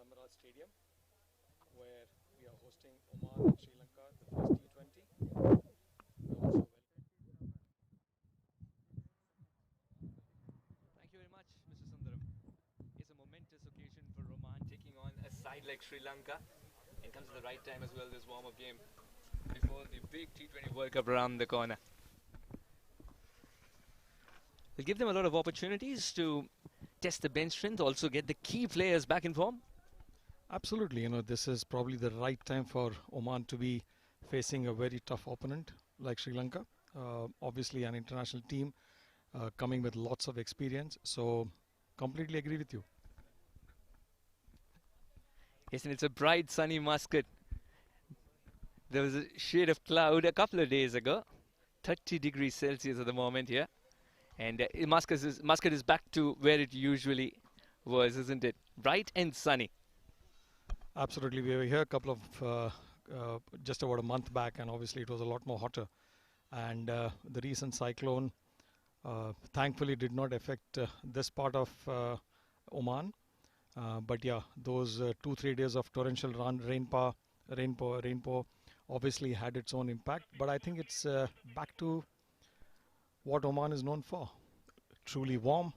Stadium, where we are hosting Oman and Sri Lanka, the first T20. We also Thank you very much, Mr. Sundaram. It's a momentous occasion for Oman taking on a side like Sri Lanka. It comes at the right time as well, this warm-up game, before the big T20 World Cup around the corner. It'll give them a lot of opportunities to test the bench strength, also get the key players back in form. Absolutely, this is probably the right time for Oman to be facing a very tough opponent like Sri Lanka. Obviously, an international team coming with lots of experience. So, completely agree with you. Yes, and it's a bright, sunny Muscat. There was a shade of cloud a couple of days ago. 30 degrees Celsius at the moment here. And Muscat is back to where it usually was, isn't it? Bright and sunny. Absolutely. We were here a couple of, just about a month back, and obviously it was a lot more hotter. And the recent cyclone thankfully did not affect this part of Oman. But yeah, those 2-3 days of torrential rainpour obviously had its own impact. But I think it's back to what Oman is known for. Truly warm,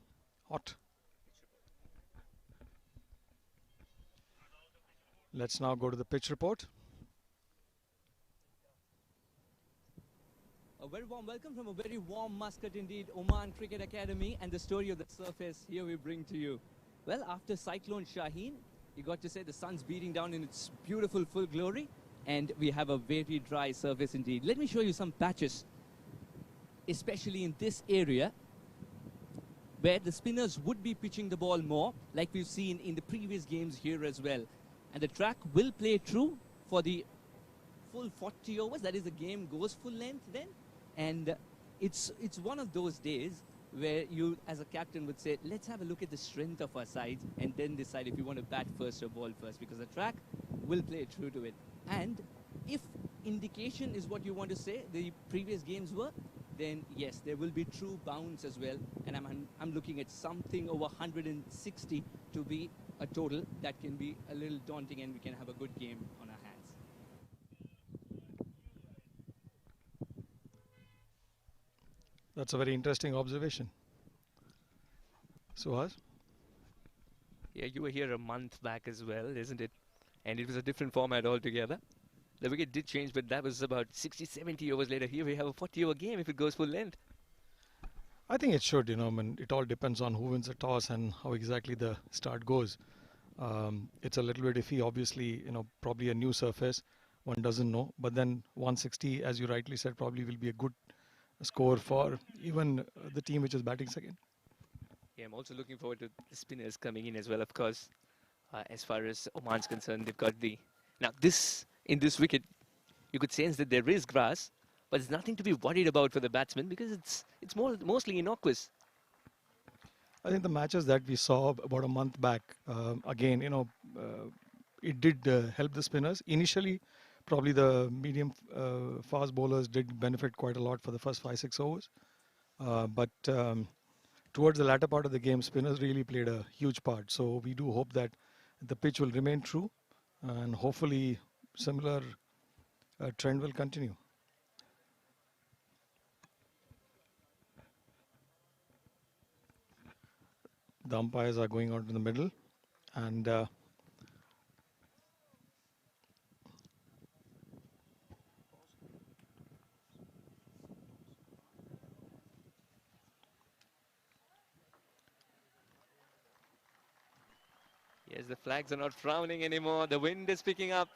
hot. Let's now go to the pitch report. A very warm welcome from a very warm Muscat indeed, Oman Cricket Academy, and the story of the surface here we bring to you. Well, after Cyclone Shaheen, you got to say the sun's beating down in its beautiful full glory, and we have a very dry surface indeed. Let me show you some patches, especially in this area, where the spinners would be pitching the ball more, like we've seen in the previous games here as well. And the track will play true for the full 40 overs. That is, the game goes full length then. And it's one of those days where you, as a captain, would say, let's have a look at the strength of our sides and then decide if you want to bat first or ball first, because the track will play true to it. And if indication is what you want to say, the previous games were, then yes, there will be true bounce as well. And I'm looking at something over 160 to be a total that can be a little daunting, and we can have a good game on our hands. That's a very interesting observation. Suhas? Yeah, you were here a month back as well, isn't it? And it was a different format altogether. The wicket did change, but that was about 60, 70 overs later. Here we have a 40-over game if it goes full length. I think it should, I mean, it all depends on who wins the toss and how exactly the start goes. It's a little bit iffy, obviously, probably a new surface. One doesn't know. But then 160, as you rightly said, probably will be a good score for even the team which is batting second. Yeah, I'm also looking forward to the spinners coming in as well, of course. As far as Oman's concerned, they've got the... Now, in this wicket, you could sense that there is grass, but there's nothing to be worried about for the batsman because it's mostly innocuous. I think the matches that we saw about a month back, again, it did help the spinners. Initially, probably the medium fast bowlers did benefit quite a lot for the first 5-6 overs. But towards the latter part of the game, spinners really played a huge part. So we do hope that the pitch will remain true, and hopefully similar trend will continue. The umpires are going out to the middle, and Yes, the flags are not frowning anymore. The wind is picking up.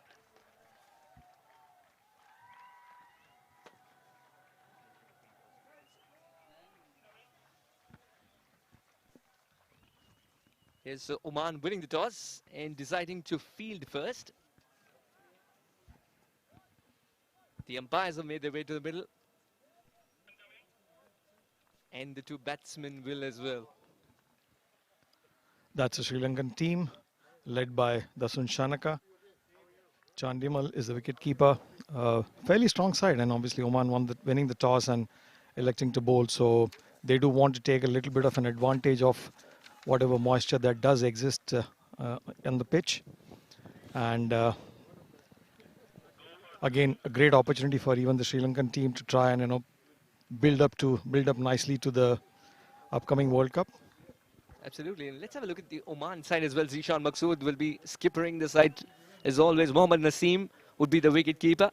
Here's Oman winning the toss and deciding to field first. The umpires have made their way to the middle. And the two batsmen will as well. that's a Sri Lankan team led by Dasun Shanaka. Chandimal is the wicketkeeper. Fairly strong side, and obviously Oman winning the toss and electing to bowl. So they do want to take a little bit of an advantage of whatever moisture that does exist on the pitch. And again, a great opportunity for even the Sri Lankan team to try and build up nicely to the upcoming World Cup. Absolutely. And let's have a look at the Oman side as well. Zishan Maqsood will be skippering the side as always. Mohammad Naseem would be the wicket keeper.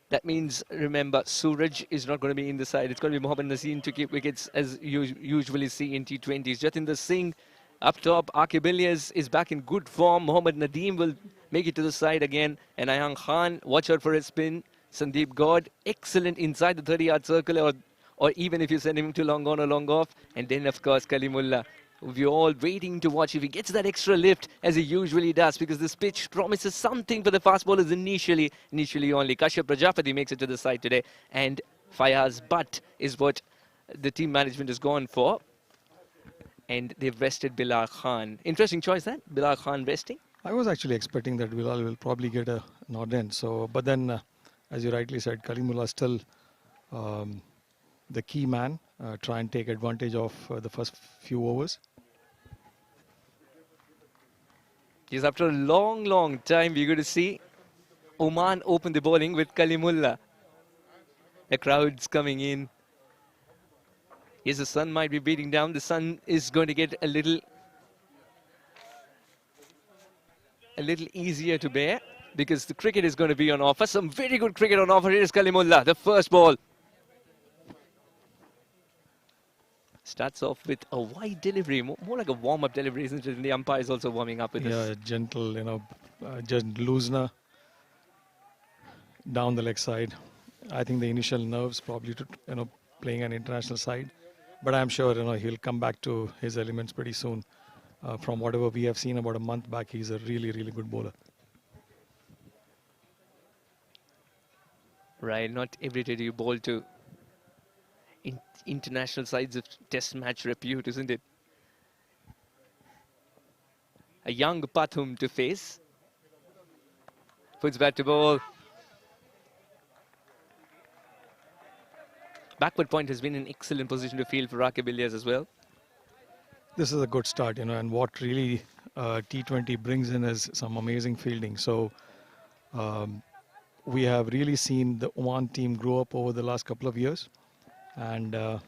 That means, remember, Suraj is not going to be in the side. It's going to be Mohammad Naseem to keep wickets as you usually see in T20s. Jatinder Singh up top. Aqib Ilyas is back in good form. Mohammad Nadeem will make it to the side again. And Ayhan Khan, watch out for his spin. Sandeep God, excellent inside the 30-yard circle, or even if you send him to long on or long off. And then, of course, Kalimullah. We're all waiting to watch if he gets that extra lift, as he usually does, because this pitch promises something for the fast bowlers initially only. Kashyap Prajapati makes it to the side today, and Fayaz Butt is what the team management has gone for. And they've rested Bilal Khan. Interesting choice, that Bilal Khan resting. I was actually expecting that Bilal will probably get a nod in. So, but then, as you rightly said, Kalimullah still the key man. Try and take advantage of the first few overs. Yes, after a long time, we're going to see Oman open the bowling with Kalimullah. The crowd's coming in. Yes, the sun might be beating down. The sun is going to get a little easier to bear, because the cricket is going to be on offer. Some very good cricket on offer. Here is Kalimullah, the first ball. Starts off with a wide delivery, more like a warm-up delivery, isn't it? And the umpire is also warming up with this. Yeah, gentle, just loosener down the leg side. I think the initial nerves probably to, playing an international side. But I'm sure, he'll come back to his elements pretty soon. From whatever we have seen about a month back, he's a really, really good bowler. Right, not every day do you bowl to international sides of test match repute, isn't it? A young Pathum to face. Puts bat to bowl. Backward point has been an excellent position to field for Aqib Ilyas as well. This is a good start, and what really T20 brings in is some amazing fielding. So we have really seen the Oman team grow up over the last couple of years. And the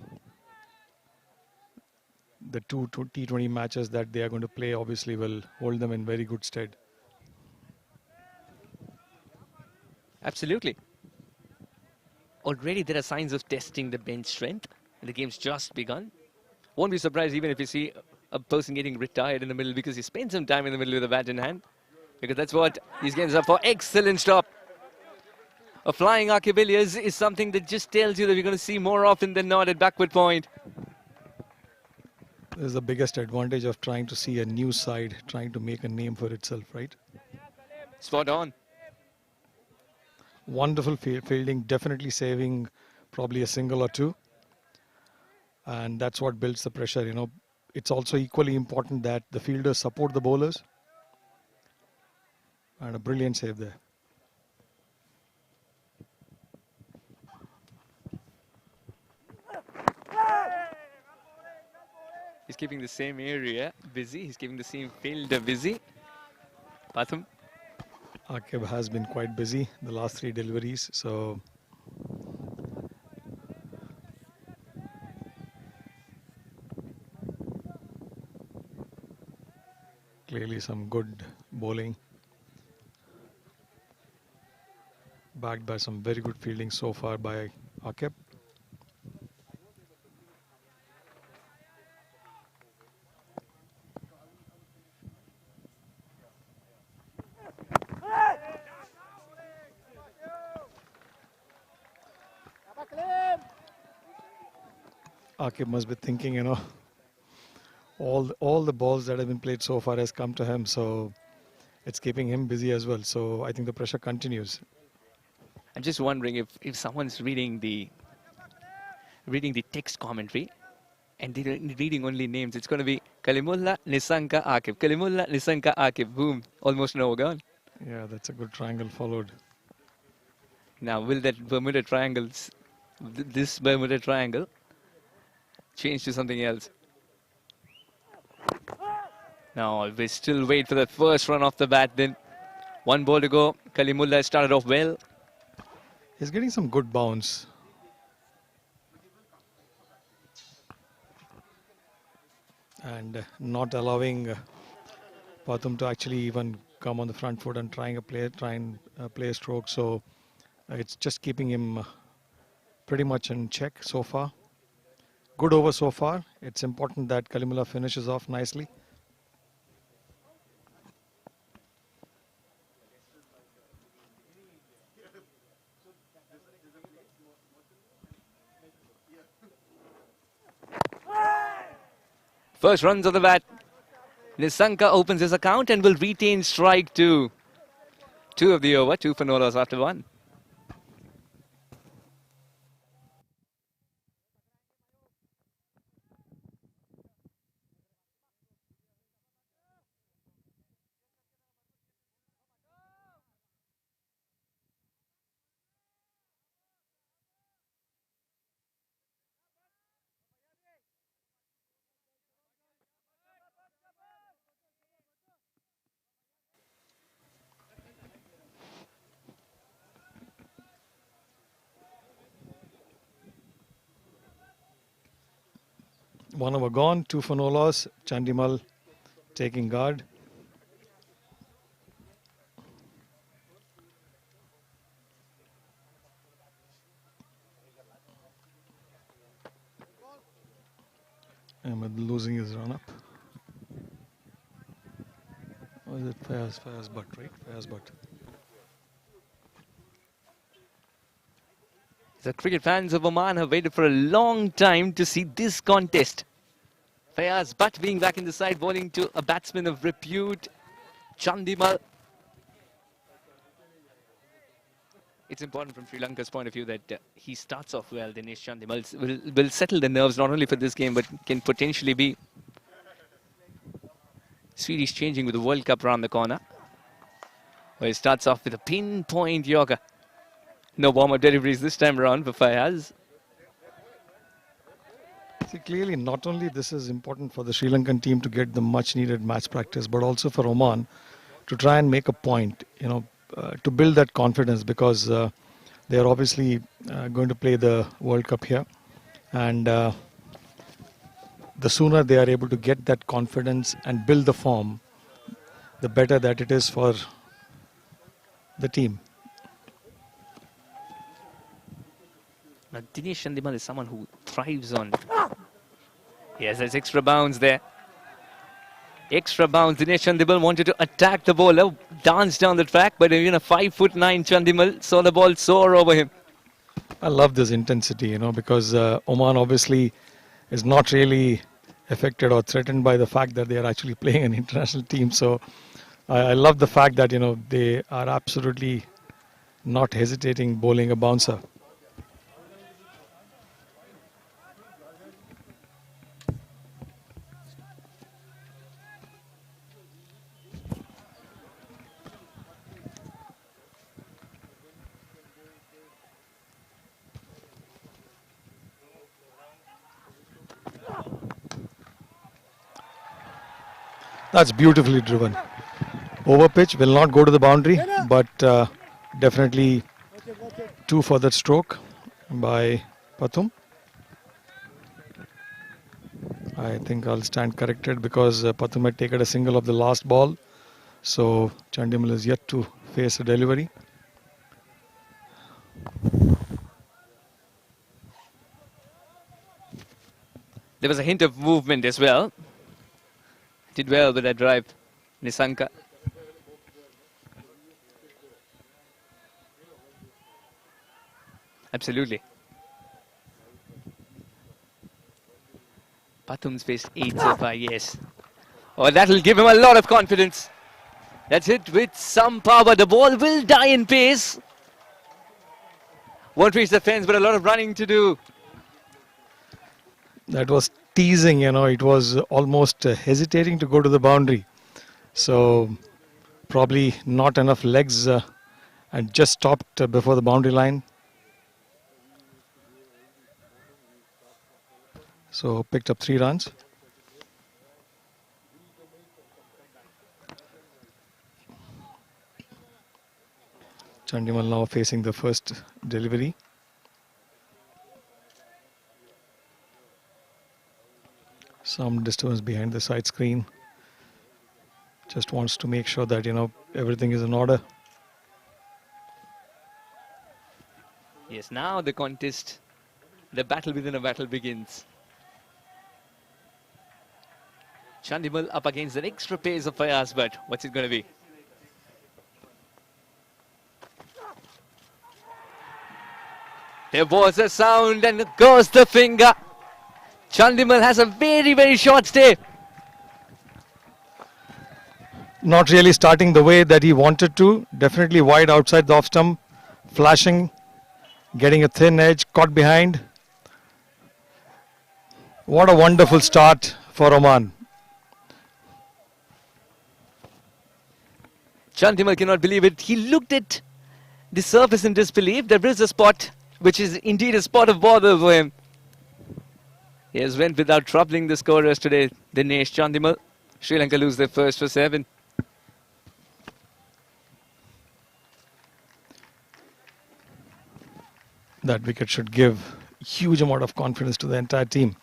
two T20 matches that they are going to play obviously will hold them in very good stead. Absolutely. Already there are signs of testing the bench strength, and the game's just begun. Won't be surprised even if you see a person getting retired in the middle because he spent some time in the middle with a bat in hand, because that's what these games are for. Excellent stop. A flying Aqib Ilyas is something that just tells you that we're going to see more often than not at backward point. This is the biggest advantage of trying to see a new side, trying to make a name for itself, right? Spot on. Wonderful fielding, definitely saving probably a single or two. And that's what builds the pressure, It's also equally important that the fielders support the bowlers. And a brilliant save there. He's keeping the same area busy. He's keeping the same fielder busy. Pathum. Aqib has been quite busy the last 3 deliveries, so clearly some good bowling, backed by some very good fielding so far by Aqib. Aqib must be thinking, all the balls that have been played so far has come to him, so it's keeping him busy as well. So I think the pressure continues. I'm just wondering if someone's reading the text commentary and they're reading only names. It's going to be Kalimullah, Nisanka, Aqib. Kalimullah, Nisanka, Aqib. Boom. Almost an over gone. Yeah, that's a good triangle followed. Now, will that Bermuda Triangle, this Bermuda Triangle, change to something else? No, we still wait for the first run off the bat then. One ball to go. Kalimullah started off well. He's getting some good bounce. And not allowing Pathum to actually even come on the front foot and try and play a stroke. So it's just keeping him pretty much in check so far. Good over so far. It's important that Kalimullah finishes off nicely. First runs of the bat. Nisanka opens his account and will retain strike 2. 2 of the over, 2 for no loss after 1. One over gone, 2 for no loss. Chandimal taking guard. Ahmed losing his run up. Or is it Fayaz Butt, right? Fayaz Butt. The cricket fans of Oman have waited for a long time to see this contest. Fayaz Butt being back in the side, bowling to a batsman of repute, Chandimal. It's important from Sri Lanka's point of view that he starts off well. Dinesh Chandimal will settle the nerves not only for this game but can potentially be Swedish changing with the World Cup around the corner. Well, he starts off with a pinpoint Yorker. No warm-up deliveries this time around for Fayaz. See, clearly not only this is important for the Sri Lankan team to get the much needed match practice, but also for Oman to try and make a point, to build that confidence, because they are obviously going to play the World Cup here. And the sooner they are able to get that confidence and build the form, the better that it is for the team. Now, Dinesh Chandimal is someone who thrives on... Yes, there's extra bounce there. Extra bounce. Dinesh Chandimal wanted to attack the bowler, dance down the track, but even a 5'9" Chandimal saw the ball soar over him. I love this intensity, because Oman obviously is not really affected or threatened by the fact that they are actually playing an international team. So I love the fact that, they are absolutely not hesitating bowling a bouncer. That's beautifully driven. Over pitch will not go to the boundary, but definitely 2 for that stroke by Pathum. I think I'll stand corrected because Pathum had taken a single of the last ball. So Chandimal is yet to face a delivery. There was a hint of movement as well. Did well with that drive, Nisanka. Absolutely. Pathum's faced 8 so far, yes. Oh, that'll give him a lot of confidence. That's it with some power. The ball will die in pace. Won't reach the fence, but a lot of running to do. That was teasing, it was almost hesitating to go to the boundary. So probably not enough legs and just stopped before the boundary line. So picked up 3 runs. Chandimal now facing the first delivery. Some disturbance behind the side screen. Just wants to make sure that, you know, everything is in order. Yes, now the contest, the battle within a battle begins. Chandimal up against an extra pace of Fayaz, but what's it going to be? There was a sound and goes the finger. Chandimal has a very, very short stay. Not really starting the way that he wanted to. Definitely wide outside the off stump. Flashing. Getting a thin edge. Caught behind. What a wonderful start for Oman. Chandimal cannot believe it. He looked at the surface in disbelief. There is a spot which is indeed a spot of bother for him. He has went without troubling the scorers today. Dinesh Chandimal. Sri Lanka lose their first for 7. That wicket should give huge amount of confidence to the entire team.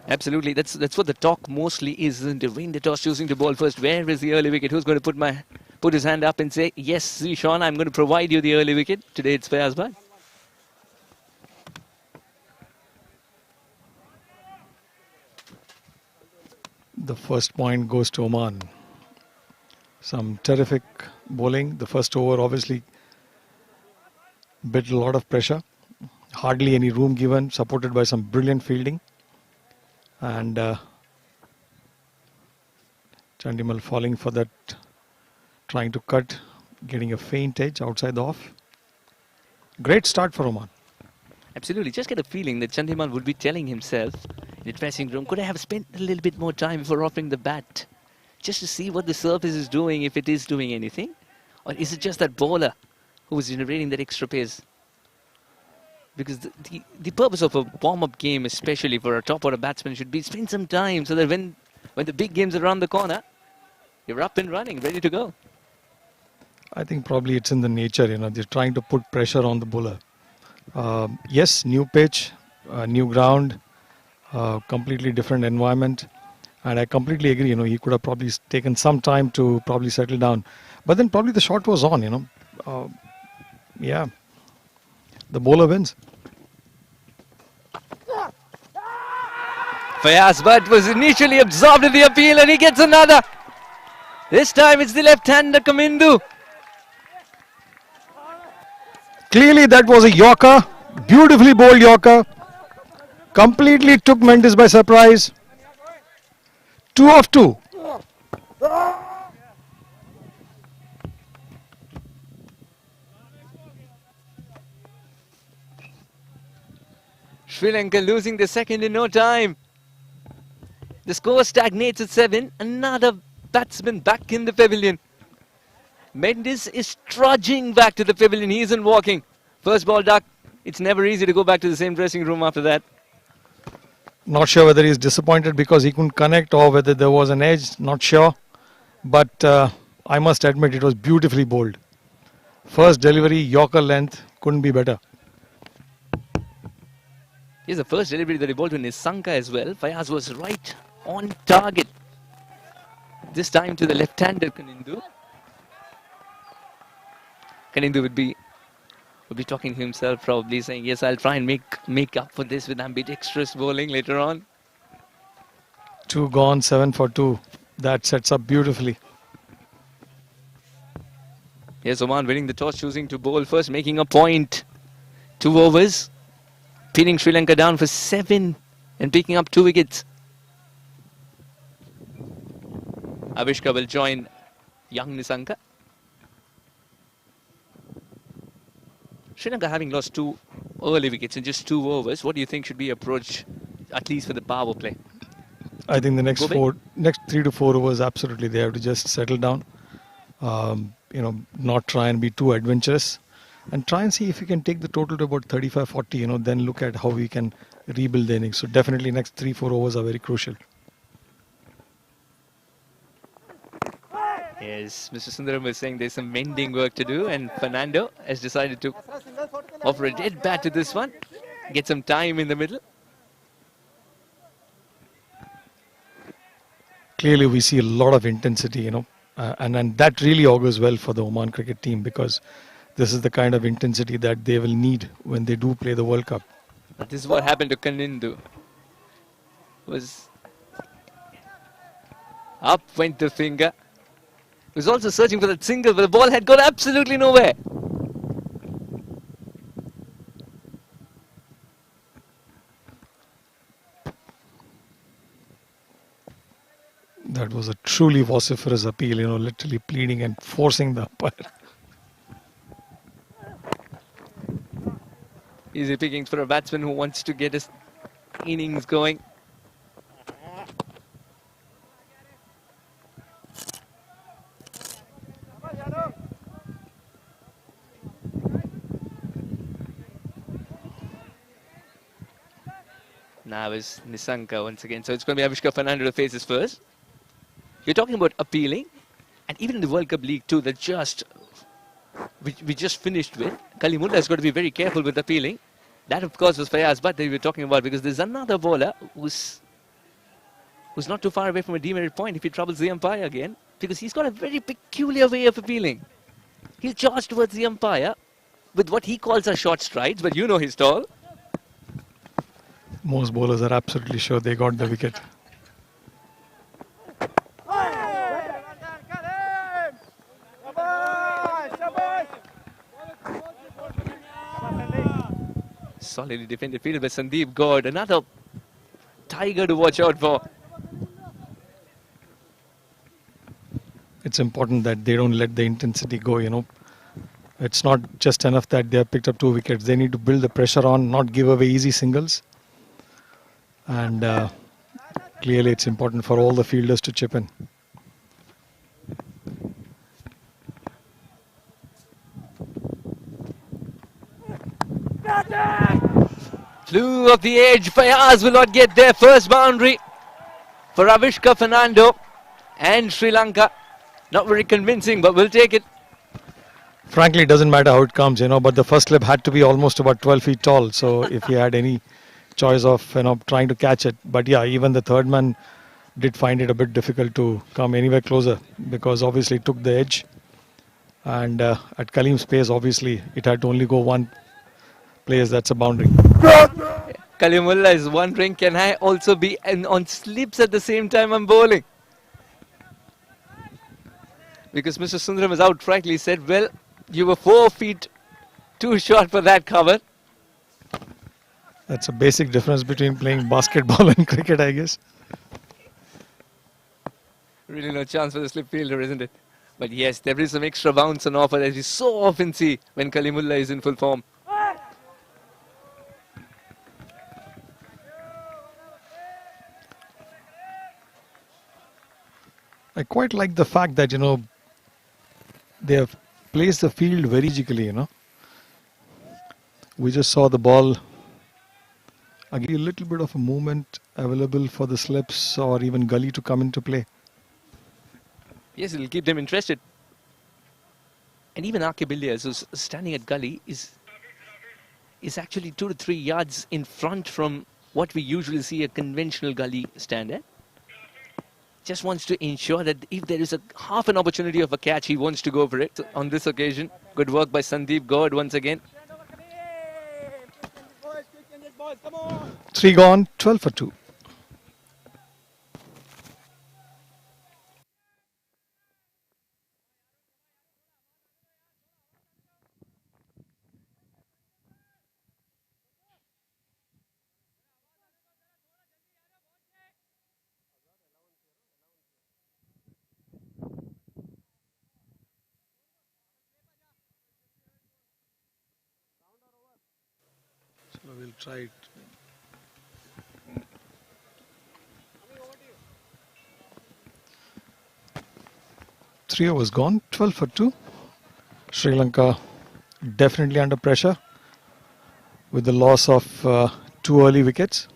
Absolutely, that's what the talk mostly is, isn't it? Win the toss, choosing to bowl first. Where is the early wicket? Who's going to put his hand up and say, yes, Sean, I'm going to provide you the early wicket. Today it's Fayaz Bhai. The first point goes to Oman. Some terrific bowling. The first over obviously bit a lot of pressure. Hardly any room given, supported by some brilliant fielding. And Chandimal falling for that, trying to cut, getting a faint edge outside the off. Great start for Oman. Absolutely, just get a feeling that Chandimal would be telling himself in the dressing room, could I have spent a little bit more time before offering the bat? Just to see what the surface is doing, if it is doing anything. Or is it just that bowler who was generating that extra pace? Because the purpose of a warm-up game, especially for a top order batsman, should be spend some time so that when the big game's around the corner, you're up and running, ready to go. I think probably it's in the nature, you know, they're trying to put pressure on the bowler. Yes, new pitch, new ground, completely different environment. And I completely agree, you know, he could have probably taken some time to probably settle down. But then probably the shot was on, you know. Yeah, the bowler wins. Fayaz Bhatt was initially absorbed in the appeal and he gets another. This time it's the left-hander Kamindu. Clearly that was a Yorker, beautifully bowled Yorker. Completely took Mendes by surprise. 2 of 2. Sri Lanka losing the second in no time. The score stagnates at 7. Another batsman back in the pavilion. Mendes is trudging back to the pavilion. He isn't walking. First ball duck. It's never easy to go back to the same dressing room after that. Not sure whether he's disappointed because he couldn't connect or whether there was an edge. Not sure. But I must admit it was beautifully bowled. First delivery, Yorker length, couldn't be better. Here's the first delivery that he bowled to Nisanka as well. Fayaz was right on target. This time to the left-hander Kanindu. Kanindu would be talking to himself, probably saying, yes, I'll try and make up for this with ambidextrous bowling later on. 2 gone, 7 for 2. That sets up beautifully. Yes, Oman winning the toss, choosing to bowl first, making a point. 2 overs, pinning Sri Lanka down for 7 and picking up 2 wickets. Avishka will join young Nisanka. Sri Lanka having lost 2 early wickets in just 2 overs. What do you think should be approach, at least for the power play? I think the next 3 to 4 overs, absolutely, they have to just settle down. You know, not try and be too adventurous. And try and see if we can take the total to about 35-40, you know, then look at how we can rebuild the innings. So definitely next 3-4 overs are very crucial. Yes, Mr. Sundaram was saying there's some mending work to do, and Fernando has decided to offer a dead bat to this one, get some time in the middle. Clearly, we see a lot of intensity, and that really augurs well for the Oman cricket team, because this is the kind of intensity that they will need when they do play the World Cup. But this is what happened to Kanindu. Was up went the finger. Was also searching for that single, but the ball had gone absolutely nowhere. That was a truly vociferous appeal, literally pleading and forcing the umpire. Easy pickings for a batsman who wants to get his innings going. Now is Nisanka once again. So it's going to be Avishka Fernando to face his first. You're talking about appealing, and even in the World Cup League 2 that we just finished with, Kalimulla has got to be very careful with appealing. That of course was Fayaz, but that we were talking about, because there's another bowler who's not too far away from a demerit point if he troubles the umpire again, because he's got a very peculiar way of appealing. He'll charge towards the umpire with what he calls a short strides, but you know he's tall. Most bowlers are absolutely sure they got the wicket. Solidly defended, fielded by Sandeep Gaur. Another tiger to watch out for. It's important that they don't let the intensity go, It's not just enough that they have picked up 2 wickets. They need to build the pressure on, not give away easy singles. And clearly it's important for all the fielders to chip in. Flew off the edge. Fayaz will not get there. First boundary for Avishka Fernando and Sri Lanka. Not very convincing, but we'll take it. Frankly, it doesn't matter how it comes, but the first slip had to be almost about 12 feet tall. So if he had any choice of, trying to catch it. But yeah, even the third man did find it a bit difficult to come anywhere closer, because obviously it took the edge. And at Kalim's pace, obviously, it had to only go one place. That's a boundary. Kalimulla is wondering, can I also be on slips at the same time I'm bowling? Because Mr. Sundaram has outrightly said, well, you were 4 feet too short for that cover. That's a basic difference between playing basketball and cricket, I guess. Really no chance for the slip fielder, isn't it? But yes, there is some extra bounce on offer that we so often see when Kalimulla is in full form. I quite like the fact that, they have placed the field very strategically, We just saw the ball. Again, a little bit of a movement available for the slips or even gully to come into play. Yes, it'll keep them interested. And even Archibilias, who's standing at gully, is actually 2 to 3 yards in front from what we usually see a conventional gully stand at. Just wants to ensure that if there is half an opportunity of a catch, he wants to go for it. On this occasion, good work by Sandeep Gaur once again. 3 gone, 12 for 2. So we'll try it. 3 overs gone, 12 for 2. Sri Lanka definitely under pressure with the loss of 2 early wickets.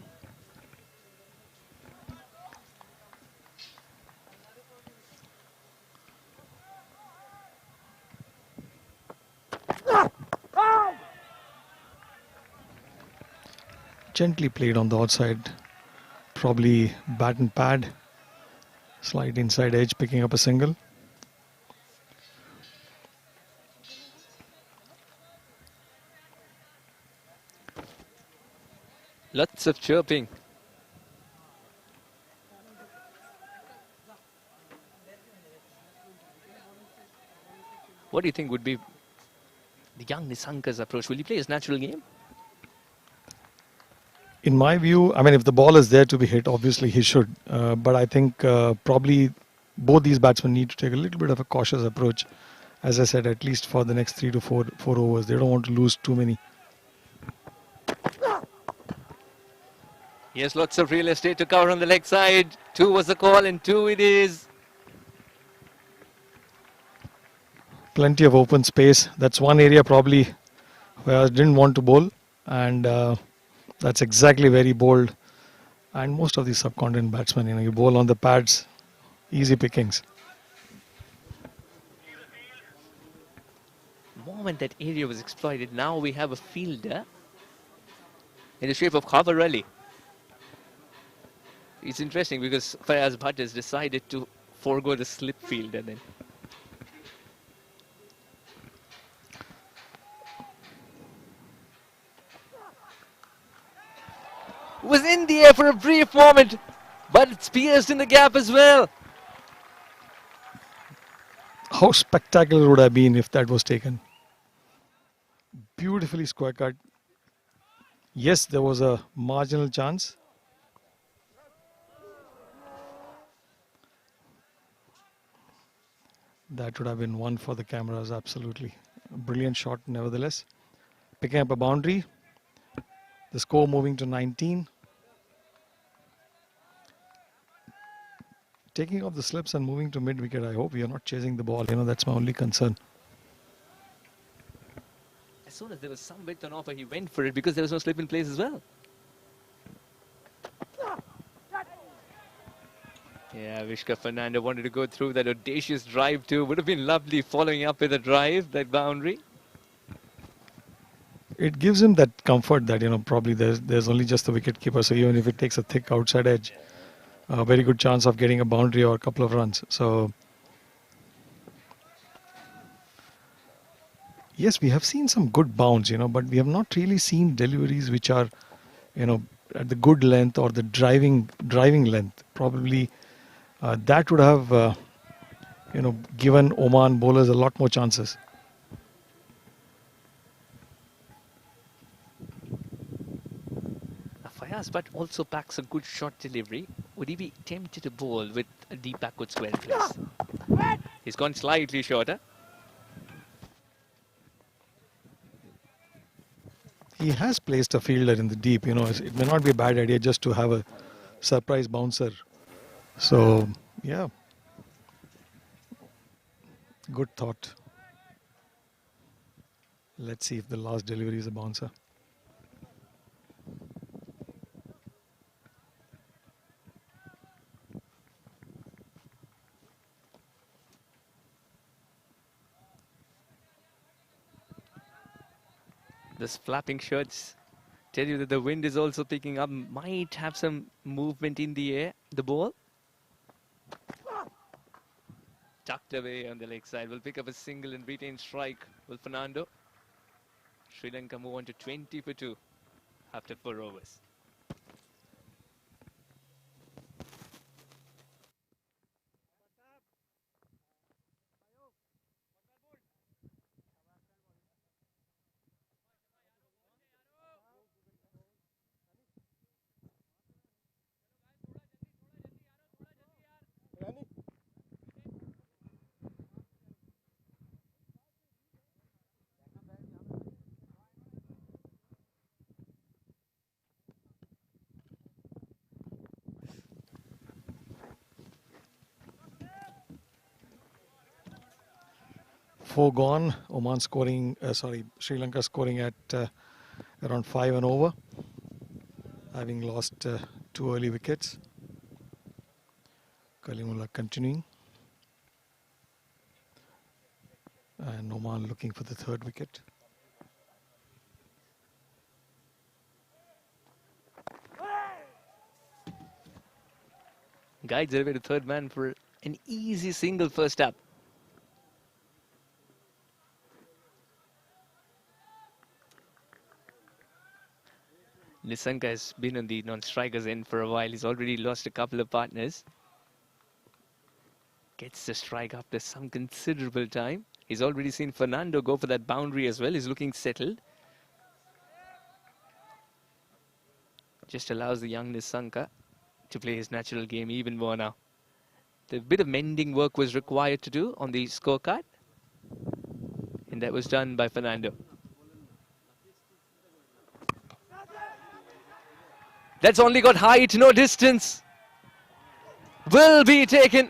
Gently played on the outside. Probably bat and pad. Slide inside edge, picking up a single. Lots of chirping. What do you think would be the young Nisanka's approach? Will he play his natural game? In my view, I mean, if the ball is there to be hit, obviously he should. But I think probably both these batsmen need to take a little bit of a cautious approach. As I said, at least for the next 3 to 4 overs. They don't want to lose too many. Yes, lots of real estate to cover on the leg side. 2 was the call and 2 it is. Plenty of open space. That's one area probably where I didn't want to bowl. And that's exactly where he bowled. And most of these subcontinent batsmen, you bowl on the pads, easy pickings. The moment that area was exploited, now we have a fielder in the shape of Khabar Ali. It's interesting because Fayaz Bhatt has decided to forego the slip fielder then. Was in the air for a brief moment, but it's pierced in the gap as well. How spectacular would have been if that was taken? Beautifully square cut. Yes, there was a marginal chance. That would have been one for the cameras, absolutely. A brilliant shot, nevertheless. Picking up a boundary. The score moving to 19. Taking off the slips and moving to mid-wicket. I hope you're not chasing the ball. That's my only concern. As soon as there was some width on offer, he went for it because there was no slip in place as well. Yeah, Vishka Fernando wanted to go through that audacious drive too. Would have been lovely following up with a drive, that boundary. It gives him that comfort that, probably there's only just the wicket keeper. So even if it takes a thick outside edge, a very good chance of getting a boundary or a couple of runs. So, yes, we have seen some good bounds, but we have not really seen deliveries which are, at the good length or the driving length. Probably that would have, given Oman bowlers a lot more chances. Fayaz Bhatt also packs a good shot delivery. Would he be tempted to bowl with a deep backward square in place? He's gone slightly shorter. He has placed a fielder in the deep. It may not be a bad idea just to have a surprise bouncer. So, yeah. Good thought. Let's see if the last delivery is a bouncer. This flapping shirts tell you that the wind is also picking up. Might have some movement in the air. The ball tucked away on the leg side. Will pick up a single and retain strike. Will Fernando. Sri Lanka move on to 20 for 2 after 4 overs. Four gone. Oman scoring, Sri Lanka scoring at around 5 and over, having lost 2 early wickets. Kalimullah continuing. And Oman looking for the 3rd wicket. Guides their way to third man for an easy single first up. Nissanka has been on the non-strikers end for a while. He's already lost a couple of partners. Gets the strike after some considerable time. He's already seen Fernando go for that boundary as well. He's looking settled. Just allows the young Nissanka to play his natural game even more now. The bit of mending work was required to do on the scorecard, and that was done by Fernando. That's only got height, no distance. Will be taken.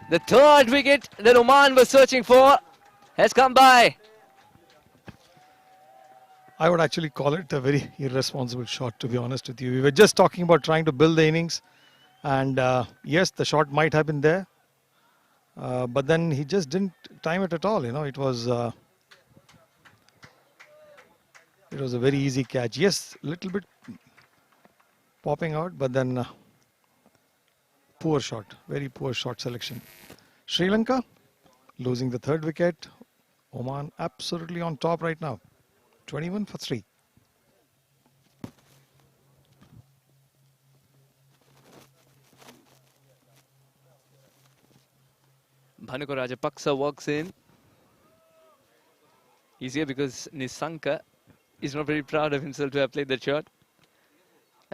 The third wicket that Oman was searching for has come by. I would actually call it a very irresponsible shot, to be honest with you. We were just talking about trying to build the innings, and yes, the shot might have been there, but then he just didn't time it at all. You know, it was a very easy catch. Yes, a little bit popping out, but then poor shot, very poor shot selection. Sri Lanka losing the third wicket. Oman absolutely on top right now, 21 for 3. Bhanuka Rajapaksa walks in. He's here because Nissanka is not very proud of himself to have played that shot.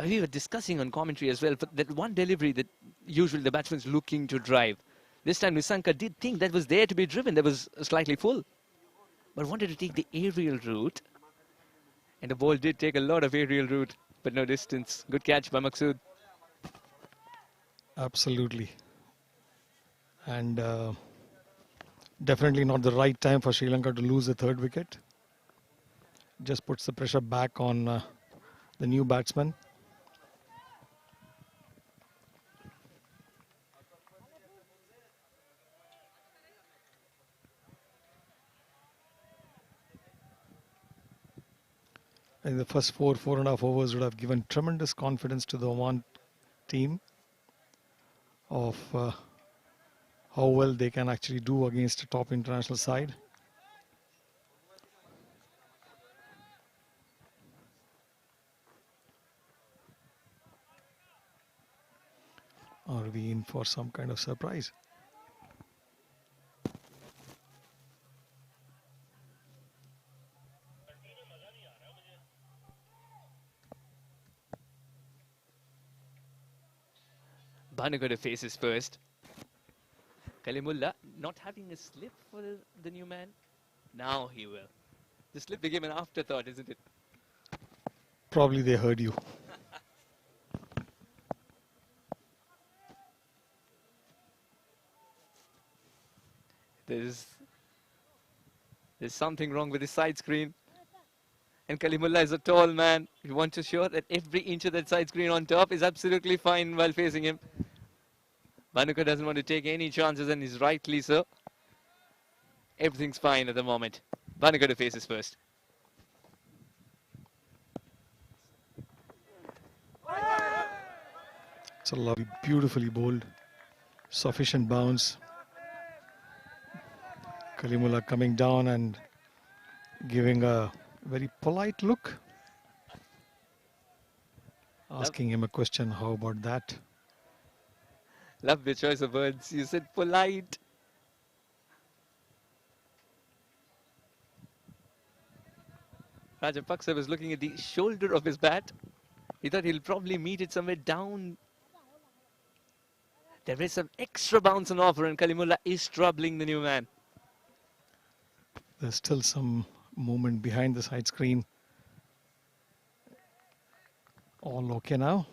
We were discussing on commentary as well, but that one delivery that usually the batsman's looking to drive. This time Nissanka did think that was there to be driven, that was slightly full, but wanted to take the aerial route. And the ball did take a lot of aerial route, but no distance. Good catch by Maqsood. Absolutely. And definitely not the right time for Sri Lanka to lose the third wicket. Just puts the pressure back on the new batsman. I think the first 4.5 overs would have given tremendous confidence to the Oman team of how well they can actually do against a top international side. Are we in for some kind of surprise? Bhanuka to faces first. Kalimullah not having a slip for the new man. Now he will. The slip became an afterthought, isn't it? Probably they heard you. There's something wrong with his side screen. And Kalimullah is a tall man. You want to show that every inch of that side screen on top is absolutely fine while facing him. Bhanuka doesn't want to take any chances, and he's rightly so. Everything's fine at the moment. Bhanuka to faces first. It's a lovely, beautifully bowled, sufficient bounce. Kalimullah coming down and giving a very polite look. Asking him a question, how about that? Love your choice of words. You said polite. Rajapaksa was looking at the shoulder of his bat. He thought he'll probably meet it somewhere down. There is some extra bounce on offer, and Kalimullah is troubling the new man. There's still some movement behind the side screen. All okay now.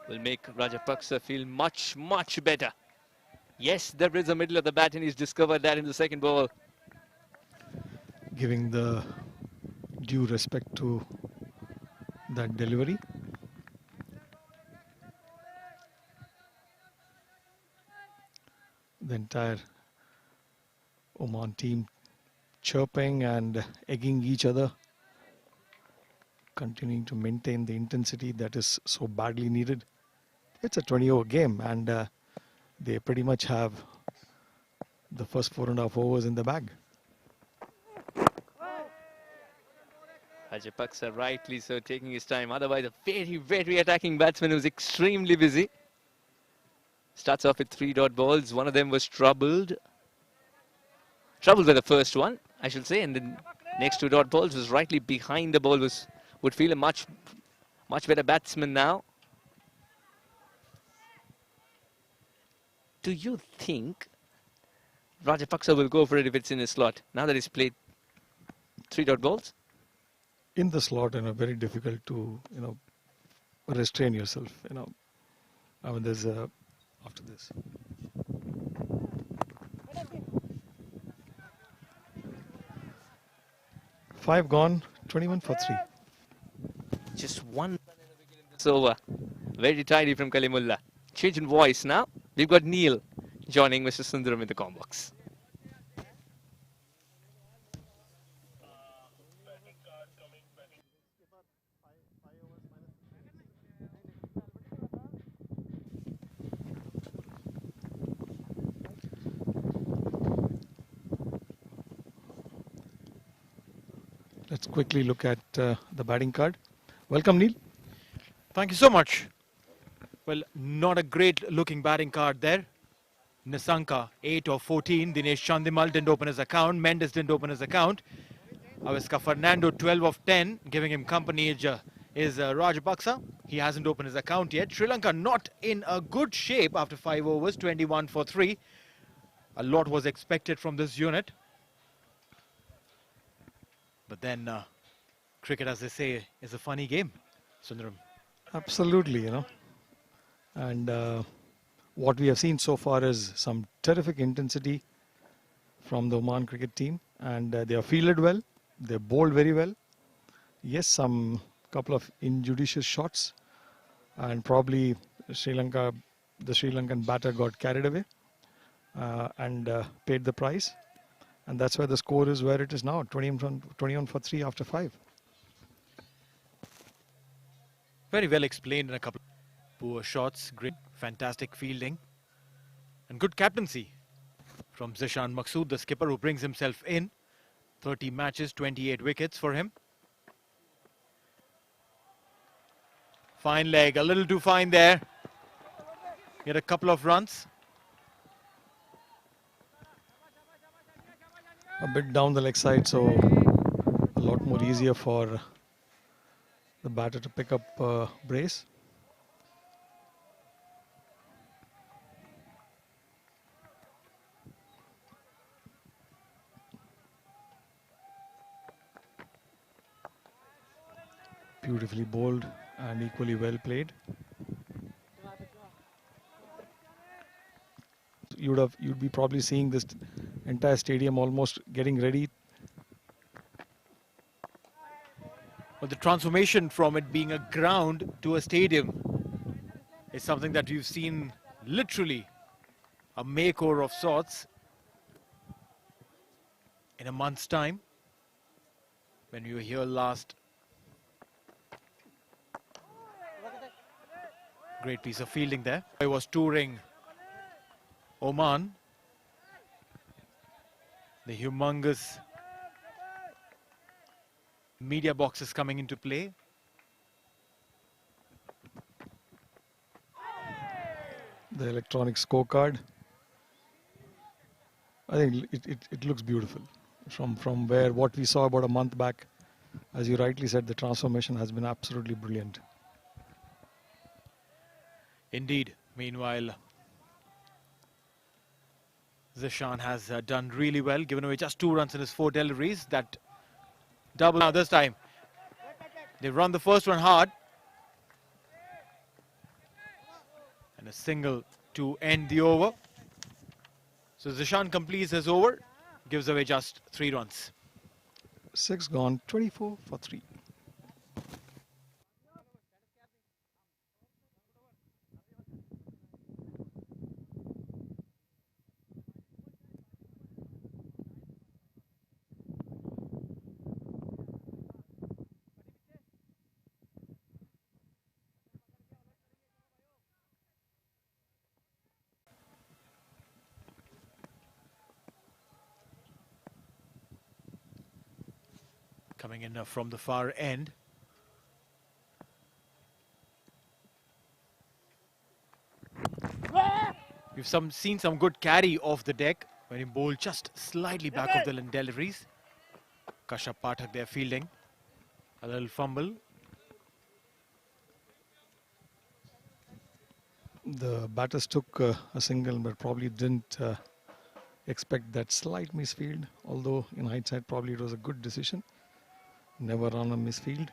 Will make Rajapaksa feel much, much better. Yes, there is a middle of the bat, and he's discovered that in the second ball. Giving the due respect to that delivery. The entire Oman team chirping and egging each other, continuing to maintain the intensity that is so badly needed. It's a 20-over game, and they pretty much have the first 4.5 overs in the bag. Rajapaksa rightly so taking his time. Otherwise, a very, very attacking batsman who's extremely busy. Starts off with 3 dot balls. One of them was troubled. Troubled with the first one, I should say, and the next 2 dot balls was rightly behind the ball. Would feel a much better batsman now. Do you think Rajapaksa will go for it if it's in his slot now that he's played 3 dot balls? In the slot, very difficult to, restrain yourself, I mean, there's after this. Five gone, 21 for 3. Just one run in the beginning of this over. Very tidy from Kalimullah. Change in voice now. We've got Neil joining Mr. Sundaram in the com box. Let's quickly look at the batting card. Welcome, Neil. Thank you so much. Well, not a great looking batting card there. Nisanka 8 of 14. Dinesh Chandimal didn't open his account. Mendes didn't open his account. Aviska Fernando 12 of 10. Giving him company is Rajapaksa. He hasn't opened his account yet. Sri Lanka not in a good shape after 5 overs. 21 for 3. A lot was expected from this unit. But then cricket, as they say, is a funny game, Sundaram. Absolutely, And what we have seen so far is some terrific intensity from the Oman cricket team. And they are fielded well. They bowled very well. Yes, some couple of injudicious shots. And probably the Sri Lankan batter got carried away and paid the price. And that's why the score is where it is now, 21 for 3 after 5. Very well explained in a couple of poor shots. Great, fantastic fielding. And good captaincy from Zishan Maqsood, the skipper, who brings himself in. 30 matches, 28 wickets for him. Fine leg, a little too fine there. Get a couple of runs. A bit down the leg side, so a lot more easier for the batter to pick up brace. Beautifully bowled and equally well played. You'd be probably seeing this entire stadium almost getting ready. But the transformation from it being a ground to a stadium is something that we've seen, literally a makeover of sorts, in a month's time. When we were here last. Great piece of fielding there. I was touring Oman. The humongous media boxes coming into play. The electronic scorecard. I think it looks beautiful from what we saw about a month back. As you rightly said, the transformation has been absolutely brilliant. Indeed. Meanwhile, Zishan has done really well, given away just 2 runs in his 4 deliveries. That double now this time. They've run the first one hard. And a single to end the over. So Zishan completes his over, gives away just 3 runs. 6 gone, 24 for 3. Coming in from the far end. We've seen some good carry off the deck when he bowled just slightly back of the deliveries. Kashyap Pathak there fielding. A little fumble. The batters took a single, but probably didn't expect that slight misfield. Although in hindsight, probably it was a good decision. Never run a misfield.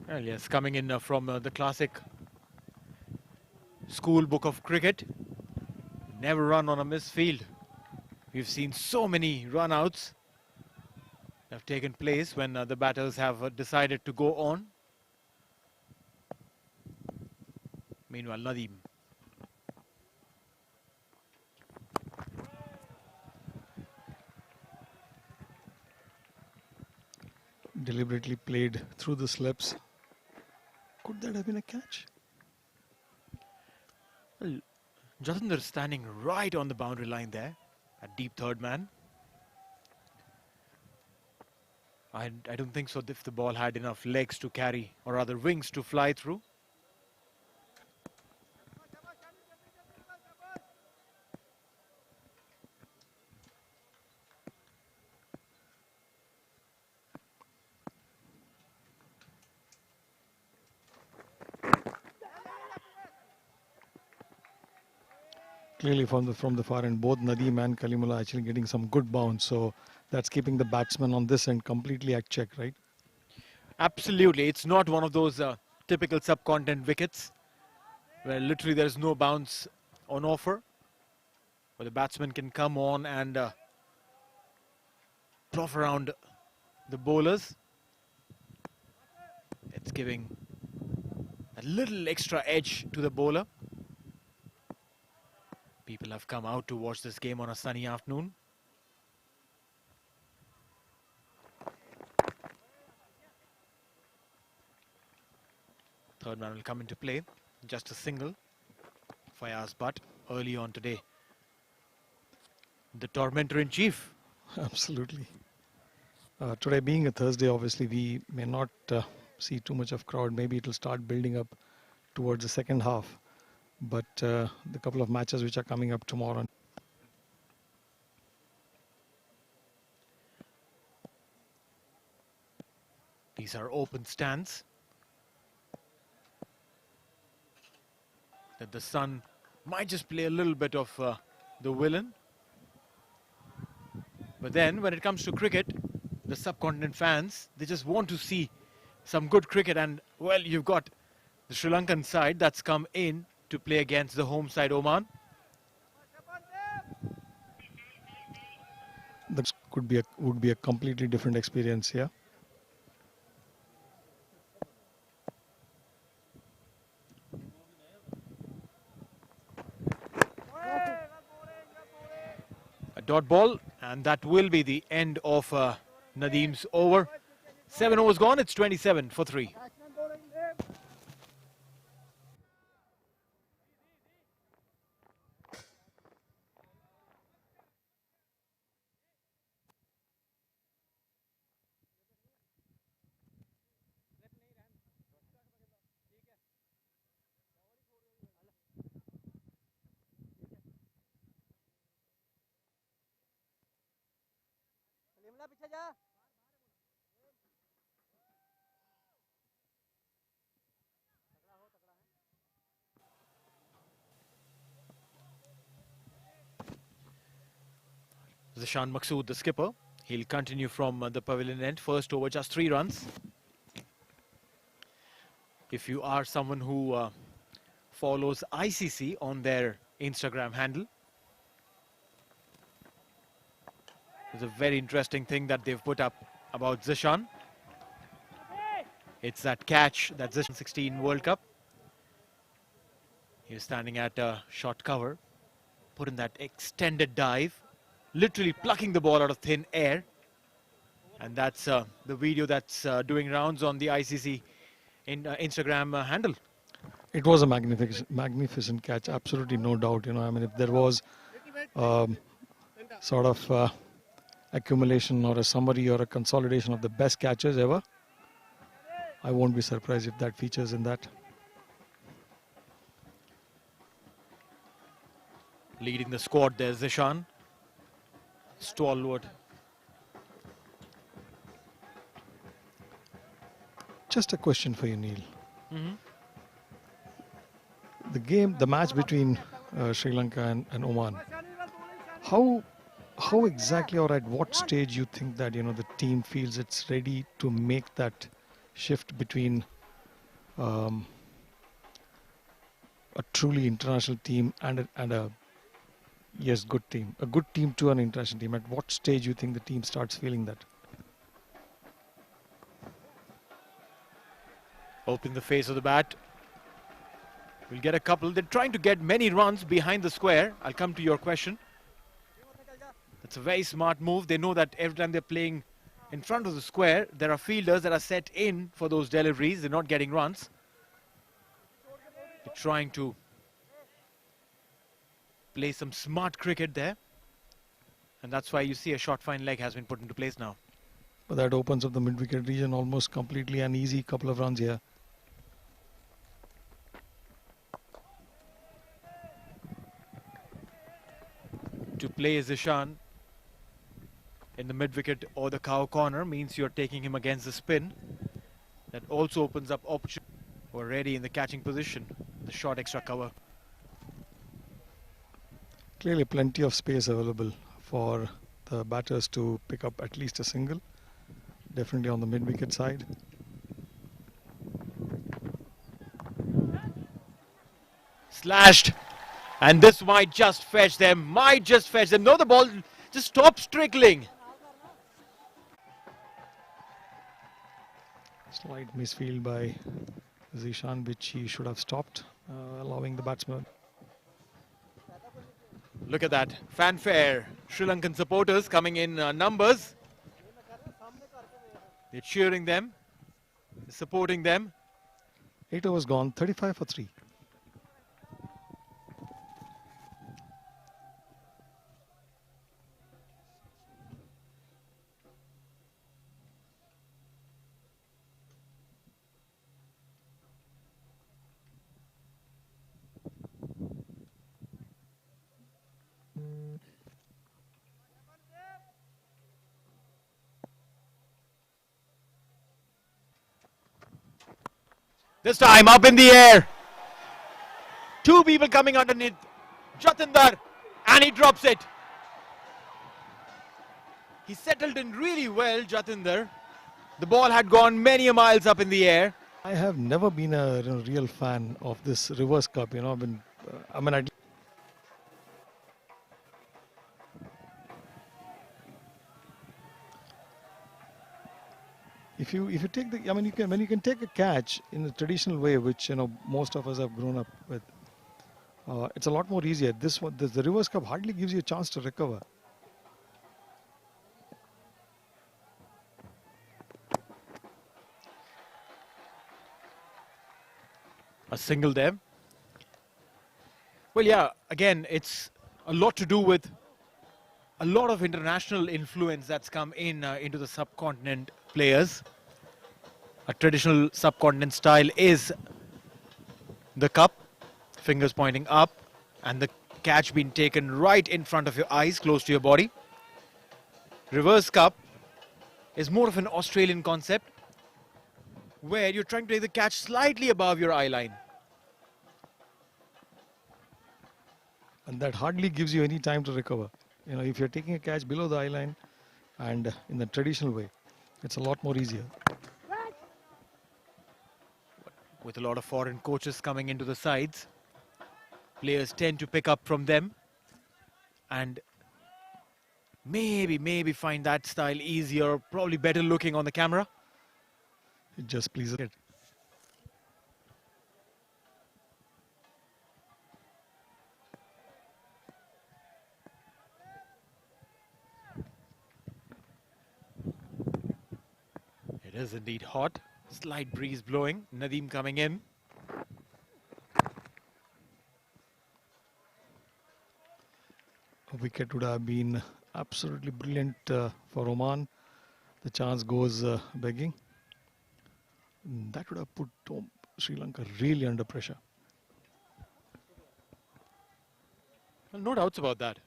Well, yes, coming in from the classic school book of cricket. Never run on a misfield. We've seen so many run-outs have taken place when the batters have decided to go on. Meanwhile, Nadeem. Deliberately played through the slips. Could that have been a catch? Well, Jatinder standing right on the boundary line there, a deep third man. I don't think so if the ball had enough legs to carry, or rather wings to fly through. Clearly from the far end, both Nadeem and Kalimullah actually getting some good bounce. So that's keeping the batsman on this end completely at check, right? Absolutely, it's not one of those typical subcontinent wickets where literally there's no bounce on offer, where the batsman can come on and plough around the bowlers. It's giving a little extra edge to the bowler. People have come out to watch this game on a sunny afternoon. Third man will come into play. Just a single. Fayaz Butt early on today. The tormentor in chief. Absolutely. Today being a Thursday, obviously we may not see too much of crowd. Maybe it will start building up towards the second half. But the couple of matches which are coming up tomorrow. These are open stands. That the sun might just play a little bit of the villain. But then when it comes to cricket, the subcontinent fans, they just want to see some good cricket. And well, you've got the Sri Lankan side that's come in to play against the home side Oman. That would be a completely different experience here. A dot ball, and that will be the end of Nadeem's over. 7 overs gone, it's 27 for 3. Zishan Maqsood, the skipper, he'll continue from the pavilion end. First over, just 3 runs. If you are someone who follows ICC on their Instagram handle, there's a very interesting thing that they've put up about Zishan. It's that catch that Zishan 16 World Cup. He was standing at a short cover, put in that extended dive, literally plucking the ball out of thin air. And that's the video that's doing rounds on the ICC Instagram handle. It was a magnificent catch, absolutely no doubt. You know, I mean, if there was sort of accumulation or a summary or a consolidation of the best catches ever. I won't be surprised if that features in that. Leading the squad, there's Zishan. Stalwart. Just a question for you, Neil. Mhm. The match between Sri Lanka and Oman. How exactly or at what stage you think that the team feels it's ready to make that shift between um, a truly international team and a yes good team, a good team to an international team? At what stage you think the team starts feeling that? Opening the face of the bat. We'll get a couple. They're trying to get many runs behind the square. I'll come to your question. That's a very smart move. They know that every time they're playing in front of the square, there are fielders that are set in for those deliveries. They're not getting runs. They're trying to play some smart cricket there. And that's why you see a short fine leg has been put into place now. But that opens up the mid-wicket region almost completely, an easy couple of runs here. To play Zishan in the mid-wicket or the cow corner means you're taking him against the spin. That also opens up opportunity. We're ready in the catching position. The short extra cover. Clearly plenty of space available for the batters to pick up at least a single. Definitely on the mid-wicket side. Slashed. And this might just fetch them. No, the ball just stops trickling. Slight misfield by Zishan, which he should have stopped, allowing the batsman. Look at that. Fanfare. Sri Lankan supporters coming in numbers. They're cheering them. Supporting them. 8 overs gone, 35 for 3. This time up in the air. Two people coming underneath. Jatinder. And he drops it. He settled in really well, Jatinder. The ball had gone many miles up in the air. I have never been a real fan of this reverse cup. If you take when you can take a catch in the traditional way, which most of us have grown up with, it's a lot more easier. The reverse cup hardly gives you a chance to recover. A single there. Well, yeah, again, it's a lot to do with a lot of international influence that's come into the subcontinent players. A traditional subcontinent style is the cup, fingers pointing up, and the catch being taken right in front of your eyes, close to your body. Reverse cup is more of an Australian concept, where you're trying to take the catch slightly above your eye line. And that hardly gives you any time to recover. If you're taking a catch below the eye line and in the traditional way, it's a lot more easier. With a lot of foreign coaches coming into the sides, players tend to pick up from them and maybe find that style easier, probably better looking on the camera. It just pleases it. It is indeed hot. Slight breeze blowing. Nadeem coming in. A wicket would have been Absolutely brilliant for Oman. The chance goes begging. That would have put Sri Lanka really under pressure. Well, no doubts about that.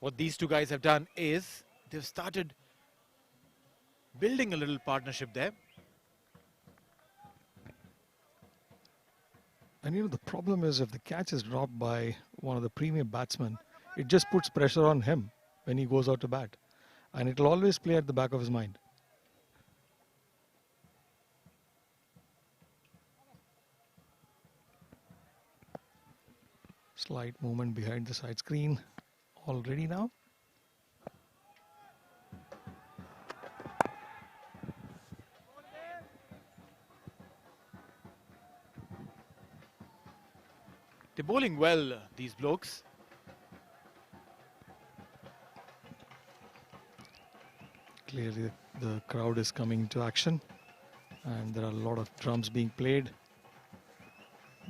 What these two guys have done is they've started building a little partnership there. And the problem is if the catch is dropped by one of the premium batsmen, it just puts pressure on him when he goes out to bat. And it will always play at the back of his mind. Slight movement behind the side screen. All ready now. They're bowling well, these blokes. Clearly the crowd is coming into action. And there are a lot of drums being played,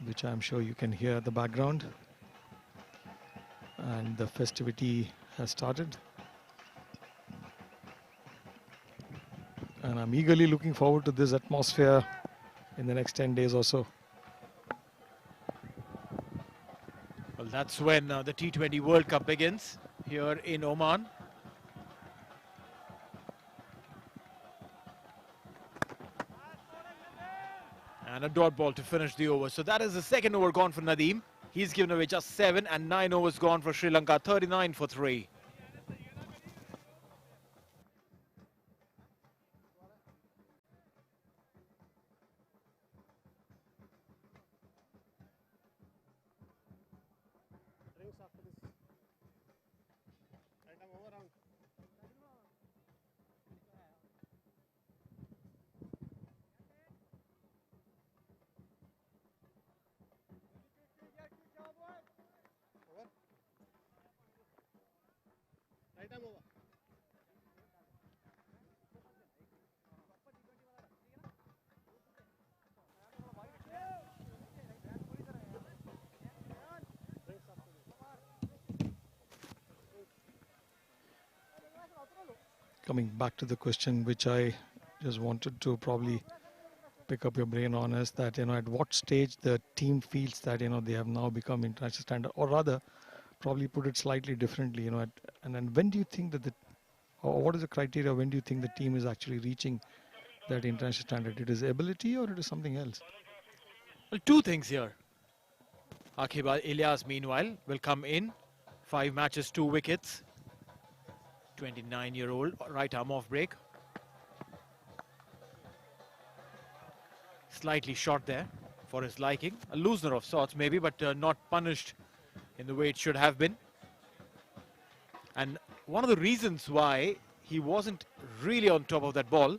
which I'm sure you can hear at the background. And the festivity has started. And I'm eagerly looking forward to this atmosphere in the next 10 days or so. Well, that's when the T20 World Cup begins here in Oman. And a dot ball to finish the over. So that is the second over gone for Nadeem. He's given away just 7 and 9 overs gone for Sri Lanka, 39 for 3. Coming back to the question which I just wanted to probably pick up your brain on is that, at what stage the team feels that, they have now become international standard, or rather, probably put it slightly differently, and then when do you think that or what is the criteria, when do you think the team is actually reaching that international standard? It is ability or it is something else? Well, two things here. Akib Ilyas, meanwhile, will come in. 5 matches, 2 wickets. 29-year-old, right arm off break. Slightly short there for his liking. A loosener of sorts maybe, but not punished in the way it should have been. And one of the reasons why he wasn't really on top of that ball.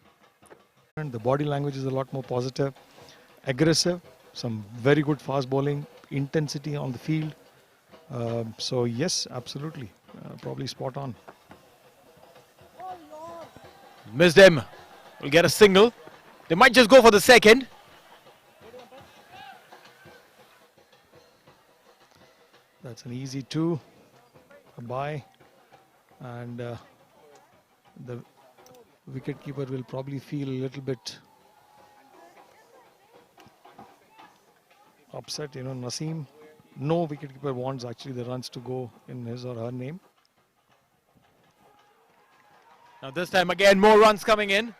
And the body language is a lot more positive, aggressive, some very good fast bowling, intensity on the field. So yes, absolutely, probably spot on. Missed him. Will get a single. They might just go for the second. That's an easy 2, a bye, and the wicketkeeper will probably feel a little bit upset. Naseem, no wicketkeeper wants actually the runs to go in his or her name. Now this time again, more runs coming in.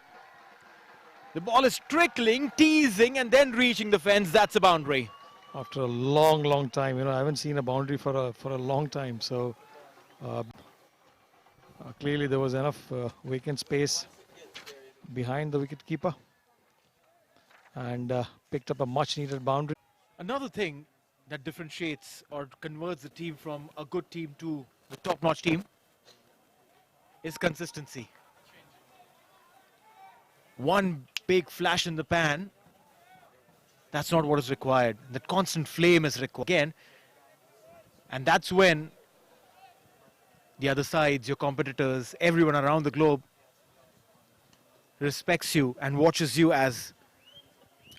The ball is trickling, teasing, and then reaching the fence. That's a boundary. After a long time, I haven't seen a boundary for a long time. So clearly there was enough vacant space behind the wicketkeeper, and picked up a much-needed boundary. Another thing that differentiates or converts the team from a good team to the top-notch team is consistency. One big flash in the pan, that's not what is required. That constant flame is required again, and that's when the other sides, your competitors, everyone around the globe respects you and watches you as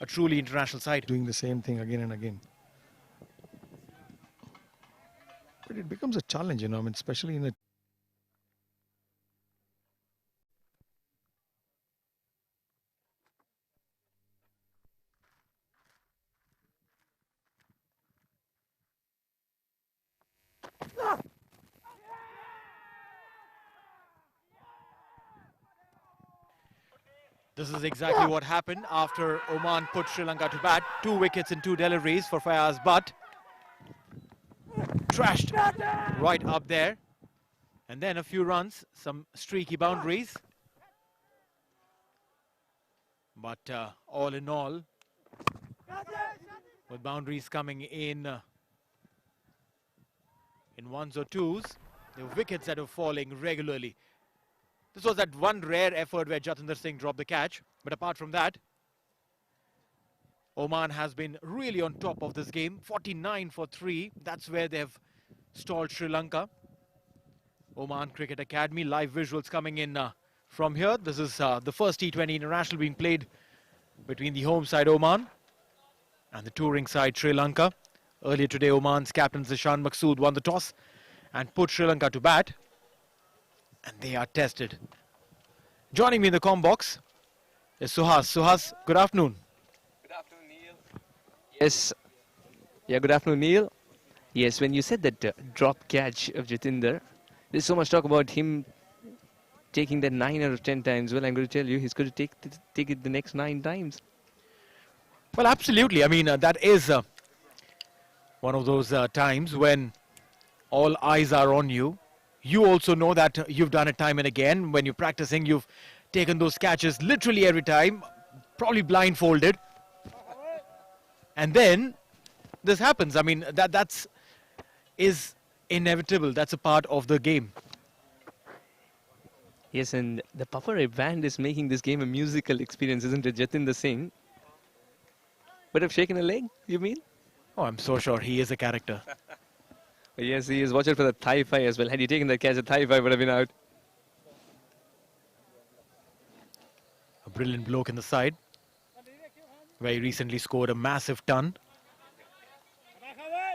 a truly international side. Doing the same thing again and again. But it becomes a challenge, especially in a This is exactly what happened after Oman put Sri Lanka to bat. 2 wickets in 2 deliveries for Fayaz Butt. Trashed right up there. And then a few runs, some streaky boundaries. But all in all, with boundaries coming in ones or twos, there were wickets that were falling regularly. This was that one rare effort where Jatinder Singh dropped the catch. But apart from that, Oman has been really on top of this game. 49 for 3. That's where they have stalled Sri Lanka. Oman Cricket Academy, live visuals coming in from here. This is the first T20 international being played between the home side Oman and the touring side Sri Lanka. Earlier today, Oman's captain Zishan Maqsood won the toss and put Sri Lanka to bat. And they are tested. Joining me in the comm box is Suhas. Suhas, good afternoon. Good afternoon, Neil. Yes. Yeah, good afternoon, Neil. Yes, when you said that drop catch of Jatinder, there's so much talk about him taking that 9 out of 10 times. Well, I'm going to tell you, he's going to take it the next 9 times. Well, absolutely. I mean, that is one of those times when all eyes are on you. You also know that you've done it time and again. When you're practicing, you've taken those catches literally every time, probably blindfolded. And then this happens. I mean, that's inevitable. That's a part of the game. Yes, and the Puffer band is making this game a musical experience, isn't it, Jatinder Singh? But have shaken a leg, you mean? Oh, I'm so sure he is a character. Yes, he is. Watch out for the thigh five as well. Had he taken that catch, the thigh five would have been out. A brilliant bloke in the side, where he recently scored a massive ton.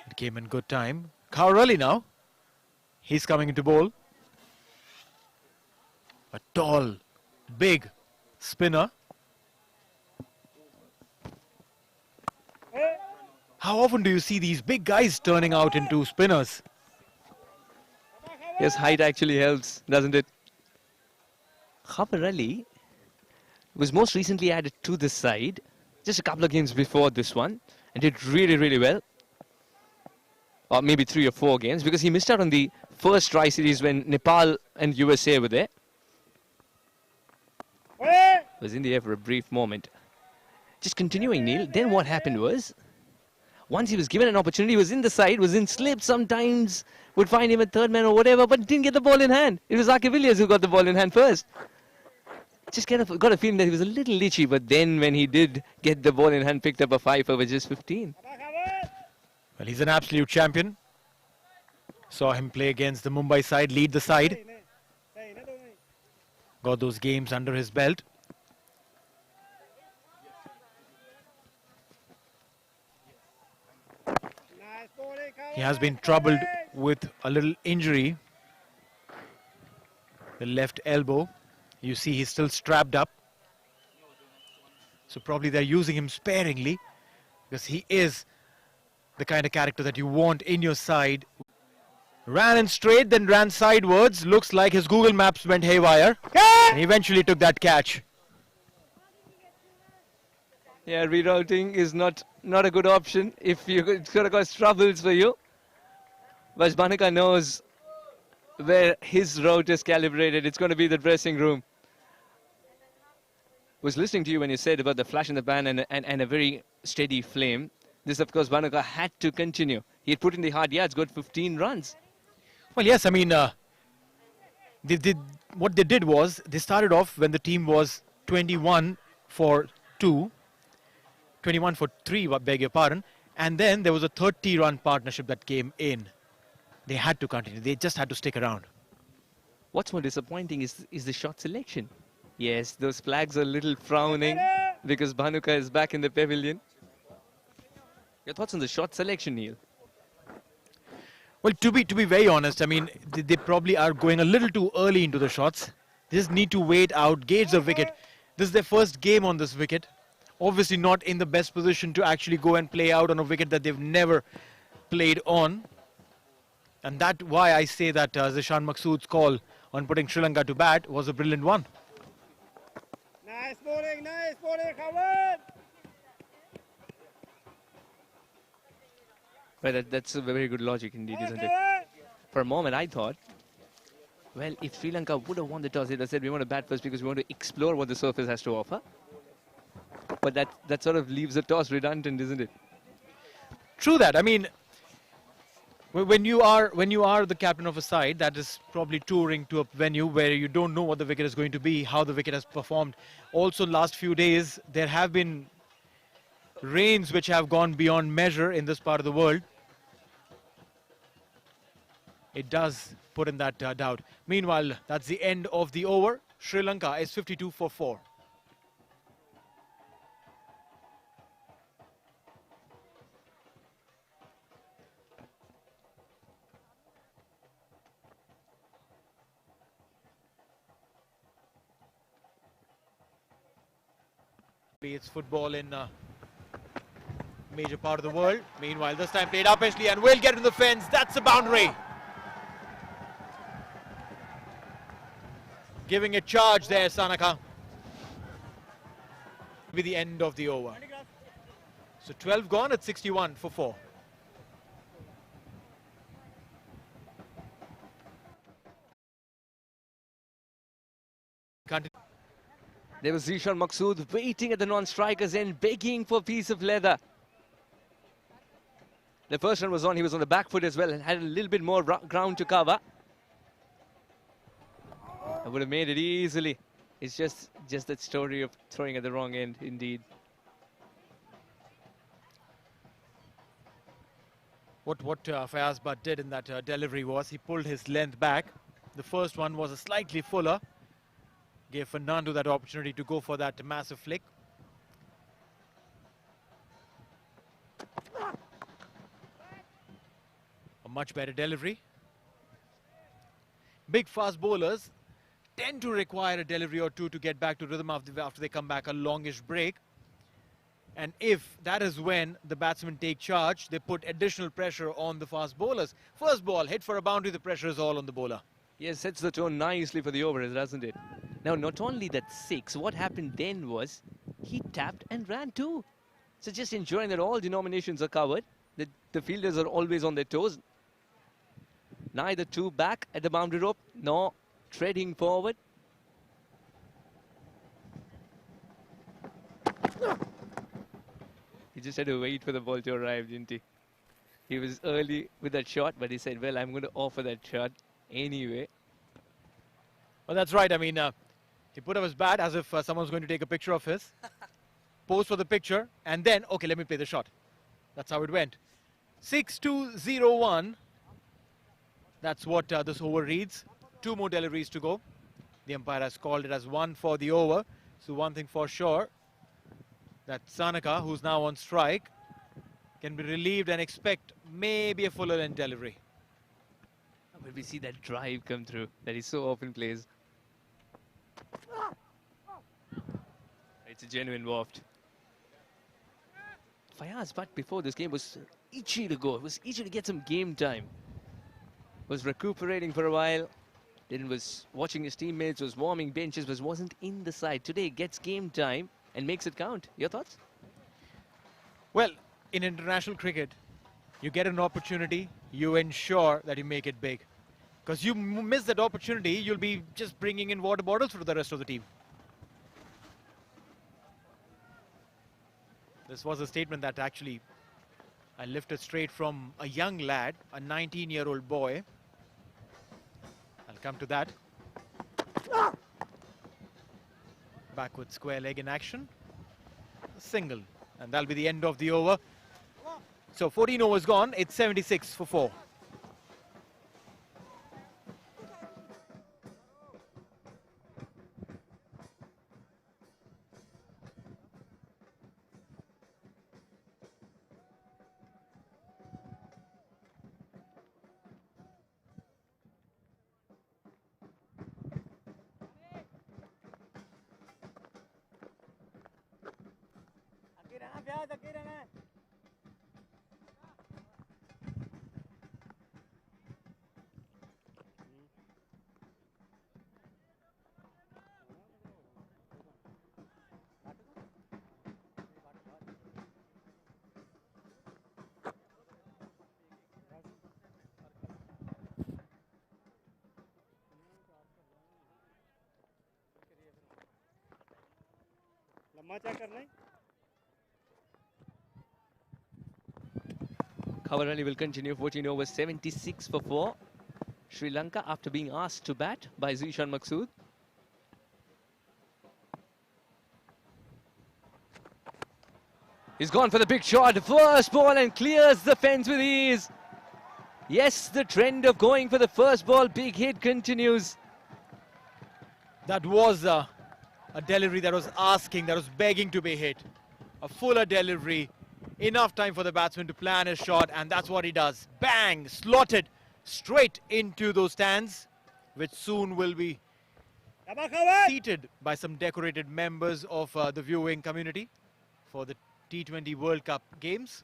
It came in good time. Kaurali now. He's coming into bowl. A tall, big spinner. How often do you see these big guys turning out into spinners? Yes, height actually helps, doesn't it? Khabar Ali was most recently added to this side just a couple of games before this one and did really, really well. Or maybe 3 or 4 games because he missed out on the first try series when Nepal and USA were there. Was in the air for a brief moment. Just continuing, Neil, then what happened was, once he was given an opportunity, he was in the side, was in slip sometimes, would find him a third man or whatever, but didn't get the ball in hand. It was Aqib Ilyas who got the ball in hand first. Just kind of got a feeling that he was a little litchy, but then when he did get the ball in hand, picked up a 5 over just 15. Well, he's an absolute champion. Saw him play against the Mumbai side, lead the side. Got those games under his belt. He has been troubled with a little injury. The left elbow. You see he's still strapped up. So probably they're using him sparingly because he is the kind of character that you want in your side. Ran in straight, then ran sidewards. Looks like his Google Maps went haywire. And he eventually took that catch. Yeah, rerouting is not a good option if it's going to cause troubles for you. But Bhanuka knows where his route is calibrated. It's going to be the dressing room. Was listening to you when you said about the flash in the pan and a very steady flame. This, of course, Bhanuka had to continue. He had put in the hard yards, got 15 runs. Well, yes, I mean, what they did was they started off when the team was 21 for 2, 21 for 3, beg your pardon, and then there was a 30-run partnership that came in. They had to continue. They just had to stick around. What's more disappointing is the shot selection. Yes, those flags are a little frowning because Bhanuka is back in the pavilion. Your thoughts on the shot selection, Neil? Well, to be very honest, I mean, they probably are going a little too early into the shots. They just need to wait out, gauge the wicket. This is their first game on this wicket. Obviously not in the best position to actually go and play out on a wicket that they've never played on. And that's why I say that Zishan Maqsood's call on putting Sri Lanka to bat was a brilliant one. nice bowling, covered. Well, that's a very good logic indeed, isn't it? For a moment, I thought, well, if Sri Lanka would have won the toss, they said we want to bat first because we want to explore what the surface has to offer. But that sort of leaves the toss redundant, isn't it? True that. I mean, when you are the captain of a side that is probably touring to a venue where you don't know what the wicket is going to be, how the wicket has performed. Also, last few days there have been rains which have gone beyond measure in this part of the world. It does put in that doubt. Meanwhile, that's the end of the over. Sri Lanka is 52 for 4. It's football in major part of the world. Meanwhile, this time played upishly and will get in the fence. That's a boundary. Giving a charge there, Sanaka. Be the end of the over. So 12 gone at 61 for 4. There was Zishan Maqsood waiting at the non-strikers end, begging for a piece of leather. The first run was on, he was on the back foot as well and had a little bit more ground to cover. I would have made it easily. It's just that story of throwing at the wrong end, indeed. What Fayaz Butt did in that delivery was he pulled his length back. The first one was a slightly fuller. Gave Fernando that opportunity to go for that massive flick. A much better delivery. Big fast bowlers tend to require a delivery or two to get back to rhythm after they come back a longish break. And if that is when the batsmen take charge, they put additional pressure on the fast bowlers. First ball, hit for a boundary, the pressure is all on the bowler. Yes, sets the tone nicely for the over, doesn't it? Now, not only that 6, what happened then was he tapped and ran too. So just ensuring that all denominations are covered, that the fielders are always on their toes. Neither too back at the boundary rope, nor treading forward. He just had to wait for the ball to arrive, didn't he? He was early with that shot, but he said, well, I'm going to offer that shot anyway. Well, that's right. I mean, he put up his bat as if someone's going to take a picture of his. Pose for the picture, and then, okay, let me play the shot. That's how it went. 6-2-0-1. That's what this over reads. 2 more deliveries to go. The umpire has called it as 1 for the over. So one thing for sure, that Sanaka, who's now on strike, can be relieved and expect maybe a fuller end delivery. When we see that drive come through, that he so often plays. It's a genuine waft. Fayaz Butt before this game was itchy to go. It was itchy to get some game time. Was recuperating for a while. Then was watching his teammates, was warming benches, but wasn't in the side. Today gets game time and makes it count. Your thoughts? Well, in international cricket, you get an opportunity, you ensure that you make it big. Because you miss that opportunity, you'll be just bringing in water bottles for the rest of the team. This was a statement that actually I lifted straight from a young lad, a 19-year-old boy. I'll come to that. Backward square leg in action. A single. And that'll be the end of the over. So 14 overs gone. It's 76 for 4. लम्बा check करना है Kavarali will continue 14 overs, 76 for 4. Sri Lanka after being asked to bat by Zishan Maqsood. He's gone for the big shot, first ball, and clears the fence with ease. Yes, the trend of going for the first ball big hit continues. That was a delivery that was asking, that was begging to be hit. A fuller delivery. Enough time for the batsman to plan his shot, and that's what he does. Bang! Slotted straight into those stands, which soon will be seated by some decorated members of the viewing community for the T20 World Cup games.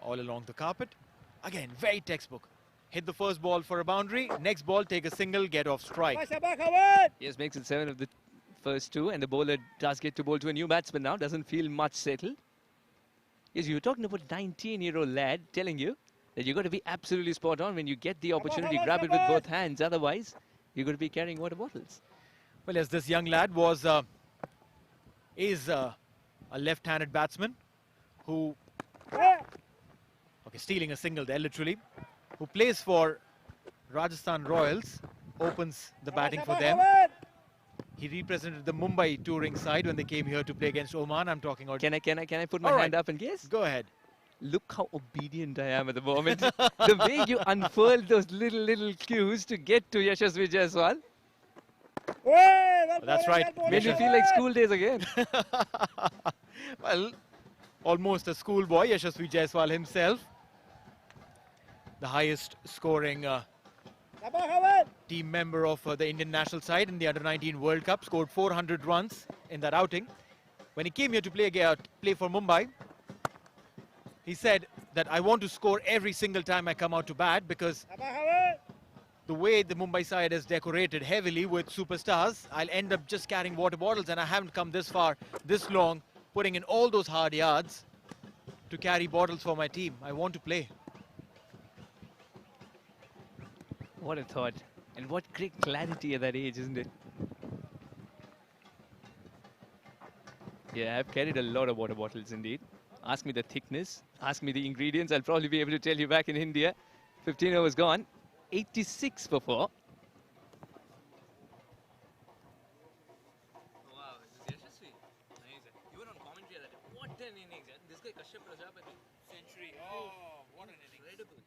All along the carpet. Again, very textbook. Hit the first ball for a boundary. Next ball, take a single, get off strike. Yes, makes it 7 of the first 2, and the bowler does get to bowl to a new batsman now. Doesn't feel much settled. Yes, you were talking about a 19-year-old lad telling you that you've got to be absolutely spot on when you get the opportunity. Grab it with both hands. Otherwise, you're going to be carrying water bottles. Well, yes, this young lad is a left-handed batsman who, okay, stealing a single there, literally, who plays for Rajasthan Royals, opens the batting for them. He represented the Mumbai touring side when they came here to play against Oman. I'm talking about... Can I put my hand up and guess? Go ahead. Look how obedient I am at the moment. The way you unfurled those little cues to get to Yashasvi Jaiswal. That's right. Made me feel like school days again. Well, almost a schoolboy, Yashasvi Jaiswal himself. The highest scoring team member of the Indian national side in the Under-19 World Cup, scored 400 runs in that outing. When he came here to play for Mumbai, he said that I want to score every single time I come out to bat, because the way the Mumbai side is decorated heavily with superstars, I'll end up just carrying water bottles, and I haven't come this far, this long, putting in all those hard yards to carry bottles for my team. I want to play. What a thought. And what great clarity at that age, isn't it? Yeah, I've carried a lot of water bottles indeed. Ask me the thickness, ask me the ingredients, I'll probably be able to tell you back in India. 15 overs gone, 86 for 4. Wow, this is Yashasvi. Amazing. You were on commentary at that time. What an innings. This guy Kashyap Prajapati. Century. Oh, what an innings. Incredible.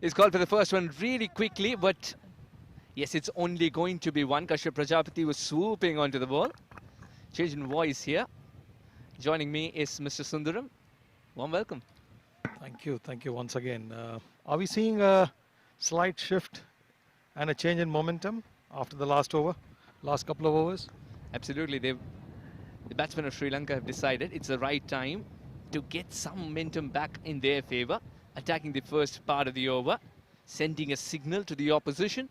He's called for the first one really quickly, but yes, it's only going to be one. Kashyap Prajapati was swooping onto the ball. Change in voice here. Joining me is Mr. Sundaram. Warm welcome. Thank you once again. Are we seeing a slight shift and a change in momentum after the last couple of overs? Absolutely. The batsmen of Sri Lanka have decided it's the right time to get some momentum back in their favour. Attacking the first part of the over, sending a signal to the opposition,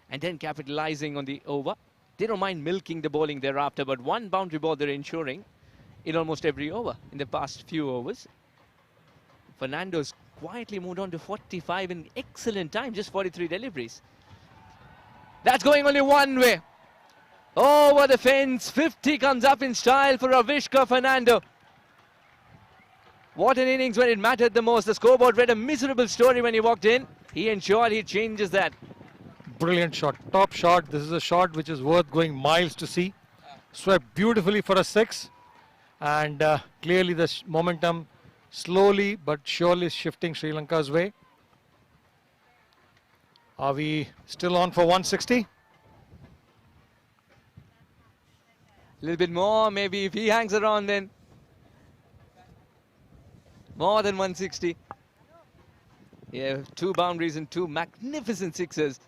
and then capitalising on the over. They don't mind milking the bowling thereafter, but one boundary ball they're ensuring in almost every over in the past few overs. Fernando's quietly moved on to 45 in excellent time, just 43 deliveries. That's going only one way. Over the fence, 50 comes up in style for Avishka Fernando. What an innings when it mattered the most. The scoreboard read a miserable story when he walked in. He ensured he changes that. Brilliant shot, top shot. This is a shot which is worth going miles to see. Swept beautifully for a 6. And clearly the momentum slowly but surely shifting Sri Lanka's way. Are we still on for 160? A little bit more, maybe if he hangs around then. More than 160. Yeah, 2 boundaries and 2 magnificent sixes.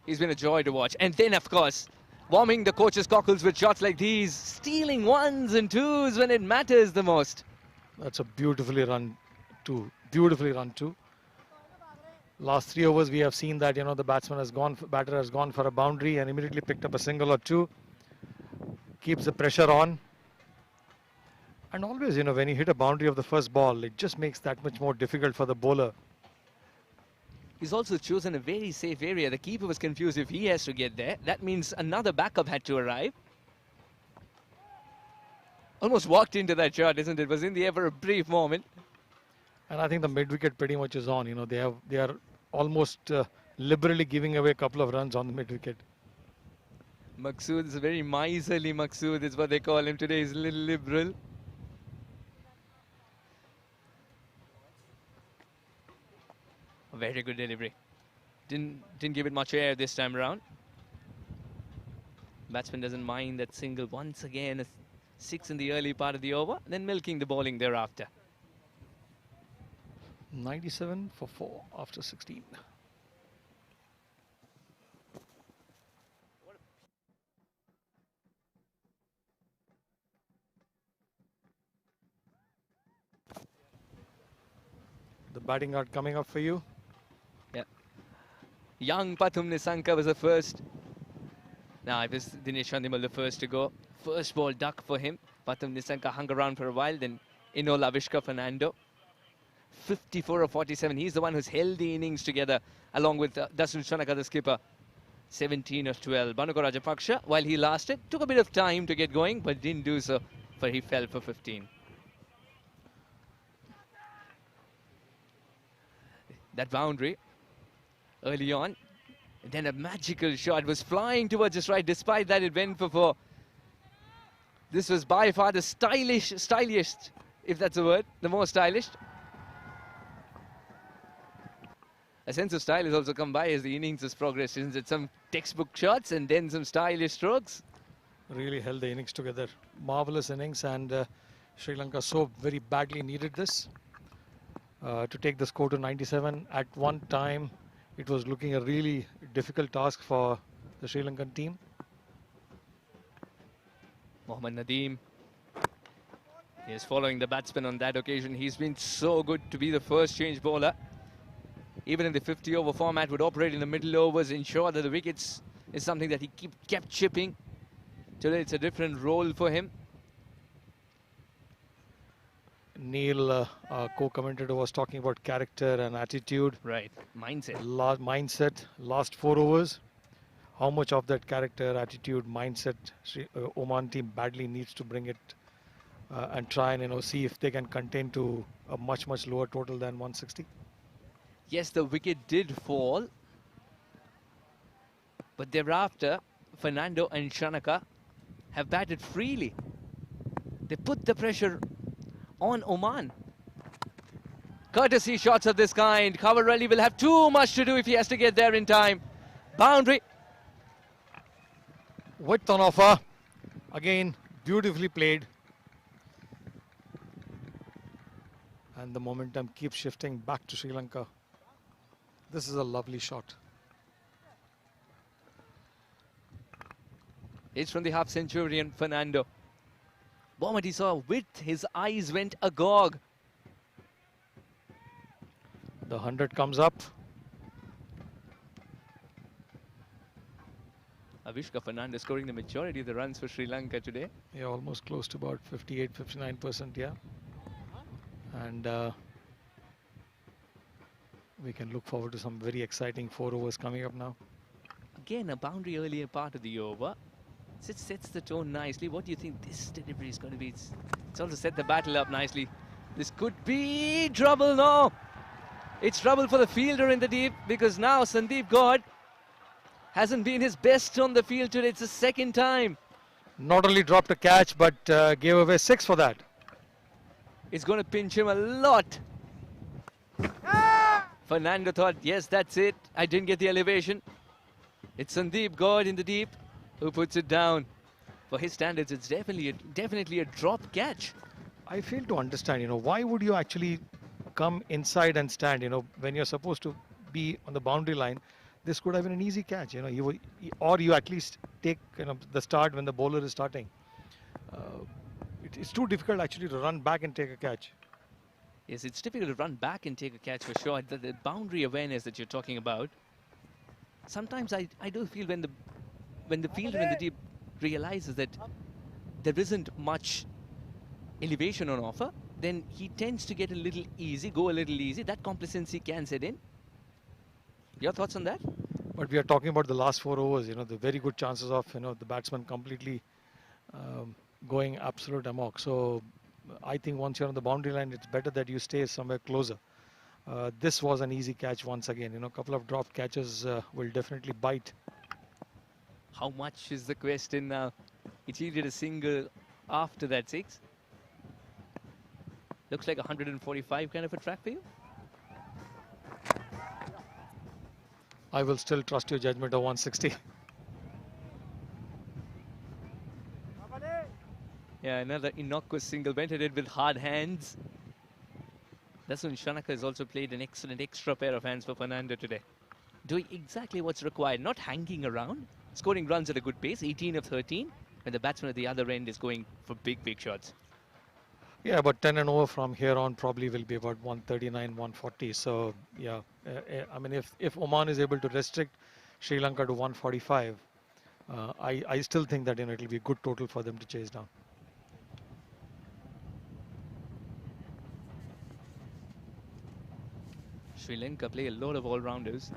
He's been a joy to watch. And then, of course, warming the coach's cockles with shots like these, stealing ones and twos when it matters the most. That's a beautifully run two. Beautifully run two. Last 3 overs, we have seen that, you know, the batter has gone for a boundary and immediately picked up a single or two. Keeps the pressure on. And always, you know, when you hit a boundary of the first ball, it just makes that much more difficult for the bowler. He's also chosen a very safe area. The keeper was confused if he has to get there. That means another backup had to arrive. Almost walked into that shot, isn't it? Was in the air for a brief moment. And I think the mid-wicket pretty much is on. You know, they are almost liberally giving away a couple of runs on the mid-wicket. Maqsood is a very miserly Maqsood, is what they call him today. He's a little liberal. A very good delivery. Didn't give it much air this time around. Batsman doesn't mind that single once again. A 6 in the early part of the over, then milking the bowling thereafter. 97 for 4 after 16. The batting guard coming up for you. Yeah. Young Pathum Nisanka was the first. Now it was Dinesh Chandimal the first to go. First ball duck for him. Pathum Nisanka hung around for a while. Then Inola Avishka Fernando. 54 of 47. He's the one who's held the innings together along with Dasun Chanaka, the skipper. 17 of 12. Banuka Rajapaksha, while he lasted, took a bit of time to get going, but didn't do so, for he fell for 15. That boundary early on, and then a magical shot was flying towards his right. Despite that, it went for 4. This was by far the styliest, if that's a word, the most stylish. A sense of style has also come by as the innings has progressed, isn't it? Some textbook shots and then some stylish strokes. Really held the innings together. Marvelous innings, and Sri Lanka so very badly needed this to take the score to 97. At one time, it was looking a really difficult task for the Sri Lankan team. Mohammad Nadeem is following the batsman on that occasion. He's been so good to be the first change bowler. Even in the 50-over format, would operate in the middle overs, ensure that the wickets is something that he kept chipping. Today it's a different role for him. Neil, our co-commentator, was talking about character and attitude. Right, mindset. Mindset, last 4 overs. How much of that character, attitude, mindset Oman team badly needs to bring it and try and, you know, see if they can contain to a much lower total than 160. Yes, the wicket did fall, but thereafter, Fernando and Shanaka have batted freely. They put the pressure on Oman. Courtesy shots of this kind. Kawarali will have too much to do if he has to get there in time. Boundary. Width on offer. Again, beautifully played. And the momentum keeps shifting back to Sri Lanka. This is a lovely shot. It's from the half-centurion Fernando. Moment he saw width, his eyes went agog. The 100 comes up. Avishka Fernando scoring the majority of the runs for Sri Lanka today. Yeah, almost close to about 58-59%, yeah. And we can look forward to some very exciting 4 overs coming up now. Again, a boundary earlier part of the over. It sets the tone nicely. What do you think this delivery is going to be? It's also set the battle up nicely. This could be trouble. No, it's trouble for the fielder in the deep, because now Sandeep God hasn't been his best on the field today. It's the second time. Not only dropped a catch, but gave away 6 for that. It's going to pinch him a lot. Fernando thought, yes, that's it. I didn't get the elevation. It's Sandeep God in the deep who puts it down. For his standards, it's definitely a drop catch. I fail to understand, you know, why would you actually come inside and stand, you know, when you're supposed to be on the boundary line? this could have been an easy catch. Or you at least take the start when the bowler is starting. It's too difficult actually to run back and take a catch. Yes, it's difficult to run back and take a catch for sure. The boundary awareness that you're talking about. Sometimes I do feel when the fielder in the deep realizes that there isn't much elevation on offer, then he tends to get a little easy, go a little easy. That complacency can set in. Your thoughts on that? But we are talking about the last 4 overs. The very good chances of the batsman completely going absolute amok. So I think once you're on the boundary line, it's better that you stay somewhere closer. This was an easy catch once again. A couple of dropped catches will definitely bite. How much is the question now? It yielded a single after that 6. Looks like 145 kind of a track for you. I will still trust your judgment of 160. Yeah, another innocuous single, went at it with hard hands. That's when Shanaka has also played an excellent extra pair of hands for Fernando today. Doing exactly what's required, not hanging around, scoring runs at a good pace, 18 of 13, when the batsman at the other end is going for big shots. Yeah, but 10 and over from here on probably will be about 139, 140. So, yeah, I mean, if Oman is able to restrict Sri Lanka to 145, I still think that it will be a good total for them to chase down. Sri Lanka play a lot of all-rounders.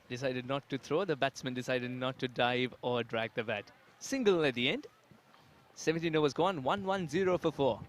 Decided not to throw. The batsman decided not to dive or drag the bat. Single at the end. 17 overs gone. 1-1-0 for 4.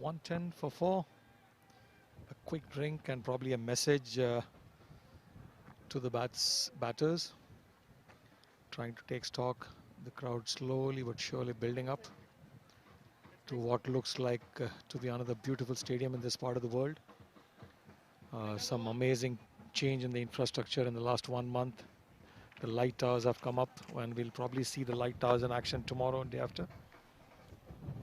$110 for 4. A quick drink and probably a message to the batters. Trying to take stock. The crowd slowly but surely building up to what looks like to be another beautiful stadium in this part of the world. Some amazing change in the infrastructure in the last 1 month. The light towers have come up, and we'll probably see the light towers in action tomorrow and day after.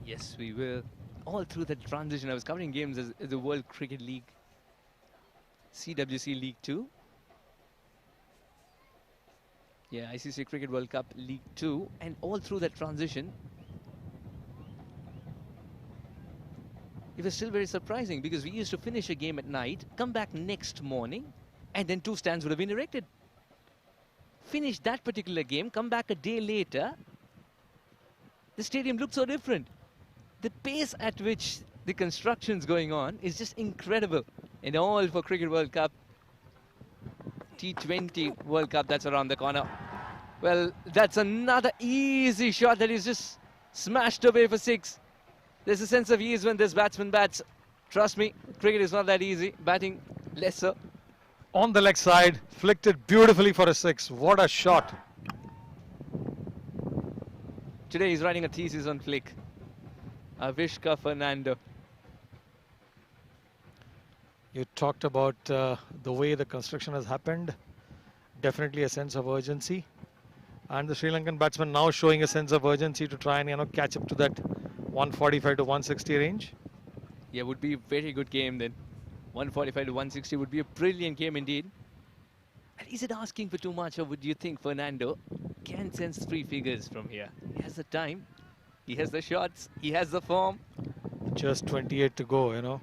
Yes, we will. All through the transition, I was covering games as the World Cricket League, CWC League 2. Yeah, ICC Cricket World Cup League 2. And all through that transition, it was still very surprising because we used to finish a game at night, come back next morning, and then 2 stands would have been erected. Finish that particular game, come back a day later, the stadium looked so different. The pace at which the construction's going on is just incredible. And all for Cricket World Cup, T20 World Cup that's around the corner. Well, that's another easy shot that is just smashed away for 6. There's a sense of ease when this batsman bats. Trust me, cricket is not that easy. Batting lesser. On the leg side, flicked it beautifully for a 6. What a shot. Today he's writing a thesis on flick. Avishka Fernando. You talked about the way the construction has happened. Definitely a sense of urgency. And the Sri Lankan batsman now showing a sense of urgency to try and catch up to that 145 to 160 range. Yeah, would be a very good game then. 145 to 160 would be a brilliant game indeed. And is it asking for too much, or would you think Fernando can sense 3 figures from here? He has the time, he has the shots, he has the form. Just 28 to go,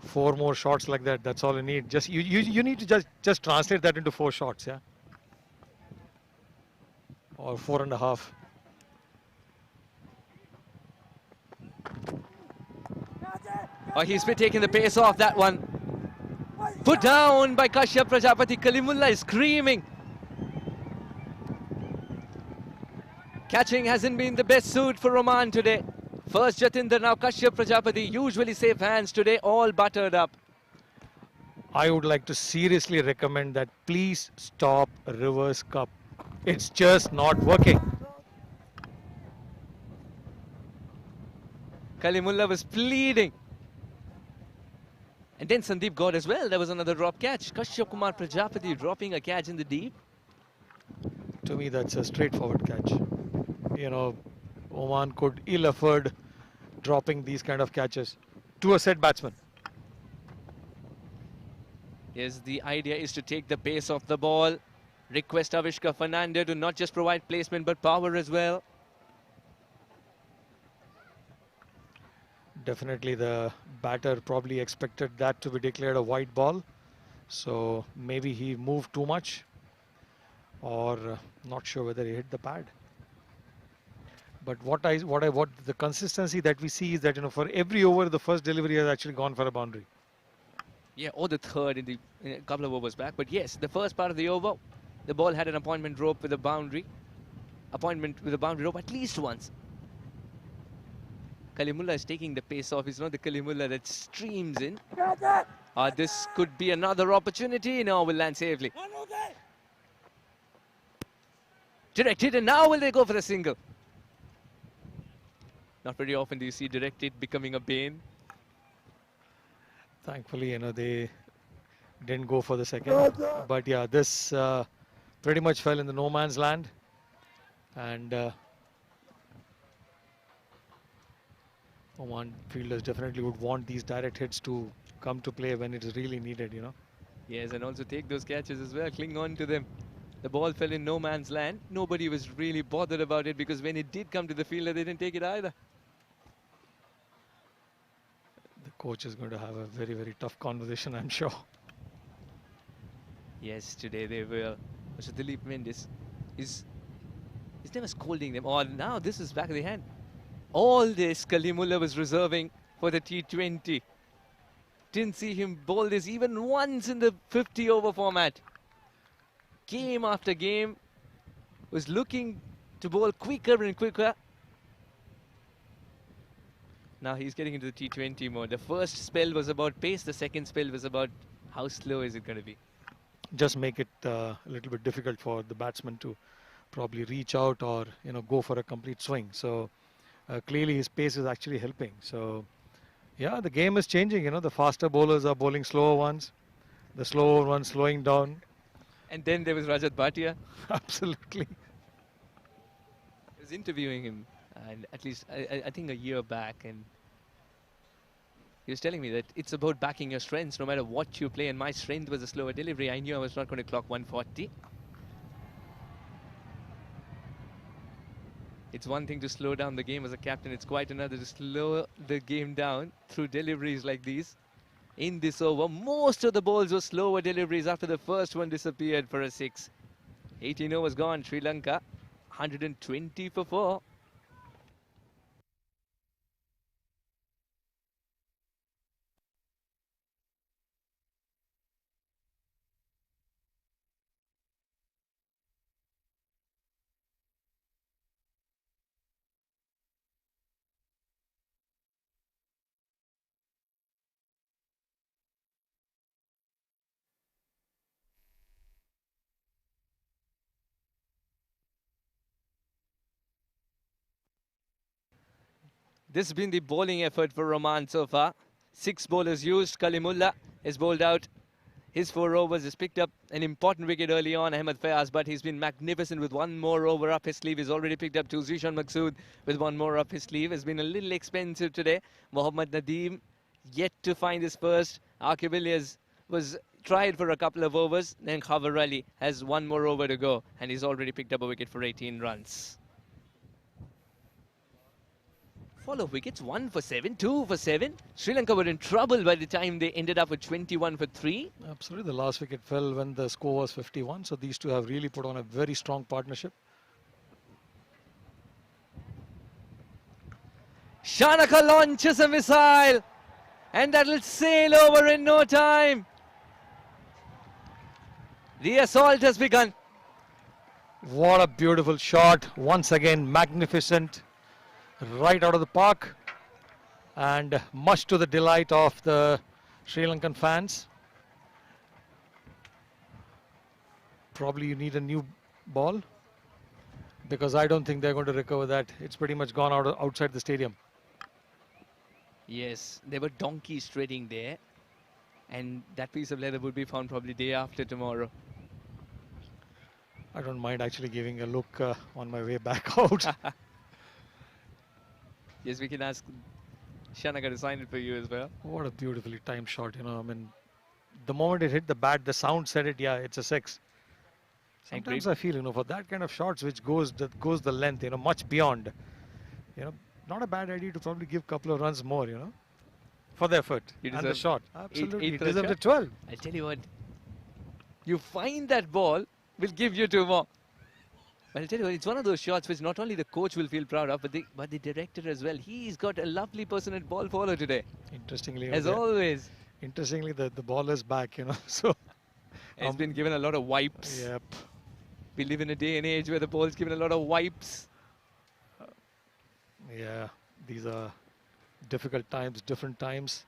4 more shots like that, that's all you need. Just you need to just translate that into 4 shots, yeah? Or 4.5. Oh, he's been taking the pace off that one. Put down by Kashyap Prajapati. Kalimullah is screaming. Catching hasn't been the best suit for Oman today. First Jatinder, now Kashyap Prajapati. Usually safe hands today, all buttered up. I would like to seriously recommend that please stop reverse cup. It's just not working. Kalimullah was pleading. And then Sandeep got as well. There was another drop catch. Kashyap Kumar Prajapati dropping a catch in the deep. To me, that's a straightforward catch. You know, Oman could ill afford dropping these kind of catches to a set batsman. Yes, the idea is to take the pace off the ball. Request Avishka Fernando to not just provide placement but power as well. Definitely the batter probably expected that to be declared a white ball. So maybe he moved too much, or not sure whether he hit the pad. But what the consistency that we see is that, you know, for every over the first delivery has actually gone for a boundary. Yeah, or the third in a couple of overs back. But yes, the first part of the over, the ball had an appointment rope with a boundary. Appointment with a boundary rope at least once. Kalimullah is taking the pace off. It's not the Kalimullah that streams in. This could be another opportunity. No, will land safely. Directed, and now will they go for a single? Not very often do you see directed becoming a bane. Thankfully, you know, they didn't go for the second. But yeah, this pretty much fell in the no man's land. And Oman fielders definitely would want these direct hits to come to play when it is really needed, you know. Yes, and also take those catches as well. Cling on to them. The ball fell in no man's land. Nobody was really bothered about it because when it did come to the fielder, they didn't take it either. The coach is going to have a very, very tough conversation, I'm sure. Yes, today they will. So Dilip Mendes is never scolding them. Oh, now this is back of the hand. All this Kalimullah was reserving for the T20. Didn't see him bowl this even once in the 50-over format. Game after game was looking to bowl quicker and quicker. Now he's getting into the T20 mode. The first spell was about pace. The second spell was about how slow is it going to be. Just make it a little bit difficult for the batsman to probably reach out or, you know, go for a complete swing. So clearly his pace is actually helping. So yeah, the game is changing. You know, the faster bowlers are bowling slower ones, the slower ones slowing down. And then there was Rajat Bhatia. Absolutely. I was interviewing him, and at least I think a year back, and he was telling me that it's about backing your strengths no matter what you play, and my strength was a slower delivery. I knew I was not going to clock 140. It's one thing to slow down the game as a captain. It's quite another to slow the game down through deliveries like these. In this over, most of the balls were slower deliveries after the first one disappeared for a 6. 18 overs gone. Sri Lanka 120 for 4. This has been the bowling effort for Oman so far. 6 bowlers used. Kalimullah is bowled out. His 4 overs has picked up an important wicket early on, Ahmed Fayaz, but he's been magnificent with 1 more over up his sleeve. He's already picked up 2. Zishan Maqsood with 1 more up his sleeve. Has been a little expensive today. Mohammad Nadeem yet to find his first. Aqib Ilyas was tried for a couple of overs. Then Khabar Ali has 1 more over to go, and he's already picked up a wicket for 18 runs. Follow wickets, 1 for 7, 2 for 7. Sri Lanka were in trouble by the time they ended up with 21 for 3. Absolutely. The last wicket fell when the score was 51. So these two have really put on a very strong partnership. Shanaka launches a missile, and that will sail over in no time. The assault has begun. What a beautiful shot. Once again, magnificent. Right out of the park. And much to the delight of the Sri Lankan fans. Probably you need a new ball, because I don't think they're going to recover that. It's pretty much gone outside the stadium. Yes, there were donkeys trading there, and that piece of leather would be found probably day after tomorrow. I don't mind actually giving a look on my way back out. Yes, we can ask Shanaka to sign it for you as well. What a beautifully timed shot, you know. I mean, the moment it hit the bat, the sound said it, yeah, it's a six. Sometimes I feel, you know, for that kind of shots which goes the length, you know, much beyond, you know, not a bad idea to probably give a couple of runs more, you know, for the effort You and the deserve shot. Absolutely, eight it for the deserves a shot. 12. I'll tell you what, you find that ball, we'll give you 2 more. But I'll tell you what, it's one of those shots which not only the coach will feel proud of, but the director as well. He's got a lovely person at ball follow today, Interestingly, as always. Interestingly, the ball is back, you know, so. He's been given a lot of wipes. Yep. We live in a day and age where the ball's given a lot of wipes. Yeah, these are difficult times, different times.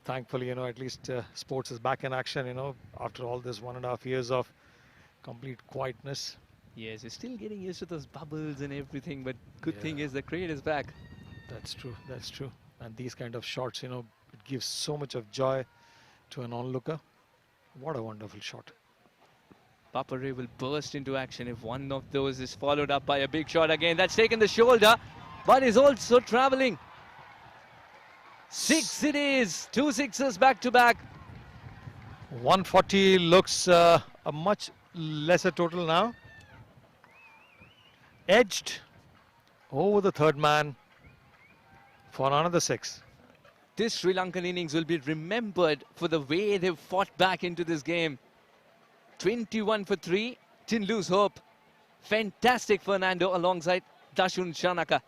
Thankfully, you know, at least sports is back in action, you know, after all this 1.5 years of complete quietness. Yes, we're still getting used to those bubbles and everything, but good thing Yeah. is the cricket is back. That's true, that's true. And these kind of shots, you know, it gives so much of joy to an onlooker. What a wonderful shot. Papa Ray will burst into action if one of those is followed up by a big shot again. That's taken the shoulder, but is also traveling. 6 it is. 2 sixes back to back. 140 looks a much lesser total now. Edged over the third man for another 6. This Sri Lankan innings will be remembered for the way they've fought back into this game. 21 for 3, didn't lose hope. Fantastic Fernando alongside Dashun Shanaka,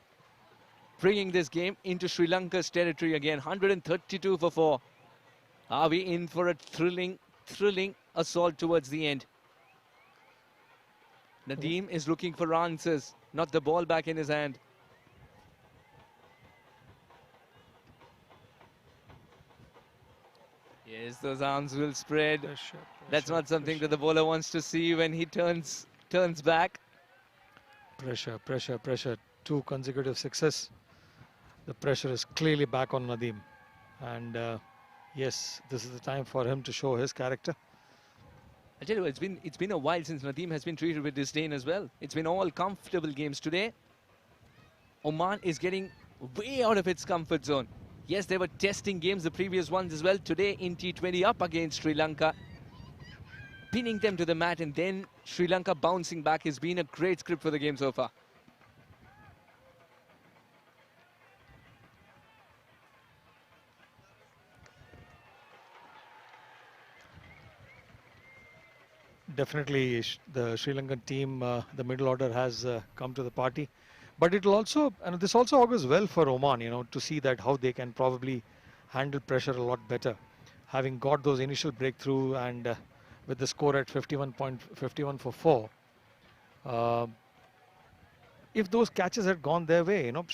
bringing this game into Sri Lanka's territory again. 132 for 4. Are we in for a thrilling assault towards the end? Nadeem is looking for answers, not the ball back in his hand. Yes, those arms will spread. That's not something that the bowler wants to see when he turns back. Pressure, pressure, pressure. 2 consecutive sixes. The pressure is clearly back on Nadeem. And yes, this is the time for him to show his character. I tell you what, it's been a while since Nadeem has been treated with disdain as well. It's been all comfortable games today. Oman is getting way out of its comfort zone. Yes, they were testing games, the previous ones as well. Today in T20 up against Sri Lanka, pinning them to the mat, and then Sri Lanka bouncing back has been a great script for the game so far. Definitely the Sri Lankan team, the middle order has come to the party. But it will also, and this also augurs well for Oman, you know, to see that how they can probably handle pressure a lot better. Having got those initial breakthrough and with the score at 51 for 4. If those catches had gone their way, you know,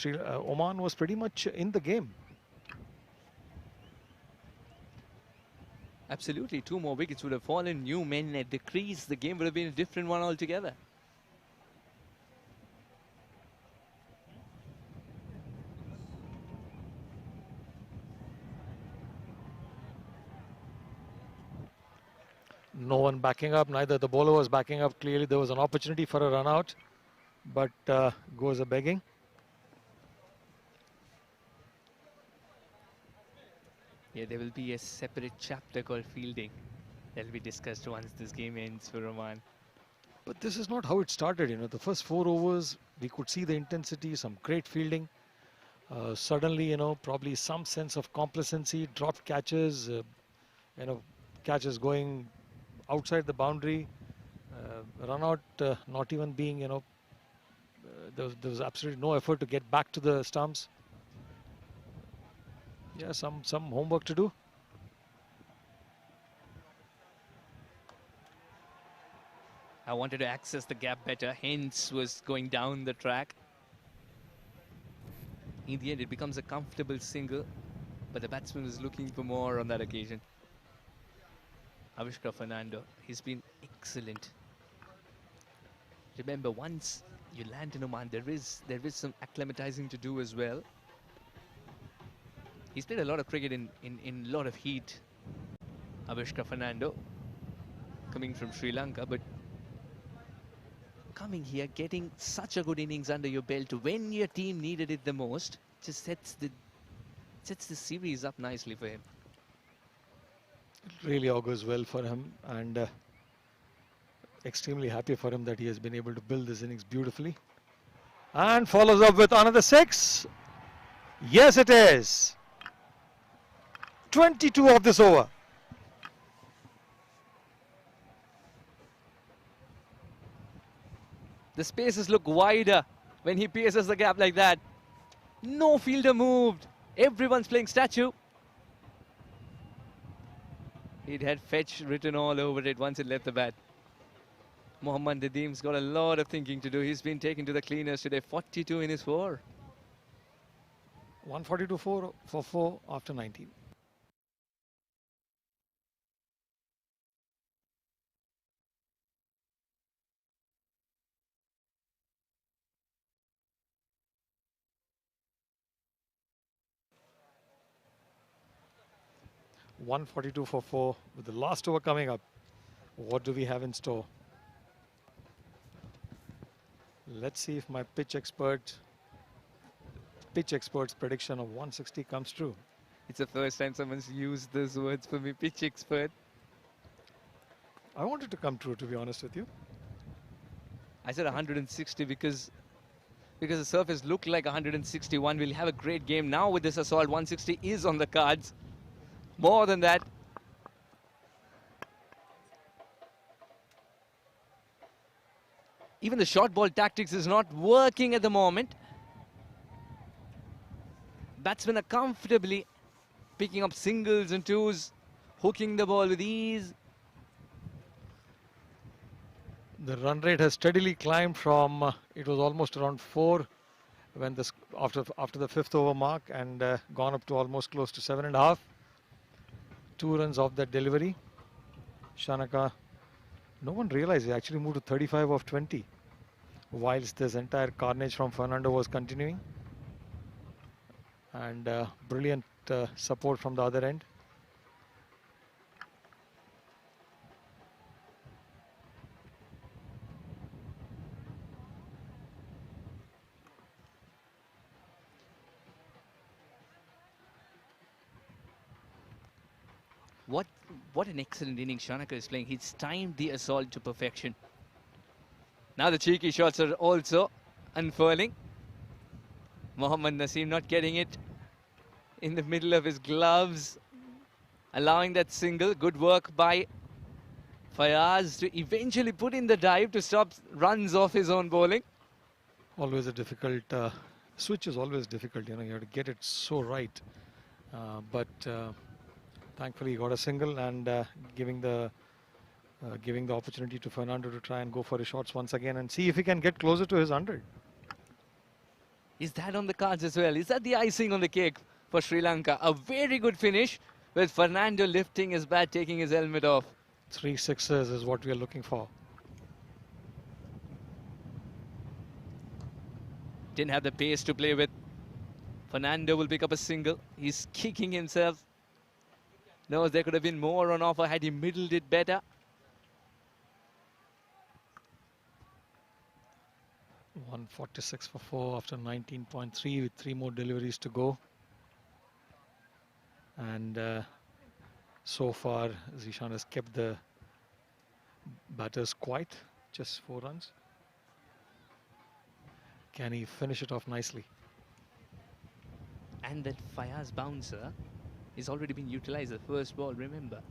Oman was pretty much in the game. Absolutely, 2 more wickets would have fallen, new men at the crease. The game would have been a different one altogether. No one backing up, neither the bowler was backing up. Clearly there was an opportunity for a run out, but goes a begging. Yeah, there will be a separate chapter called fielding that will be discussed once this game ends for Oman. But this is not how it started, you know. The first 4 overs, we could see the intensity, some great fielding. Suddenly, you know, probably some sense of complacency, dropped catches, you know, catches going outside the boundary, run out not even being, you know, there was absolutely no effort to get back to the stumps. Yeah, some homework to do. I wanted to access the gap better, hence was going down the track. In the end, it becomes a comfortable single, but the batsman was looking for more on that occasion. Avishka Fernando, he's been excellent. Remember, once you land in Oman, there is some acclimatizing to do as well. He's played a lot of cricket in a lot of heat, Avishka Fernando, coming from Sri Lanka, but coming here, getting such a good innings under your belt when your team needed it the most, just sets the series up nicely for him. It really augurs well for him, and extremely happy for him that he has been able to build this innings beautifully. And follows up with another 6. Yes, it is. 22 of this over. The spaces look wider when he pierces the gap like that. No fielder moved. Everyone's playing statue. It had fetch written all over it once it left the bat. Mohammad Nadim's got a lot of thinking to do. He's been taken to the cleaners today. 42 in his 4. 142 for 4 after 19. .142 for 4 with the last over coming up. What do we have in store? Let's see if my pitch expert's prediction of 160 comes true. It's the first time someone's used those words for me, pitch expert. I want it to come true, to be honest with you. I said 160 because the surface looked like 161. We'll have a great game now with this assault. 160 is on the cards. More than that. Even the short ball tactics is not working at the moment. Batsmen are comfortably picking up singles and twos, hooking the ball with ease. The run rate has steadily climbed from it was almost around 4 when this after the 5th over mark, and gone up to almost close to 7.5. 2 runs off that delivery. Shanaka, no one realized he actually moved to 35 of 20 whilst this entire carnage from Fernando was continuing, and brilliant support from the other end. What an excellent inning Shanaka is playing. He's timed the assault to perfection. Now the cheeky shots are also unfurling. Mohammad Naseem not getting it in the middle of his gloves, allowing that single. Good work by Fayaz to eventually put in the dive to stop runs off his own bowling. Always a difficult switch is always difficult, you know, you have to get it so right, but thankfully he got a single, and giving the opportunity to Fernando to try and go for his shots once again and see if he can get closer to his 100. Is that on the cards as well? Is that the icing on the cake for Sri Lanka? A very good finish with Fernando lifting his bat, taking his helmet off. 3 sixes is what we are looking for. Didn't have the pace to play with. Fernando will pick up a single. He's kicking himself. Knows there could have been more on offer had he middled it better. .146 for 4 after 19.3 with 3 more deliveries to go. And so far Zishan has kept the batters quiet, just 4 runs. Can he finish it off nicely? And that Fayaz bouncer is already been utilized, the first ball, remember.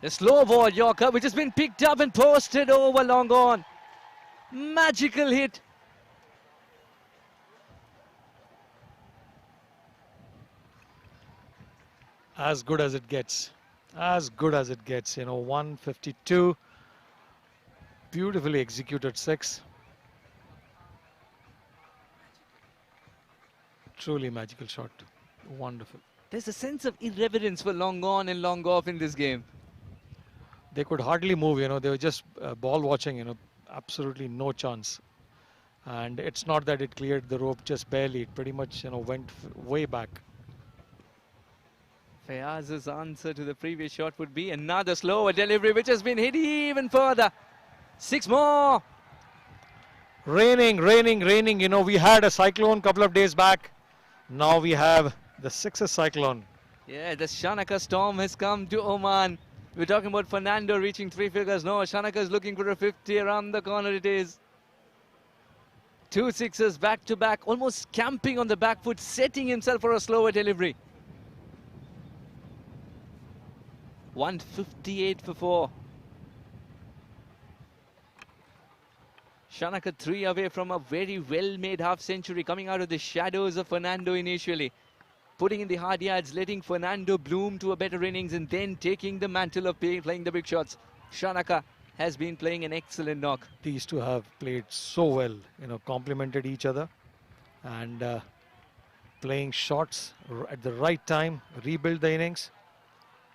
The slow ball Yorker, which has been picked up and posted over long on. Magical hit. As good as it gets. As good as it gets. 152. Beautifully executed 6. Truly magical shot. Wonderful. There's a sense of irreverence for long on and long off in this game. They could hardly move, they were just ball watching, absolutely no chance. And it's not that it cleared the rope just barely, it pretty much, went way back. Fayaz's answer to the previous shot would be another slower delivery, which has been hit even further. 6 more. Raining. We had a cyclone couple of days back. Now we have the 6th cyclone. Yeah, the Shanaka storm has come to Oman. We're talking about Fernando reaching 3 figures. No, Shanaka is looking for a 50. Around the corner it is. 2 sixes back to back, almost camping on the back foot, setting himself for a slower delivery. 158 for 4. Shanaka 3 away from a very well-made half-century, coming out of the shadows of Fernando initially. Putting in the hard yards, letting Fernando bloom to a better innings and then taking the mantle of playing the big shots. Shanaka has been playing an excellent knock. These two have played so well, complemented each other and playing shots at the right time, rebuild the innings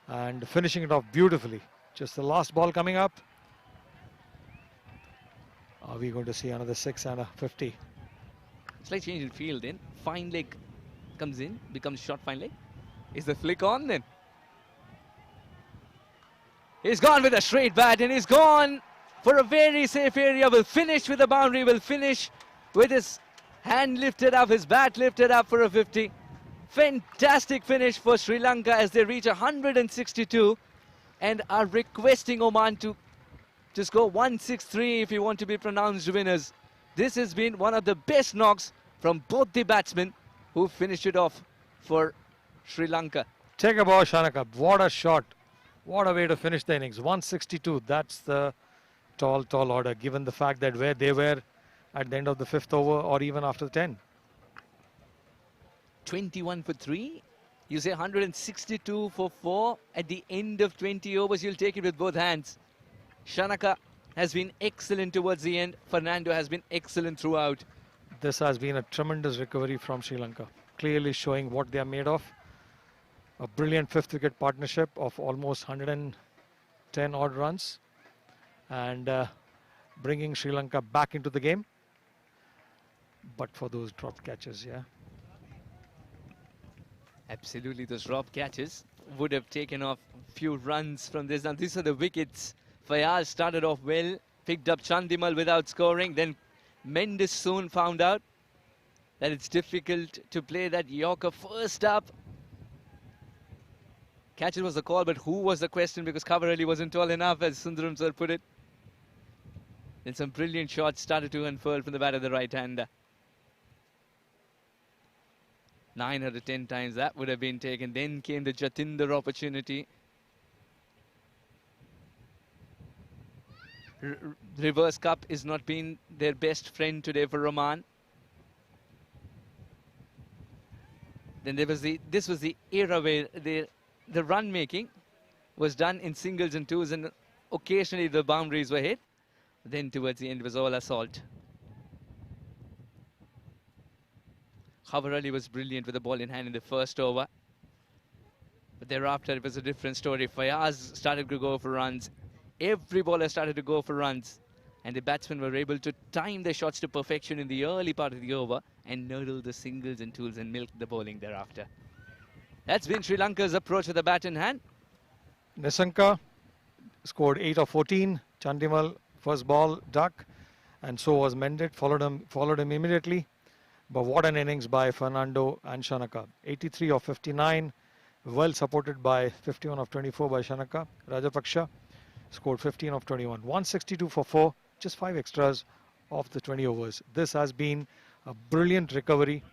and finishing it off beautifully. Just the last ball coming up. Are we going to see another 6 and a 50? Slight change in field then. Fine leg comes in, becomes short fine leg. Is the flick on then? He's gone with a straight bat and he's gone for a very safe area. Will finish with the boundary, will finish with his hand lifted up, his bat lifted up for a 50. Fantastic finish for Sri Lanka as they reach 162 and are requesting Oman to score 163 if you want to be pronounced winners. This has been one of the best knocks from both the batsmen who finished it off for Sri Lanka. Take a ball, Shanaka. What a shot. What a way to finish the innings. 162. That's the tall order, given the fact that where they were at the end of the 5th over or even after the 10. 21 for 3. You say 162 for 4. At the end of 20 overs, you'll take it with both hands. Shanaka has been excellent towards the end. Fernando has been excellent throughout. This has been a tremendous recovery from Sri Lanka. Clearly showing what they are made of. A brilliant 5th wicket partnership of almost 110 odd runs. And bringing Sri Lanka back into the game. But for those dropped catches, yeah. Absolutely, those drop catches would have taken off a few runs from this. Now, these are the wickets. Fayaz started off well, picked up Chandimal without scoring. Then Mendes soon found out that it's difficult to play that Yorker first up. Catch it was the call, but who was the question, because Kavarelli wasn't tall enough, as Sundaram sir put it. Then some brilliant shots started to unfurl from the bat of the right-hander. 9 out of 10 times that would have been taken. Then came the Jatinder opportunity. Reverse cup is not been their best friend today for Oman. Then this was the era where the run making was done in singles and twos, and occasionally the boundaries were hit. Then towards the end was all assault. Kavarelli was brilliant with the ball in hand in the first over. But thereafter it was a different story. Fayaz started to go for runs. Every bowler started to go for runs. And the batsmen were able to time their shots to perfection in the early part of the over and nurgle the singles and twos and milk the bowling thereafter. That's been Sri Lanka's approach with the bat in hand. Nisanka scored 8 of 14. Chandimal first ball duck, and so was Mendes. Followed him immediately. But what an innings by Fernando and Shanaka. 83 of 59, well supported by 51 of 24 by Shanaka. Rajapaksha scored 15 of 21. 162 for 4, just 5 extras of the 20 overs. This has been a brilliant recovery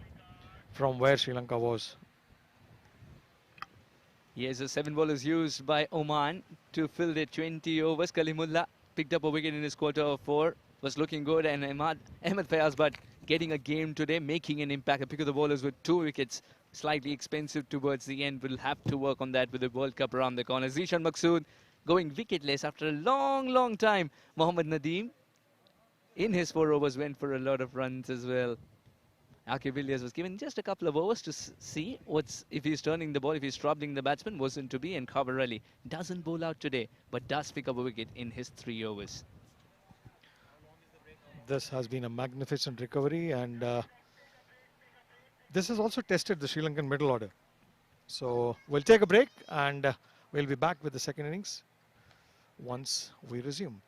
from where Sri Lanka was. Yes, the 7 bowlers used by Oman to fill their 20 overs. Kalimullah picked up a wicket in his quarter of 4. Was looking good, and Ahmed Fayaz, but getting a game today, making an impact. A pick of the bowlers with 2 wickets slightly expensive towards the end. We'll have to work on that with the World Cup around the corner. Zishan Maqsood going wicketless after a long, long time. Mohammad Nadeem in his 4 overs went for a lot of runs as well. Aqib Ilyas was given just a couple of overs to see what's if he's turning the ball, if he's troubling the batsman, wasn't to be. And Khabar Ali doesn't bowl out today, but does pick up a wicket in his 3 overs. This has been a magnificent recovery, and this has also tested the Sri Lankan middle order. So we'll take a break, and we'll be back with the second innings once we resume.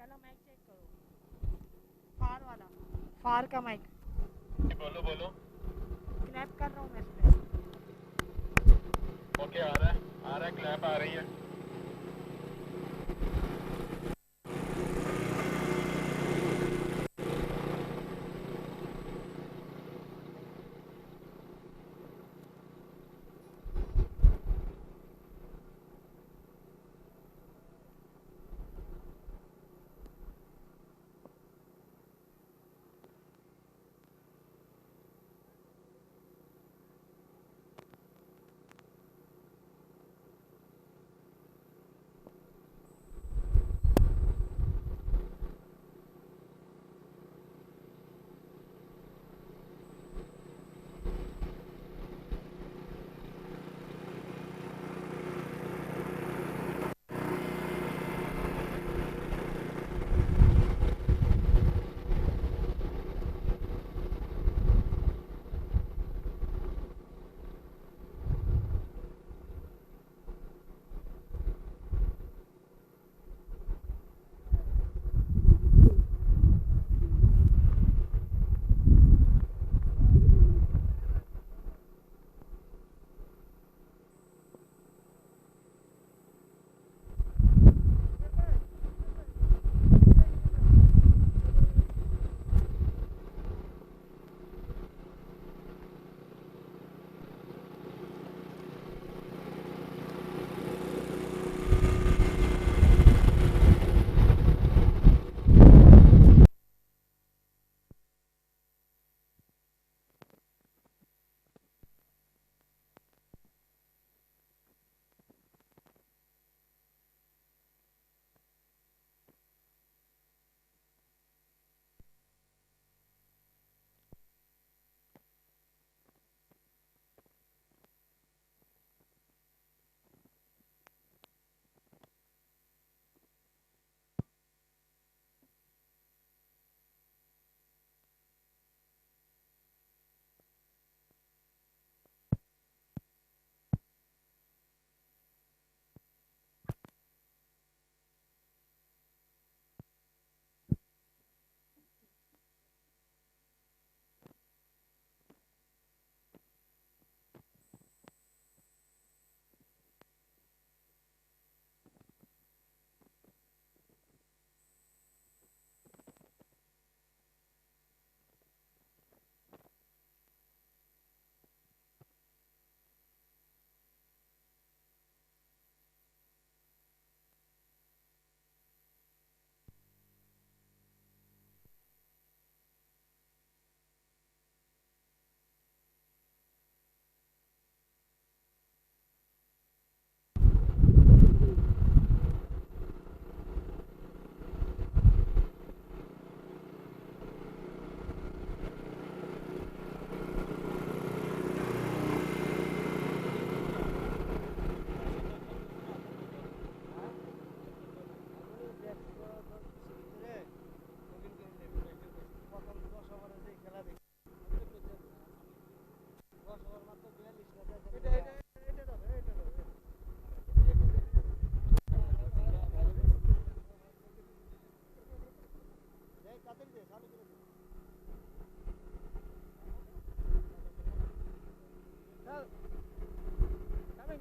वाला mic check करो फार वाला फार का mic बोलो बोलो clap कर रहा हूँ मैं इस पे ओके आ रहा है क्लैप आ रही है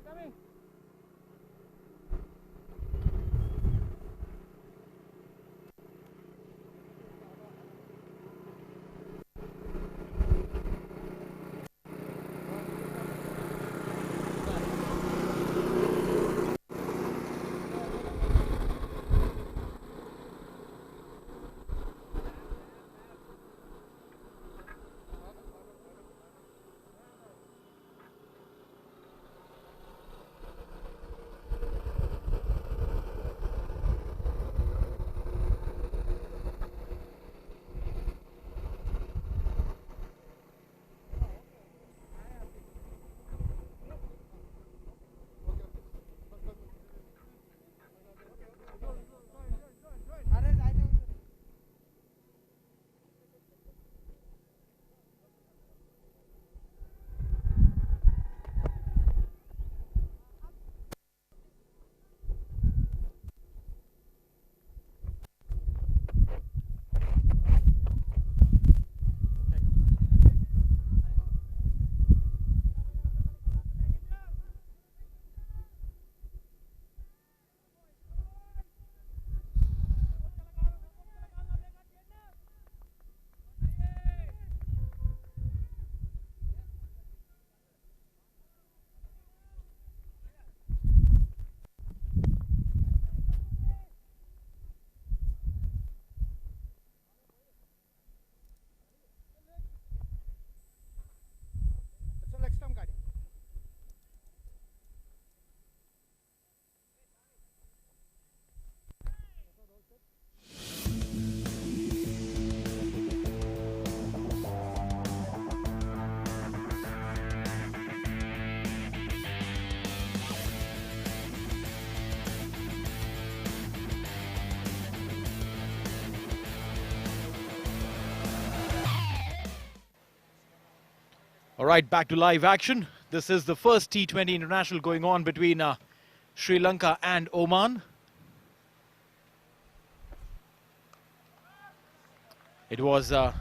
Coming. All right, back to live action. This is the first T20 international going on between Sri Lanka and Oman. It was the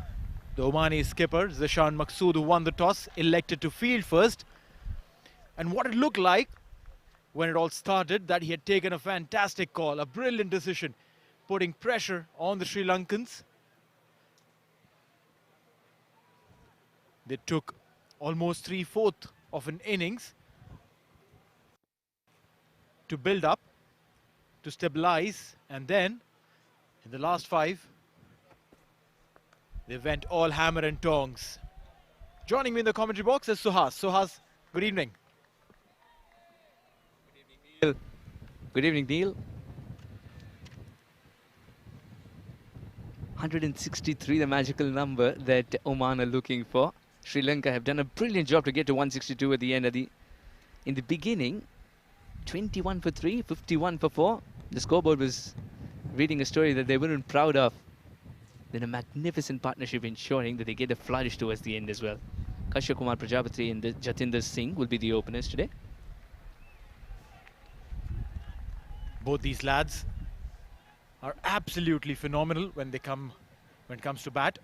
Omani skipper, Zishan Maqsood, who won the toss, elected to field first. And what it looked like when it all started, that he had taken a fantastic call, a brilliant decision, putting pressure on the Sri Lankans. They took almost 3/4 of an innings to build up, to stabilize, and then in the last 5, they went all hammer and tongs. Joining me in the commentary box is Suhas. Suhas, good evening. Good evening, Neil. 163, the magical number that Oman are looking for. Sri Lanka have done a brilliant job to get to 162 at the end. In the beginning, 21 for 3, 51 for 4. The scoreboard was reading a story that they weren't proud of. Then a magnificent partnership ensuring that they get a flourish towards the end as well. Kashyap Kumar Prajapati and Jatinder Singh will be the openers today. Both these lads are absolutely phenomenal when it comes to bat.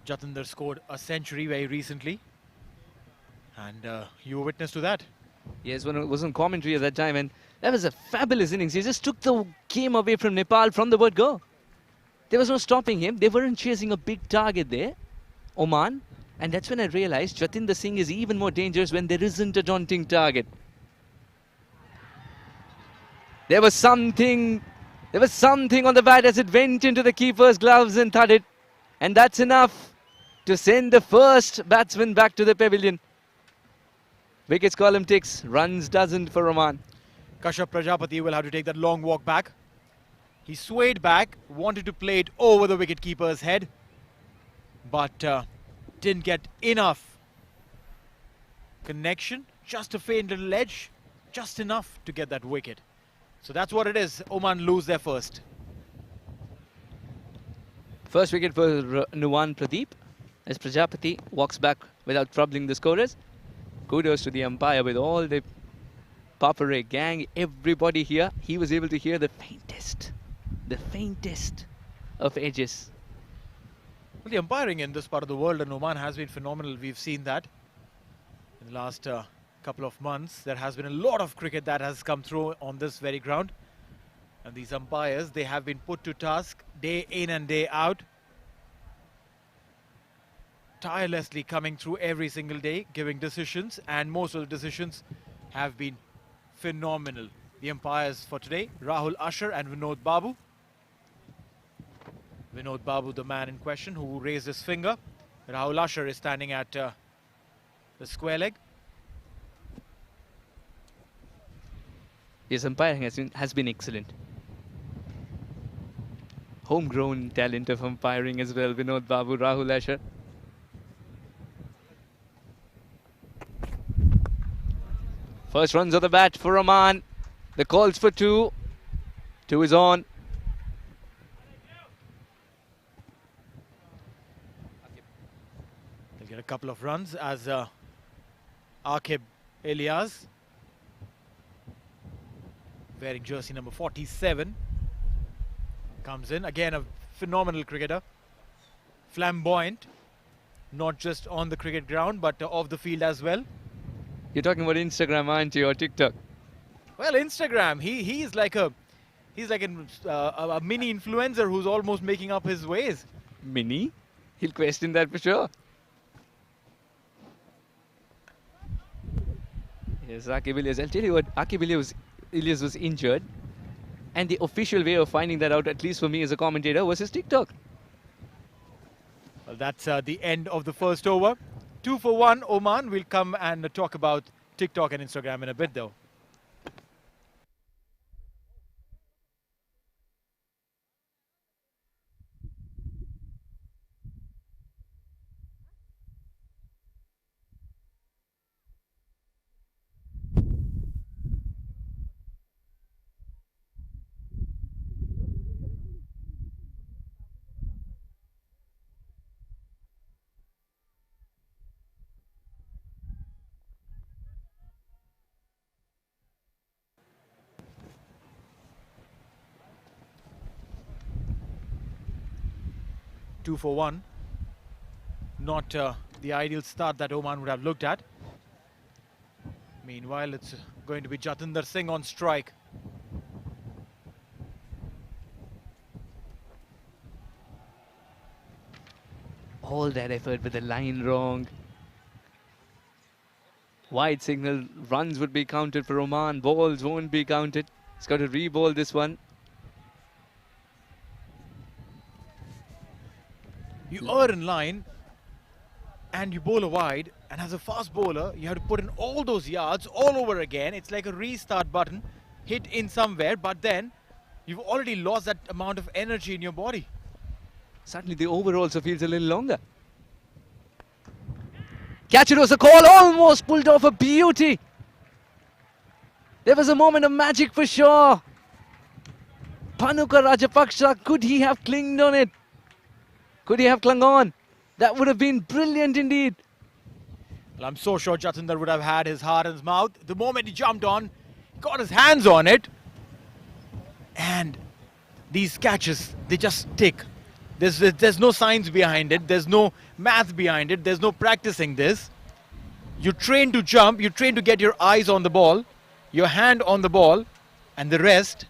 Jatinder scored a century very recently, and you were witness to that. Yes, when it was on commentary at that time, and that was a fabulous innings. He just took the game away from Nepal from the word go. There was no stopping him. They weren't chasing a big target there, Oman, and that's when I realized Jatinder Singh is even more dangerous when there isn't a daunting target. There was something on the bat as it went into the keeper's gloves and thudded, and that's enough to send the first batsman back to the pavilion. Wickets column ticks, runs doesn't for Oman. Kashyap Prajapati will have to take that long walk back. He swayed back, wanted to play it over the wicketkeeper's head, but didn't get enough connection. Just a faint little edge, just enough to get that wicket. So that's what it is. Oman lose their first. First wicket for Nuwan Pradeep as Prajapati walks back without troubling the scorers. Kudos to the umpire with all the Papare gang, everybody here. He was able to hear the the faintest of edges. Well, the umpiring in this part of the world in Oman has been phenomenal. We've seen that in the last couple of months. There has been a lot of cricket that has come through on this very ground. And these umpires, they have been put to task day in and day out, tirelessly coming through every single day, giving decisions, and most of the decisions have been phenomenal. The umpires for today, Rahul Usher and Vinod Babu. Vinod Babu, the man in question who raised his finger. Rahul Usher is standing at the square leg. His umpiring has been excellent. Homegrown talent of umpiring as well, Vinod Babu, Rahul Usher. First runs of the bat for Oman. The calls for 2. 2 is on. They'll get a couple of runs as Aqib Ilyas, wearing jersey number 47, comes in. Again, a phenomenal cricketer. Flamboyant, not just on the cricket ground, but off the field as well. You're talking about Instagram, aren't you, or TikTok? Well, Instagram, he's like a mini influencer who's almost making up his ways. Mini? He'll question that for sure. Yes, Aqib Ilyas. I'll tell you what, Aqib Ilyas was injured. And the official way of finding that out, at least for me as a commentator, was his TikTok. Well, that's the end of the first over. 2 for 1, Oman. We'll come and talk about TikTok and Instagram in a bit, though. Two for 1. Not the ideal start that Oman would have looked at. Meanwhile, it's going to be Jatinder Singh on strike. All that effort with the line wrong. Wide signal, runs would be counted for Oman, balls won't be counted. He's got to re-ball this one. You are in line and you bowl a wide, and as a fast bowler you have to put in all those yards all over again. It's like a restart button hit in somewhere, but then you've already lost that amount of energy in your body. Suddenly the over also feels a little longer. Catch, it was a call, almost pulled off, a beauty. There was a moment of magic for sure. Bhanuka Rajapaksa, could he have clinged on it? Could he have clung on? That would have been brilliant indeed. Well, I'm so sure Jatinder would have had his heart in his mouth. The moment he jumped on, got his hands on it. And these catches, they just stick. There's no science behind it. There's no math behind it. There's no practicing this. You train to jump. You train to get your eyes on the ball, your hand on the ball, and the rest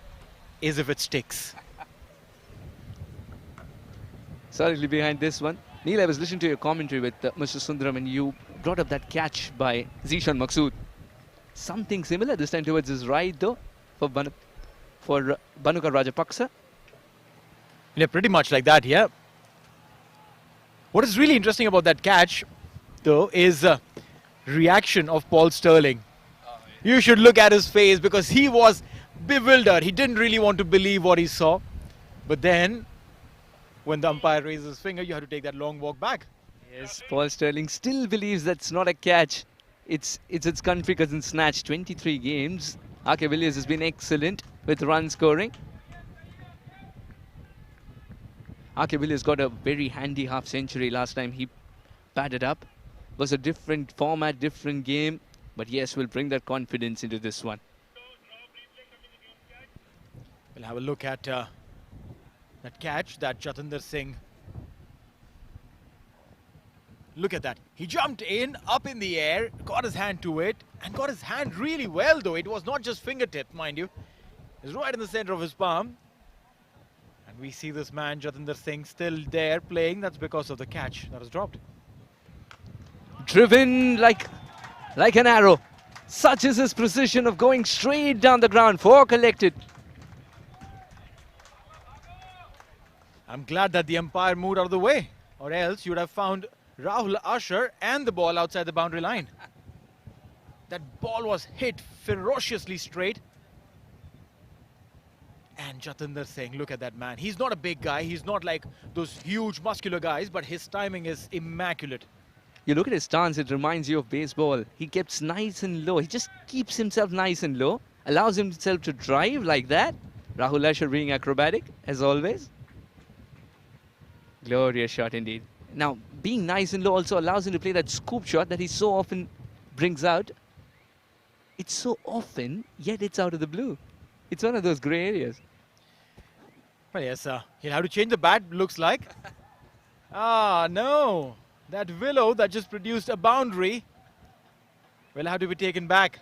is if it sticks. Solidly behind this one. Neil, I was listening to your commentary with Mr. Sundaram, and you brought up that catch by Zishan Maqsood. Something similar this time towards his right, though, for Bhanuka Rajapaksa. Yeah, pretty much like that, yeah. What is really interesting about that catch, though, is reaction of Paul Sterling. You should look at his face, because he was bewildered. He didn't really want to believe what he saw. But then, when the umpire raises his finger, you have to take that long walk back. Yes, Paul Sterling still believes that's not a catch. It's its country cousin snatch. 23 games. Aqib Ilyas has been excellent with run scoring. Aqib Ilyas got a very handy half century last time he batted up. It was a different format, different game. But yes, we'll bring that confidence into this one. We'll have a look at That catch that Jatinder Singh. Look at that. He jumped in, up in the air, got his hand to it, and got his hand really well though. It was not just fingertip, mind you. It was right in the center of his palm. And we see this man, Jatinder Singh, still there playing. That's because of the catch that was dropped. Driven like an arrow. Such is his precision of going straight down the ground. 4 collected. I'm glad that the umpire moved out of the way, or else you would have found Rahul Asher and the ball outside the boundary line. That ball was hit ferociously straight. And Jatinder Singh, look at that man. He's not a big guy. He's not like those huge muscular guys, but his timing is immaculate. You look at his stance, it reminds you of baseball. He keeps nice and low. He just keeps himself nice and low, allows himself to drive like that. Rahul Asher being acrobatic, as always. Glorious shot indeed. Now, being nice and low also allows him to play that scoop shot that he so often brings out. It's so often, yet it's out of the blue. It's one of those grey areas. Well, yes, he'll have to change the bat, looks like. Ah, no. That willow that just produced a boundary will have to be taken back.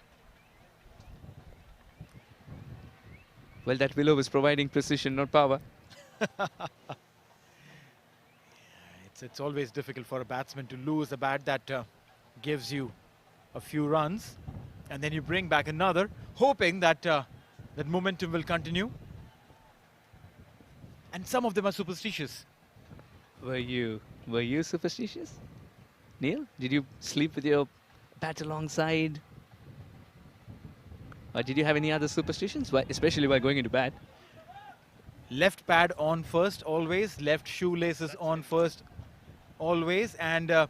Well, that willow was providing precision, not power. It's always difficult for a batsman to lose a bat that gives you a few runs, and then you bring back another, hoping that that momentum will continue. And some of them are superstitious. Were you superstitious? Neil, did you sleep with your bat alongside? Or did you have any other superstitions, especially while going into bat? Left pad on first, always. Left shoelaces on first, always. And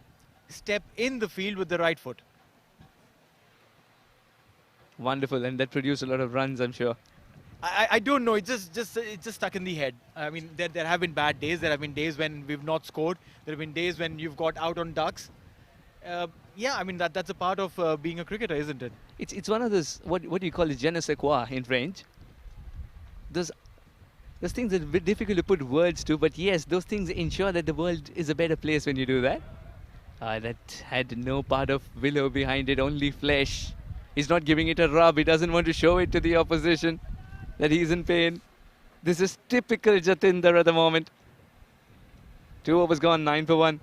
step in the field with the right foot. Wonderful, and that produced a lot of runs, I'm sure. I don't know. It's just stuck in the head. I mean, there have been bad days. There have been days when we've not scored. There have been days when you've got out on ducks. Yeah, I mean that's a part of being a cricketer, isn't it? It's one of those what do you call it, je ne sais quoi in French. Those things that are a bit difficult to put words to, but yes, those things ensure that the world is a better place when you do that. That had no part of willow behind it, only flesh. He's not giving it a rub. He doesn't want to show it to the opposition that he's in pain. This is typical Jatinder at the moment. 2 overs gone, 9 for 1.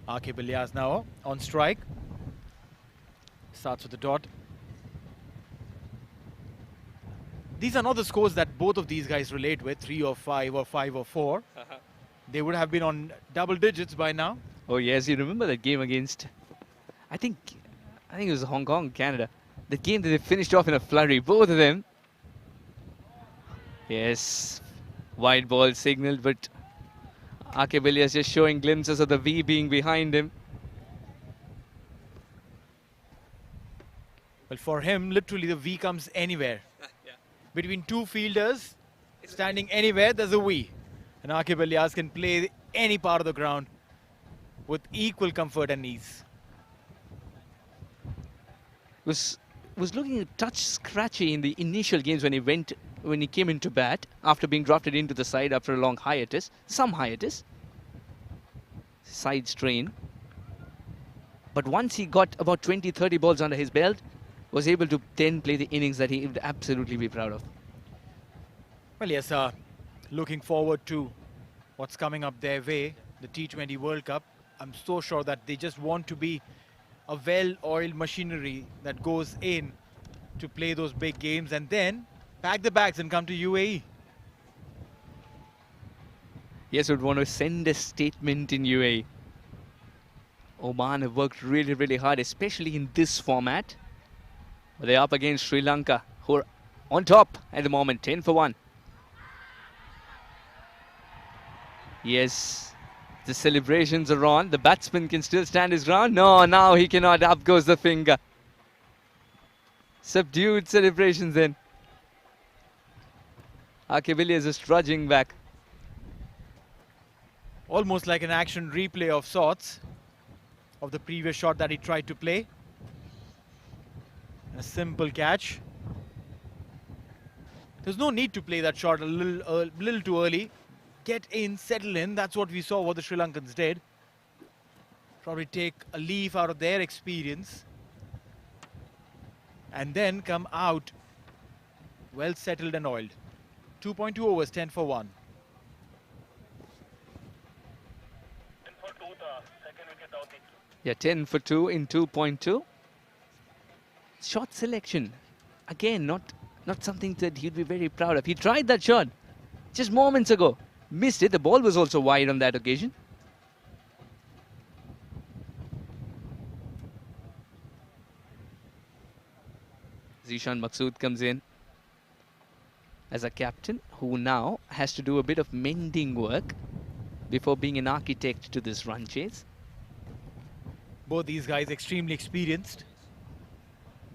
Akib Ilyas now on strike. Starts with the dot. These are not the scores that both of these guys relate with, 3 or 5 or 5 or 4. They would have been on double digits by now. Oh yes, you remember that game against, I think it was Hong Kong, Canada. The game that they finished off in a flurry, both of them. Yes, wide ball signaled, but Akib Ilyas just showing glimpses of the V being behind him. Well, for him, literally the V comes anywhere. Between two fielders, standing anywhere, there's a V. And Akib Ilyas can play any part of the ground with equal comfort and ease. Was looking a touch scratchy in the initial games when he came into bat after being drafted into the side after a long hiatus, side strain. But once he got about 20-30 balls under his belt, was able to then play the innings that he would absolutely be proud of. Well, yes, looking forward to what's coming up their way, the T20 World Cup. I'm so sure that they just want to be a well-oiled machinery that goes in to play those big games and then pack the bags and come to UAE. Yes, would want to send a statement in UAE. Oman have worked really, really hard, especially in this format. They're up against Sri Lanka, who are on top at the moment, 10 for 1. Yes, the celebrations are on. The batsman can still stand his ground. No, now he cannot. Up goes the finger. Subdued celebrations then. Villiers is trudging back. Almost like an action replay of sorts of the previous shot that he tried to play. A simple catch. There's no need to play that shot a little too early. Get in, settle in. That's what we saw what the Sri Lankans did. Probably take a leaf out of their experience. And then come out well settled and oiled. 2.2 overs, 10 for 1. Yeah, 10 for 2 in 2.2. Shot selection. Again, not something that he'd be very proud of. He tried that shot just moments ago. Missed it. The ball was also wide on that occasion. Zishan Maqsood comes in as a captain who now has to do a bit of mending work before being an architect to this run chase. Both these guys extremely experienced.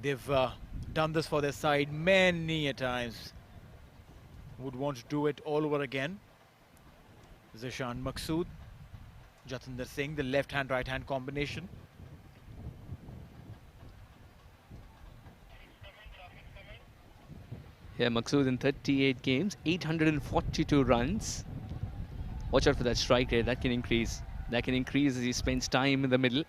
They've done this for their side many a times. Would want to do it all over again. Zishan Maqsood, Jatinder Singh, the left-hand, right-hand combination. Yeah, Maqsood in 38 games, 842 runs. Watch out for that strike rate, that can increase. That can increase as he spends time in the middle.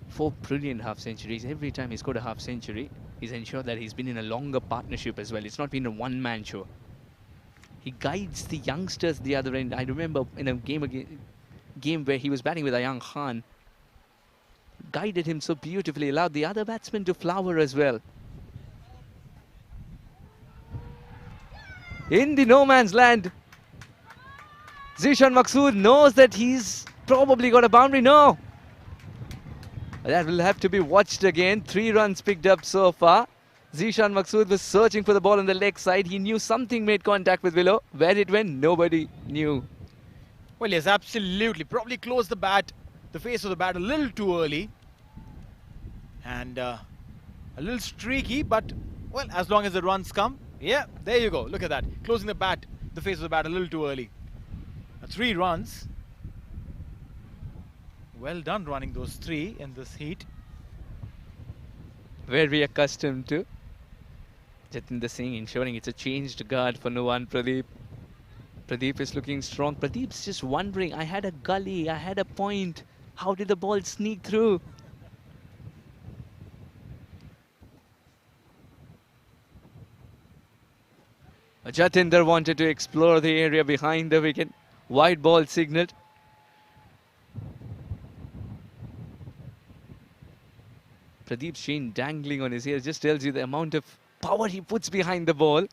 4 brilliant half centuries. Every time he scored a half century, he's ensured that he's been in a longer partnership as well. It's not been a one-man show. He guides the youngsters the other end. I remember in a game where he was batting with Ayaan Khan, guided him so beautifully, allowed the other batsmen to flower as well. In the no man's land, Zishan Maqsood knows that he's probably got a boundary. No. That will have to be watched again. 3 runs picked up so far. Zishan Maqsood was searching for the ball on the leg side. He knew something made contact with Willow. Where it went, nobody knew. Well, yes, absolutely. Probably closed the face of the bat a little too early. And a little streaky, but, well, as long as the runs come, yeah, there you go. Look at that. Closing the face of the bat a little too early. 3 runs. Well done running those 3 in this heat. Very accustomed to. Jatinder Singh ensuring it's a changed guard for Nuwan Pradeep. Pradeep is looking strong. Pradeep's just wondering, I had a gully, I had a point. How did the ball sneak through? Jatinder wanted to explore the area behind the wicket. Wide ball signaled. Pradeep's chain dangling on his ear just tells you the amount of power he puts behind the ball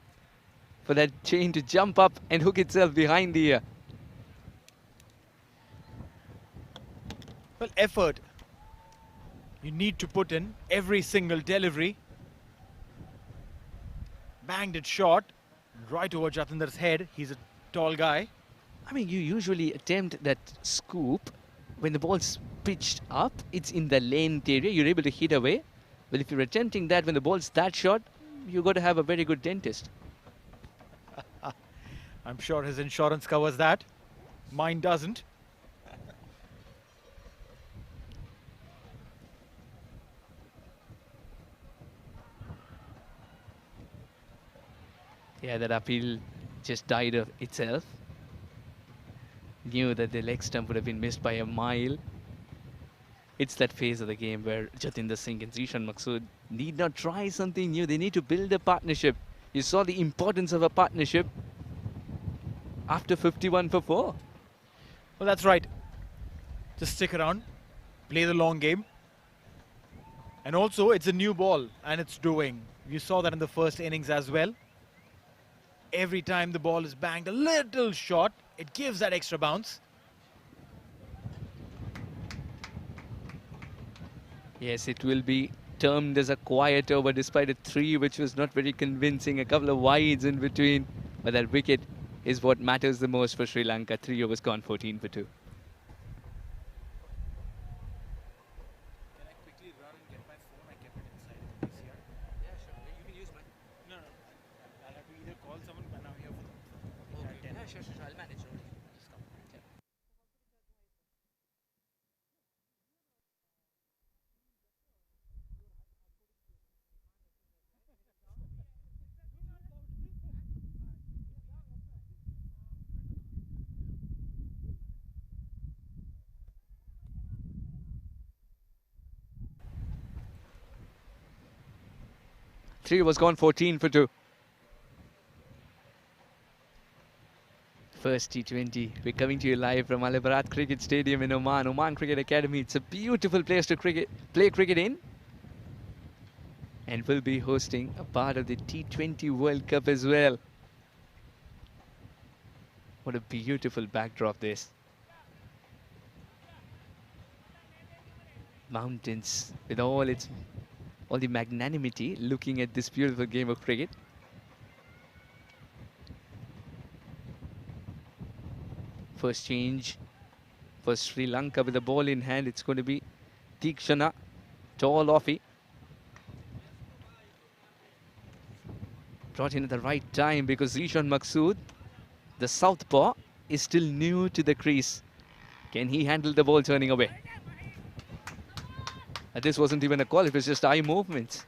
for that chain to jump up and hook itself behind the ear. Well, effort. You need to put in every single delivery. Banged it short, right over Jatinder's head. He's a tall guy. I mean, you usually attempt that scoop when the ball's pitched up, it's in the length area, you're able to hit away. But if you're attempting that when the ball's that short, you've got to have a very good dentist. I'm sure his insurance covers that. Mine doesn't. Yeah, that appeal just died of itself. Knew that the leg stump would have been missed by a mile. It's that phase of the game where Jatinder Singh and Zishan Maqsood need not try something new. They need to build a partnership. You saw the importance of a partnership after 51 for 4. Well, that's right. Just stick around, play the long game. And also, it's a new ball and it's doing. You saw that in the first innings as well. Every time the ball is banged a little short, it gives that extra bounce. Yes, it will be termed as a quiet over despite a 3 which was not very convincing. A couple of wides in between. But that wicket is what matters the most for Sri Lanka. 3 overs gone, 14 for 2. Three was gone, 14 for 2. First T20. We're coming to you live from Al Ibarat Cricket Stadium in Oman. Oman Cricket Academy. It's a beautiful place to play cricket in. And we'll be hosting a part of the T20 World Cup as well. What a beautiful backdrop this. Mountains with all the magnanimity looking at this beautiful game of cricket. First change for Sri Lanka with the ball in hand. It's going to be Tikshana, tall offie. Brought in at the right time because Zishan Maqsood, the southpaw, is still new to the crease. Can he handle the ball turning away? This wasn't even a call, it was just eye movements.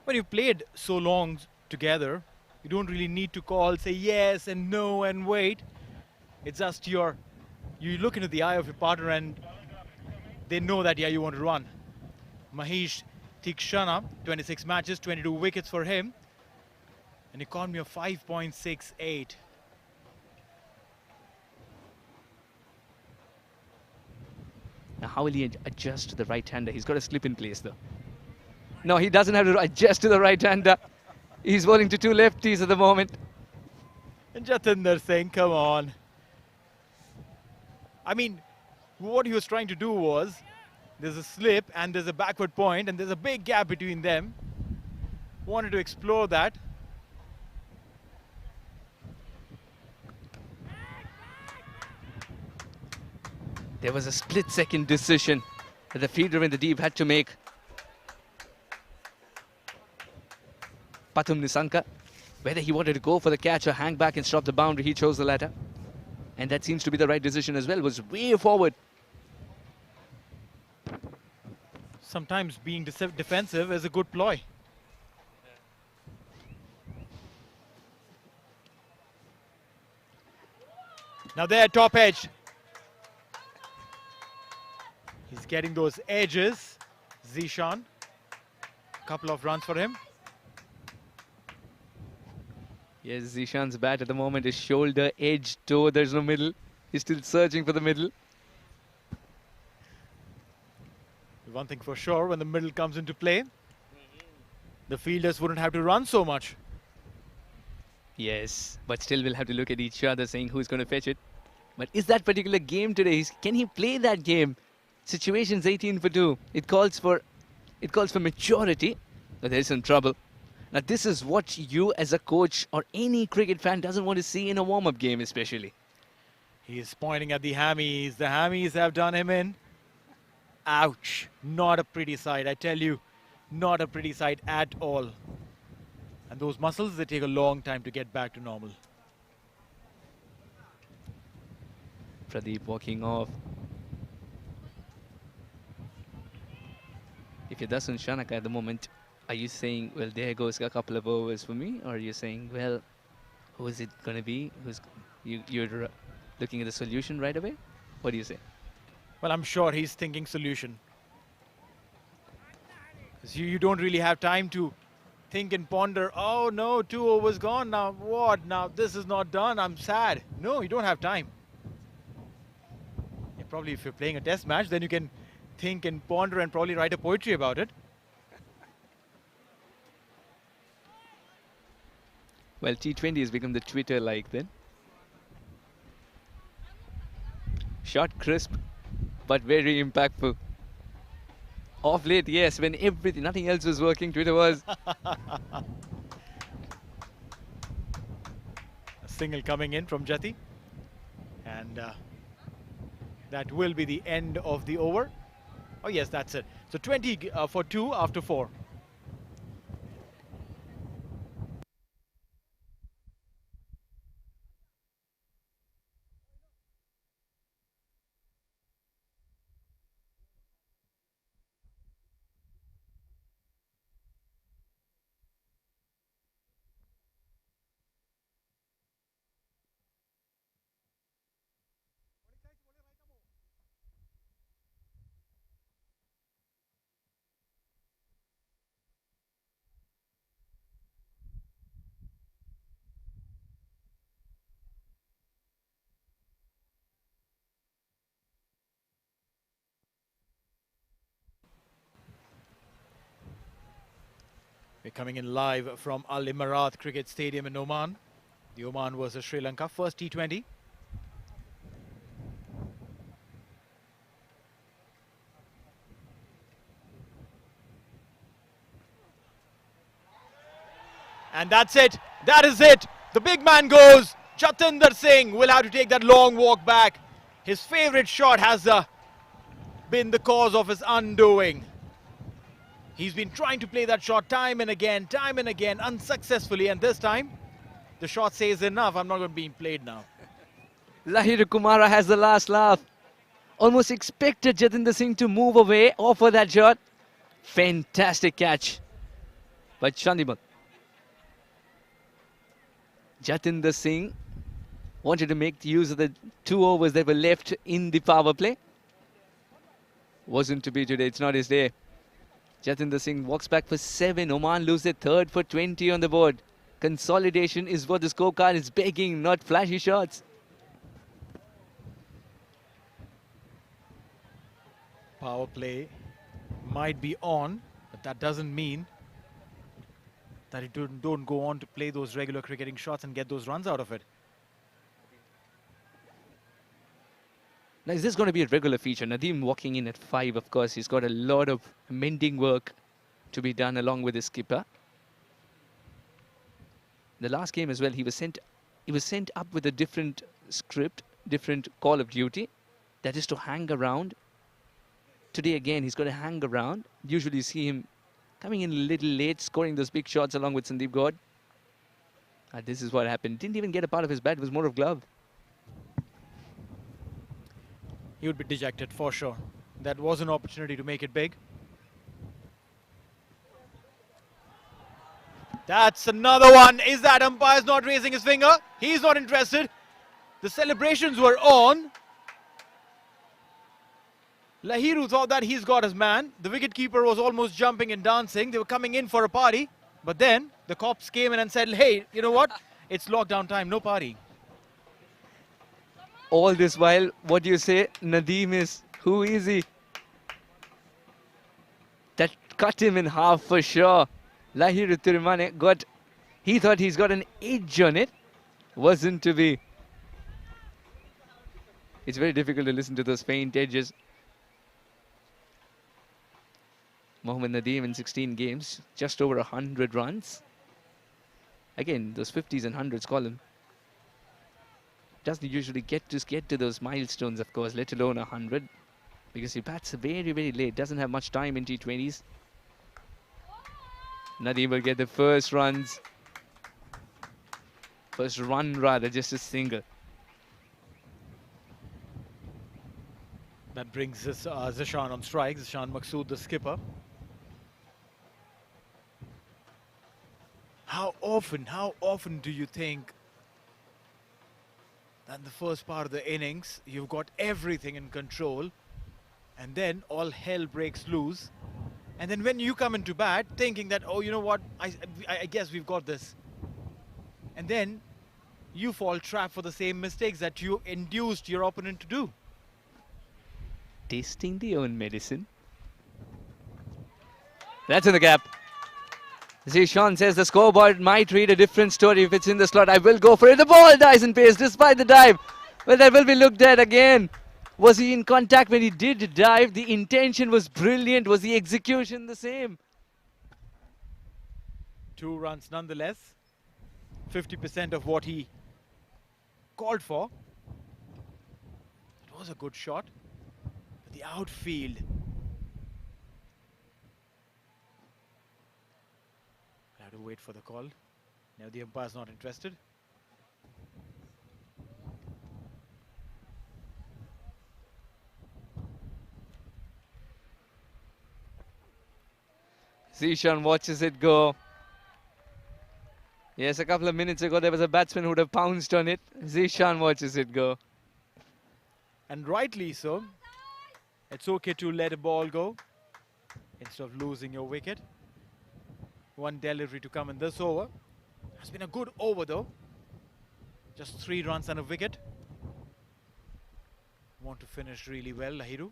When you've played so long together, you don't really need to call, say yes and no and wait. It's just you look into the eye of your partner and they know that, yeah, you want to run. Mahesh Tikshana, 26 matches, 22 wickets for him. An economy of 5.68. Now how will he adjust to the right-hander? He's got a slip in place though. No, he doesn't have to adjust to the right-hander. He's bowling to two lefties at the moment. And Jatinder saying, come on. I mean, what he was trying to do was, there's a slip and there's a backward point and there's a big gap between them. Wanted to explore that. There was a split-second decision that the fielder in the deep had to make. Pathum Nissanka, whether he wanted to go for the catch or hang back and stop the boundary, he chose the latter. And that seems to be the right decision as well, was way forward. Sometimes being defensive is a good ploy. Now there, top edge. He's getting those edges. Zishan. Couple of runs for him. Yes, Zishan's bat at the moment is shoulder, edge, toe. There's no middle. He's still searching for the middle. One thing for sure, when the middle comes into play, the fielders wouldn't have to run so much. Yes, but still we'll have to look at each other saying who's going to fetch it. But is that particular game today, can he play that game? Situation's 18 for 2. It calls for maturity, but there is some trouble. Now this is what you as a coach or any cricket fan doesn't want to see in a warm-up game especially. He's pointing at the hammies. The hammies have done him in. Ouch. Not a pretty sight, I tell you. Not a pretty sight at all. And those muscles, they take a long time to get back to normal. Pradeep walking off. If you're Dasun Shanaka at the moment, are you saying, well, there goes a couple of overs for me? Or are you saying, well, who is it going to be? You're looking at the solution right away? What do you say? Well, I'm sure he's thinking solution. Because you don't really have time to think and ponder, oh no, 2 overs gone, now what? Now this is not done, I'm sad. No, you don't have time. Yeah, probably if you're playing a test match, then you can think and ponder and probably write a poetry about it. Well, T20 has become the Twitter like then. Shot crisp, but very impactful. Off late, yes, when nothing else was working, Twitter was. A single coming in from Jati. And that will be the end of the over. Oh yes, that's it. So 20 for 2 after 4. We're coming in live from Al Imarat Cricket Stadium in Oman. The Oman versus Sri Lanka, first T20. And that's it. That is it. The big man goes. Jatinder Singh will have to take that long walk back. His favorite shot has been the cause of his undoing. He's been trying to play that shot time and again, unsuccessfully. And this time, the shot says enough. I'm not going to be played now. Lahir Kumara has the last laugh. Almost expected Jatinder Singh to move away, offer that shot. Fantastic catch by Chandimal. Jatinder Singh wanted to make use of the 2 overs that were left in the power play. Wasn't to be today. It's not his day. Jatinder Singh walks back for 7. Oman lose their third for 20 on the board. Consolidation is what the scorecard is begging, not flashy shots. Power play might be on, but that doesn't mean that you don't go on to play those regular cricketing shots and get those runs out of it. Now, is this going to be a regular feature? Nadeem walking in at 5, of course. He's got a lot of mending work to be done along with his skipper. The last game as well, he was sent up with a different script, different call of duty. That is to hang around. Today again, he's going to hang around. Usually you see him coming in a little late, scoring those big shots along with Sandeep Gaud. This is what happened. Didn't even get a part of his bat. It was more of glove. He would be dejected for sure. That was an opportunity to make it big. That's another one. Is that umpire's not raising his finger? He's not interested. The celebrations were on. Lahiru thought that he's got his man. The wicketkeeper was almost jumping and dancing. They were coming in for a party. But then the cops came in and said, hey, you know what? It's lockdown time, no party. All this while, what do you say? Nadeem is, who is he? That cut him in half for sure. Lahiru Tirumane he thought he's got an edge on it. Wasn't to be. It's very difficult to listen to those faint edges. Mohammad Nadeem in 16 games, just over 100 runs. Again, those 50s and 100s column. Doesn't usually get to those milestones, of course, let alone 100. Because he bats very, very late. Doesn't have much time in T20s. Nadeem will get the first runs. First run rather, just a single. That brings us Zishan on strike. Zishan Maqsood, the skipper. How often do you think that in the first part of the innings, you've got everything in control, and then all hell breaks loose? And then when you come into bat, thinking that, oh, you know what, I guess we've got this. And then you fall trap for the same mistakes that you induced your opponent to do. Tasting the own medicine. That's in the gap. Zishan says the scoreboard might read a different story if it's in the slot. I will go for it. The ball dies in pace despite the dive. Well, that will be looked at again. Was he in contact when he did dive? The intention was brilliant. Was the execution the same? 2 runs nonetheless. 50% of what he called for. It was a good shot. But the outfield. I have to wait for the call. Now the umpire's not interested. Zishan watches it go. Yes, a couple of minutes ago there was a batsman who would have pounced on it. Zishan watches it go. And rightly so. It's okay to let a ball go instead of losing your wicket. One delivery to come in this over. Has been a good over though. Just 3 runs and a wicket. Want to finish really well, Lahiru.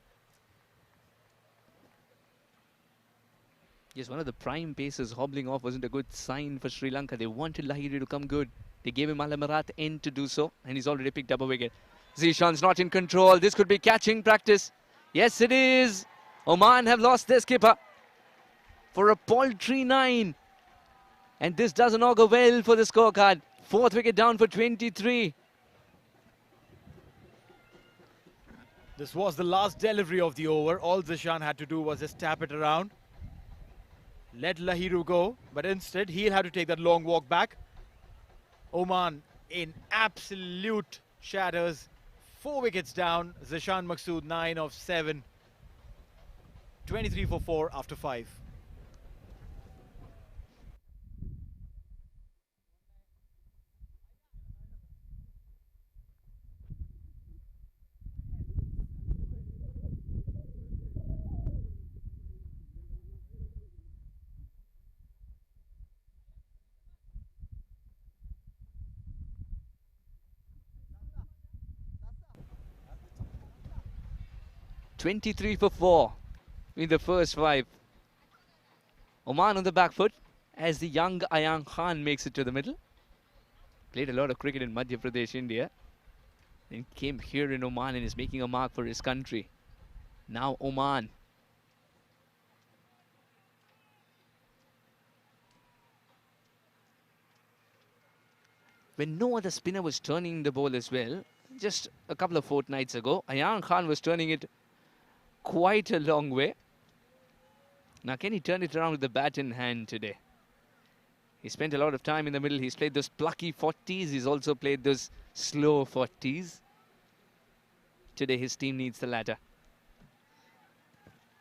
Yes, one of the prime paces hobbling off wasn't a good sign for Sri Lanka. They wanted Lahiri to come good. They gave him Alamarat end to do so, and he's already picked up a wicket. Zishan's not in control. This could be catching practice. Yes, it is. Oman have lost their skipper for a paltry 9. And this doesn't augur well for the scorecard. 4th wicket down for 23. This was the last delivery of the over. All Zishan had to do was just tap it around. Let Lahiru go, but instead he'll have to take that long walk back. Oman in absolute shatters. 4 wickets down. Zishan Maqsood 9 of 7. 23 for 4 after 5. $23 for 4 in the first 5. Oman on the back foot as the young Ayaan Khan makes it to the middle. Played a lot of cricket in Madhya Pradesh, India. Then came here in Oman and is making a mark for his country. Now Oman. When no other spinner was turning the ball as well, just a couple of fortnights ago, Ayaan Khan was turning it quite a long way. Now can he turn it around with the bat in hand today? He spent a lot of time in the middle. He's played those plucky 40s. He's also played those slow 40s. Today his team needs the latter.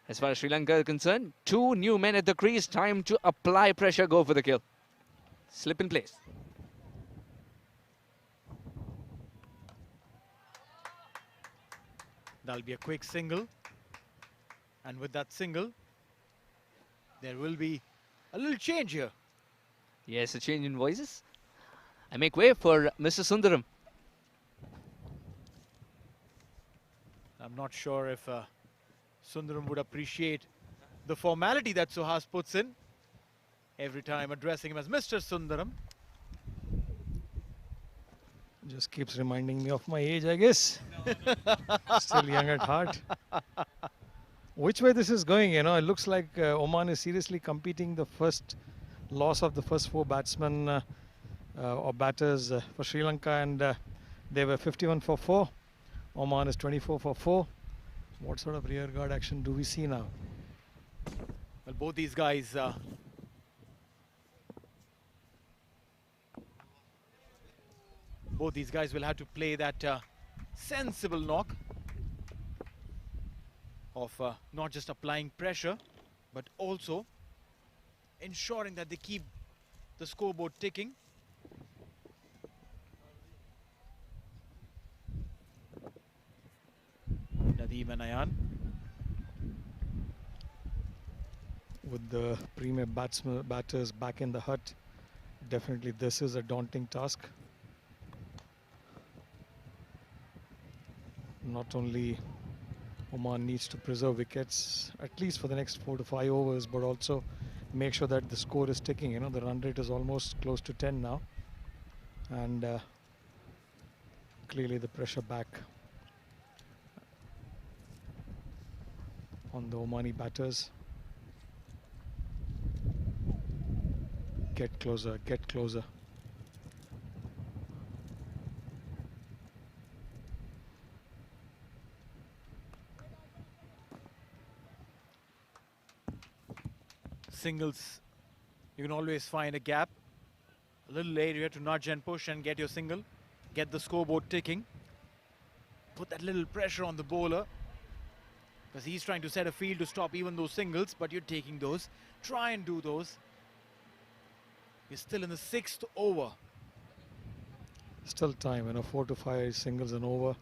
As far as Sri Lanka is concerned, 2 new men at the crease. Time to apply pressure, go for the kill. Slip in place. That'll be a quick single. And with that single, there will be a little change here. Yes, a change in voices. I make way for Mr. Sundaram. I'm not sure if Sundaram would appreciate the formality that Suhas puts in every time addressing him as Mr. Sundaram. Just keeps reminding me of my age, I guess. Still young at heart. Which way this is going, you know, it looks like Oman is seriously competing. The first loss of the first 4 batsmen or batters for Sri Lanka, and they were 51 for 4. Oman is 24 for 4. What sort of rear guard action do we see now? Well, both these guys will have to play that sensible knock of not just applying pressure, but also ensuring that they keep the scoreboard ticking. Nadeem and Ayaan. With the premier batters back in the hut, definitely this is a daunting task. Not only Oman needs to preserve wickets, at least for the next 4 to 5 overs, but also make sure that the score is ticking. You know, the run rate is almost close to 10 now, and clearly the pressure back on the Omani batters. Get closer, get closer. Singles, you can always find a gap, a little area to nudge and push and get your single, get the scoreboard ticking. Put that little pressure on the bowler, because he's trying to set a field to stop even those singles, but you're taking those. Try and do those. You're still in the 6th over. Still time, you know, 4 to 5 singles and over,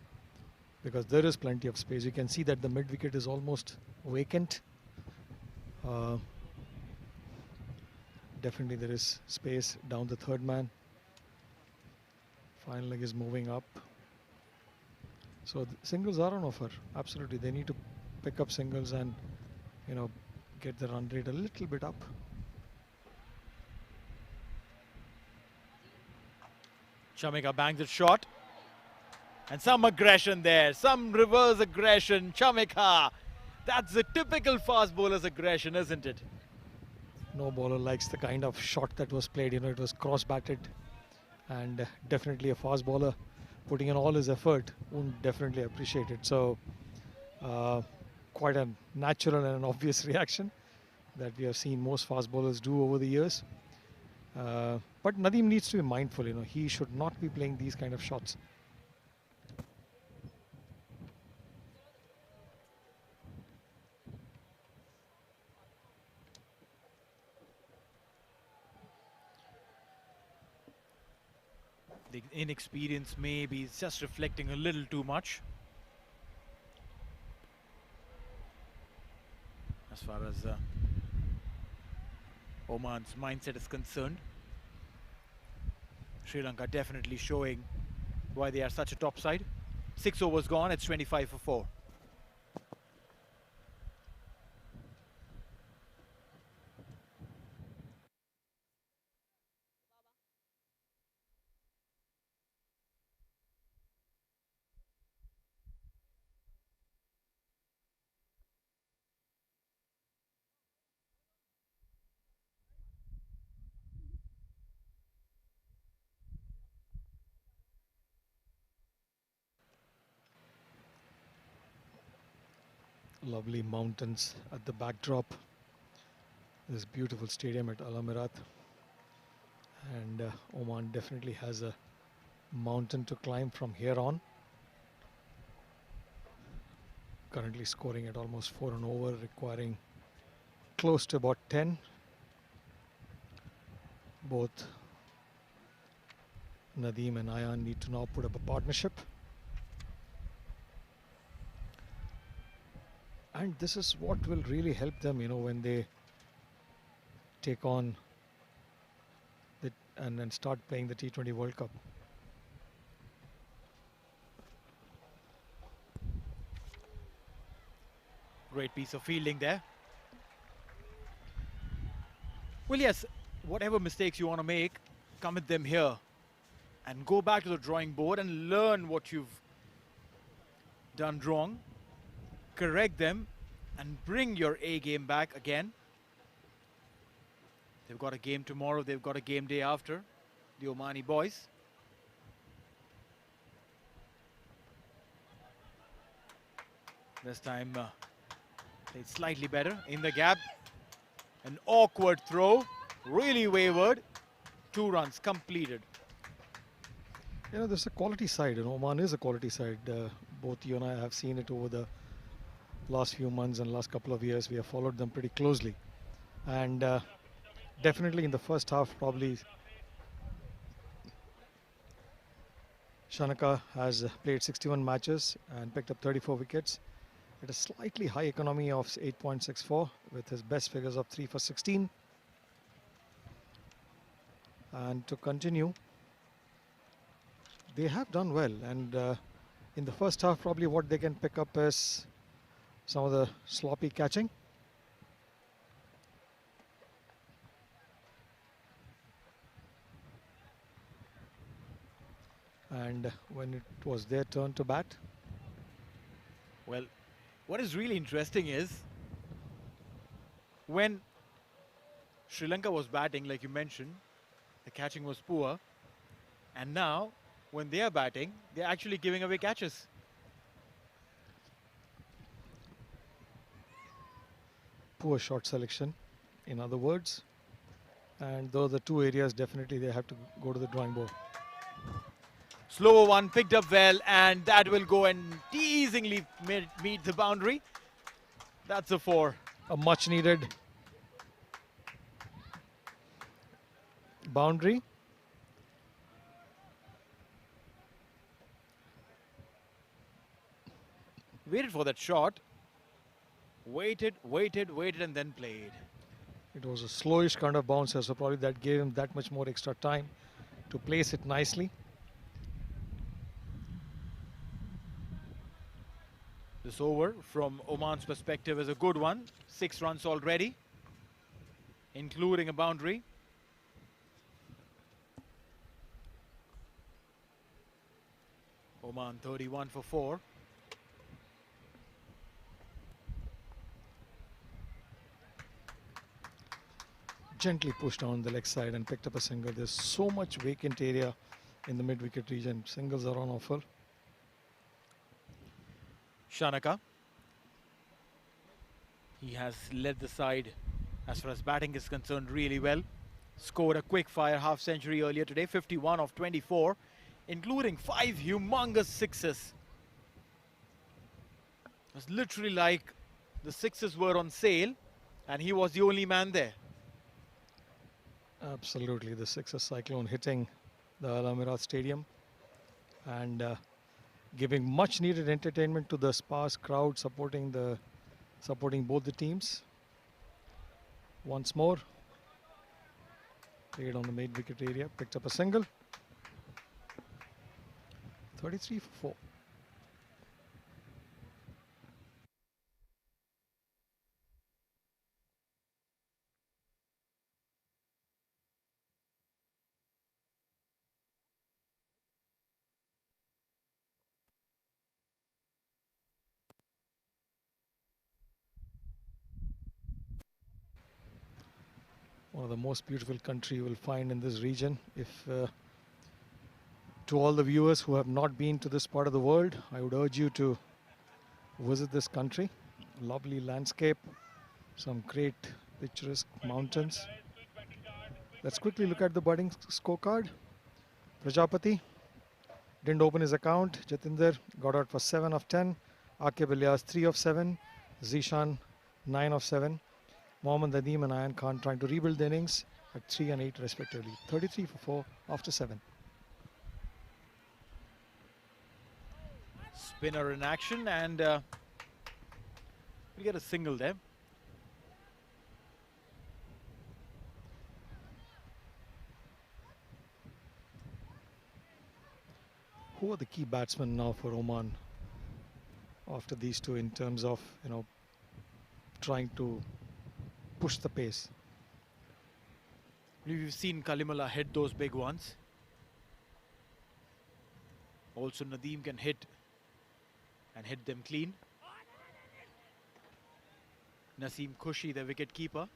because there is plenty of space. You can see that the mid wicket is almost vacant. Definitely there is space down the third man. Final leg is moving up. So singles are on offer. Absolutely, they need to pick up singles and, you know, get the run rate a little bit up. Chamika bangs it short. And some aggression there, some reverse aggression. Chamika, that's the typical fast bowler's aggression, isn't it? No bowler likes the kind of shot that was played. You know, it was cross-batted, and definitely a fast bowler putting in all his effort would definitely appreciate it. So quite a natural and an obvious reaction that we have seen most fast bowlers do over the years. But Nadeem needs to be mindful. You know, he should not be playing these kind of shots. The inexperience maybe is just reflecting a little too much. As far as Oman's mindset is concerned. Sri Lanka definitely showing why they are such a top side. 6 overs gone, it's 25 for 4. Lovely mountains at the backdrop. This beautiful stadium at Al Amirat, and Oman definitely has a mountain to climb from here on. Currently scoring at almost 4 and over, requiring close to about 10. Both Nadeem and Ayan need to now put up a partnership. And this is what will really help them, you know, when they take on and start playing the T20 World Cup. Great piece of fielding there. Well, yes, whatever mistakes you want to make, commit them here and go back to the drawing board and learn what you've done wrong, correct them and bring your A game back again. They've got a game tomorrow, they've got a game day after, the Omani boys. This time played slightly better in the gap. An awkward throw, really wavered. 2 runs completed. You know, there's a quality side, and Oman is a quality side. Both you and I have seen it over the last few months and last couple of years. We have followed them pretty closely. And definitely in the first half, probably Shanaka has played 61 matches and picked up 34 wickets at a slightly high economy of 8.64 with his best figures of 3 for 16. And to continue, they have done well, and in the first half probably what they can pick up is some of the sloppy catching. And when it was their turn to bat, Well, what is really interesting is when Sri Lanka was batting, like you mentioned, the catching was poor. And now, when they are batting, they're actually giving away catches. poor shot selection, in other words. And those are the two areas definitely they have to go to the drawing board. Slower one picked up well, and that will go and teasingly meet the boundary. That's a 4. A much needed boundary. Waited for that shot. Waited, and then played. It was a slowish kind of bouncer, so probably that gave him that much more extra time to place it nicely. This over, from Oman's perspective, is a good one. 6 runs already, including a boundary. Oman 31 for 4. Gently pushed down the leg side and picked up a single. There's so much vacant area in the mid-wicket region. Singles are on offer. Shanaka. He has led the side as far as batting is concerned really well. Scored a quick fire half century earlier today, 51 of 24, including 5 humongous sixes. It was literally like the sixes were on sale and he was the only man there. Absolutely, the sixer cyclone hitting the Al Amirat Stadium and giving much needed entertainment to the sparse crowd supporting both the teams. Once more, played on the mid wicket area, picked up a single. 33 for 4. One of the most beautiful country you will find in this region. If to all the viewers who have not been to this part of the world, I would urge you to visit this country. Lovely landscape, some great picturesque mountains. Let's quickly look at the batting scorecard. Prajapati didn't open his account. Jatinder got out for 7 of 10. Akib Ilyas 3 of 7. Zishan 9 of 7. Mohammad Nadeem and Ayan Khan trying to rebuild the innings at 3 and 8 respectively. 33 for 4 after 7. Spinner in action, and we get a single there. Who are the key batsmen now for Oman after these two in terms of, trying to push the pace? We've seen Kalimullah hit those big ones. Also Nadeem can hit and hit them clean. Naseem Khushi, the wicket keeper,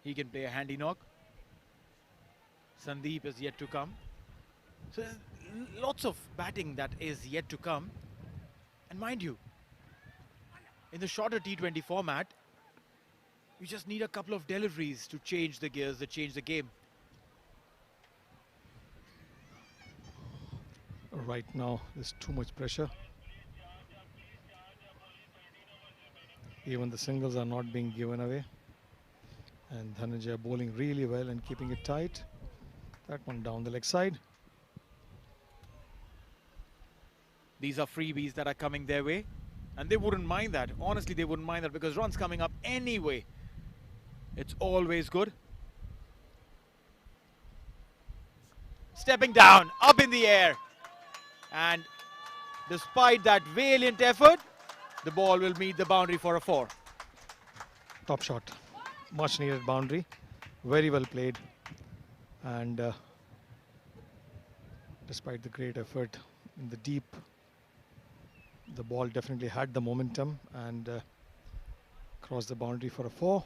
he can play a handy knock. Sandeep is yet to come. So there's lots of batting that is yet to come. And mind you, in the shorter T20 format, you just need a couple of deliveries to change the gears, to change the game. Right now, there's too much pressure. Even the singles are not being given away. And Dhananjay bowling really well and keeping it tight. That one down the leg side. These are freebies that are coming their way. And they wouldn't mind that. Honestly, they wouldn't mind that because runs coming up anyway. It's always good. Stepping down, up in the air. And despite that valiant effort, the ball will meet the boundary for a 4. Top shot. Much needed boundary. Very well played. And Despite the great effort in the deep, the ball definitely had the momentum and crossed the boundary for a 4.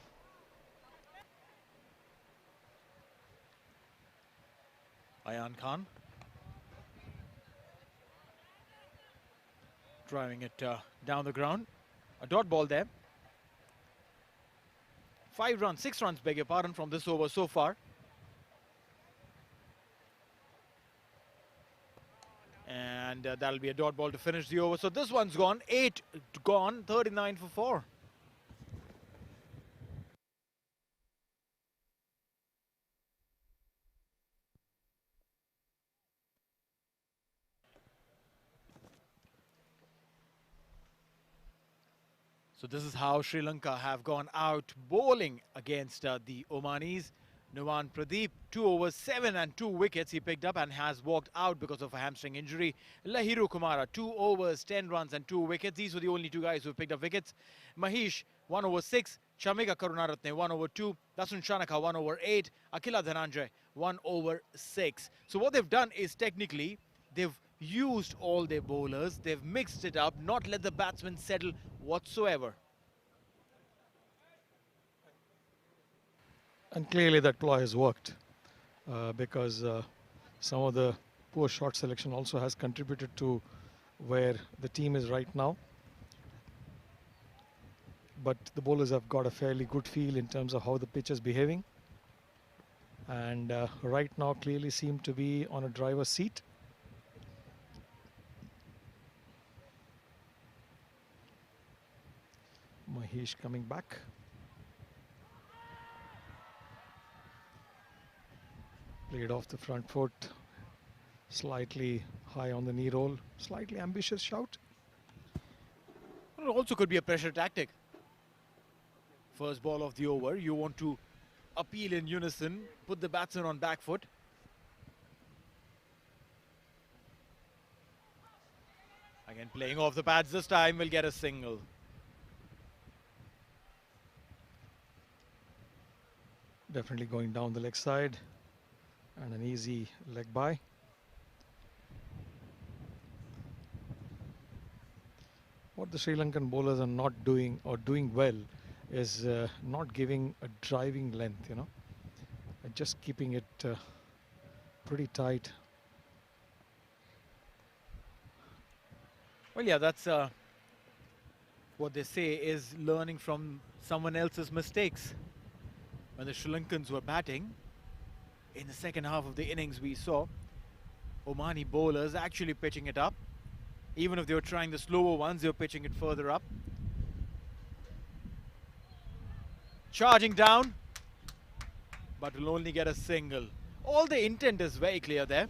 Ayan Khan driving it down the ground. A dot ball there. 5 runs, 6 runs, beg your pardon, from this over so far. And that'll be a dot ball to finish the over. So this one's gone. 8 gone, 39 for 4. So this is how Sri Lanka have gone out bowling against the Omanis. Nuwan Pradeep, 2 overs, 7 and 2 wickets he picked up and has walked out because of a hamstring injury. Lahiru Kumara, 2 overs, 10 runs and 2 wickets. These were the only 2 guys who picked up wickets. Mahesh, 1 over 6. Chamika Karunaratne, 1 over 2. Dasun Shanaka, 1 over 8. Akila Dhananjay, 1 over 6. So what they've done is technically they've used all their bowlers. They've mixed it up, not let the batsmen settle whatsoever. And clearly that ploy has worked because some of the poor shot selection also has contributed to where the team is right now. But the bowlers have got a fairly good feel in terms of how the pitch is behaving. And right now clearly seem to be on a driver's seat. Mahesh coming back. Played off the front foot, slightly high on the knee roll, slightly ambitious shout. It also could be a pressure tactic. First ball of the over, you want to appeal in unison, put the batsman on back foot. Again, playing off the pads this time will get a single. Definitely going down the leg side and an easy leg by. What the Sri Lankan bowlers are not doing or doing well is not giving a driving length, you know, just keeping it pretty tight. Well, yeah, that's what they say is learning from someone else's mistakes. When the Sri Lankans were batting, in the second half of the innings we saw Omani bowlers actually pitching it up. Even if they were trying the slower ones, they were pitching it further up. Charging down, but will only get a single. All the intent is very clear there.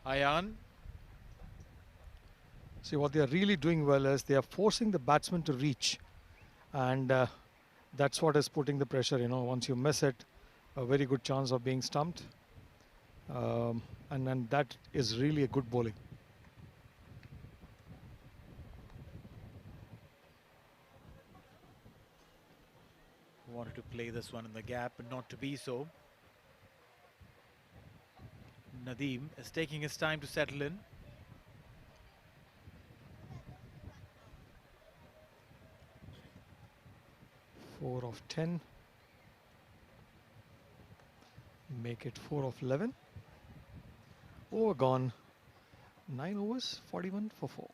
Ayan. See, what they are really doing well is they are forcing the batsman to reach, and that's what is putting the pressure. You know, once you miss it, a very good chance of being stumped, and then that is really a good bowling. Wanted to play this one in the gap, but not to be so. Nadeem is taking his time to settle in. Four of 10. Make it 4 of 11. Over gone. 9 overs, 41 for 4.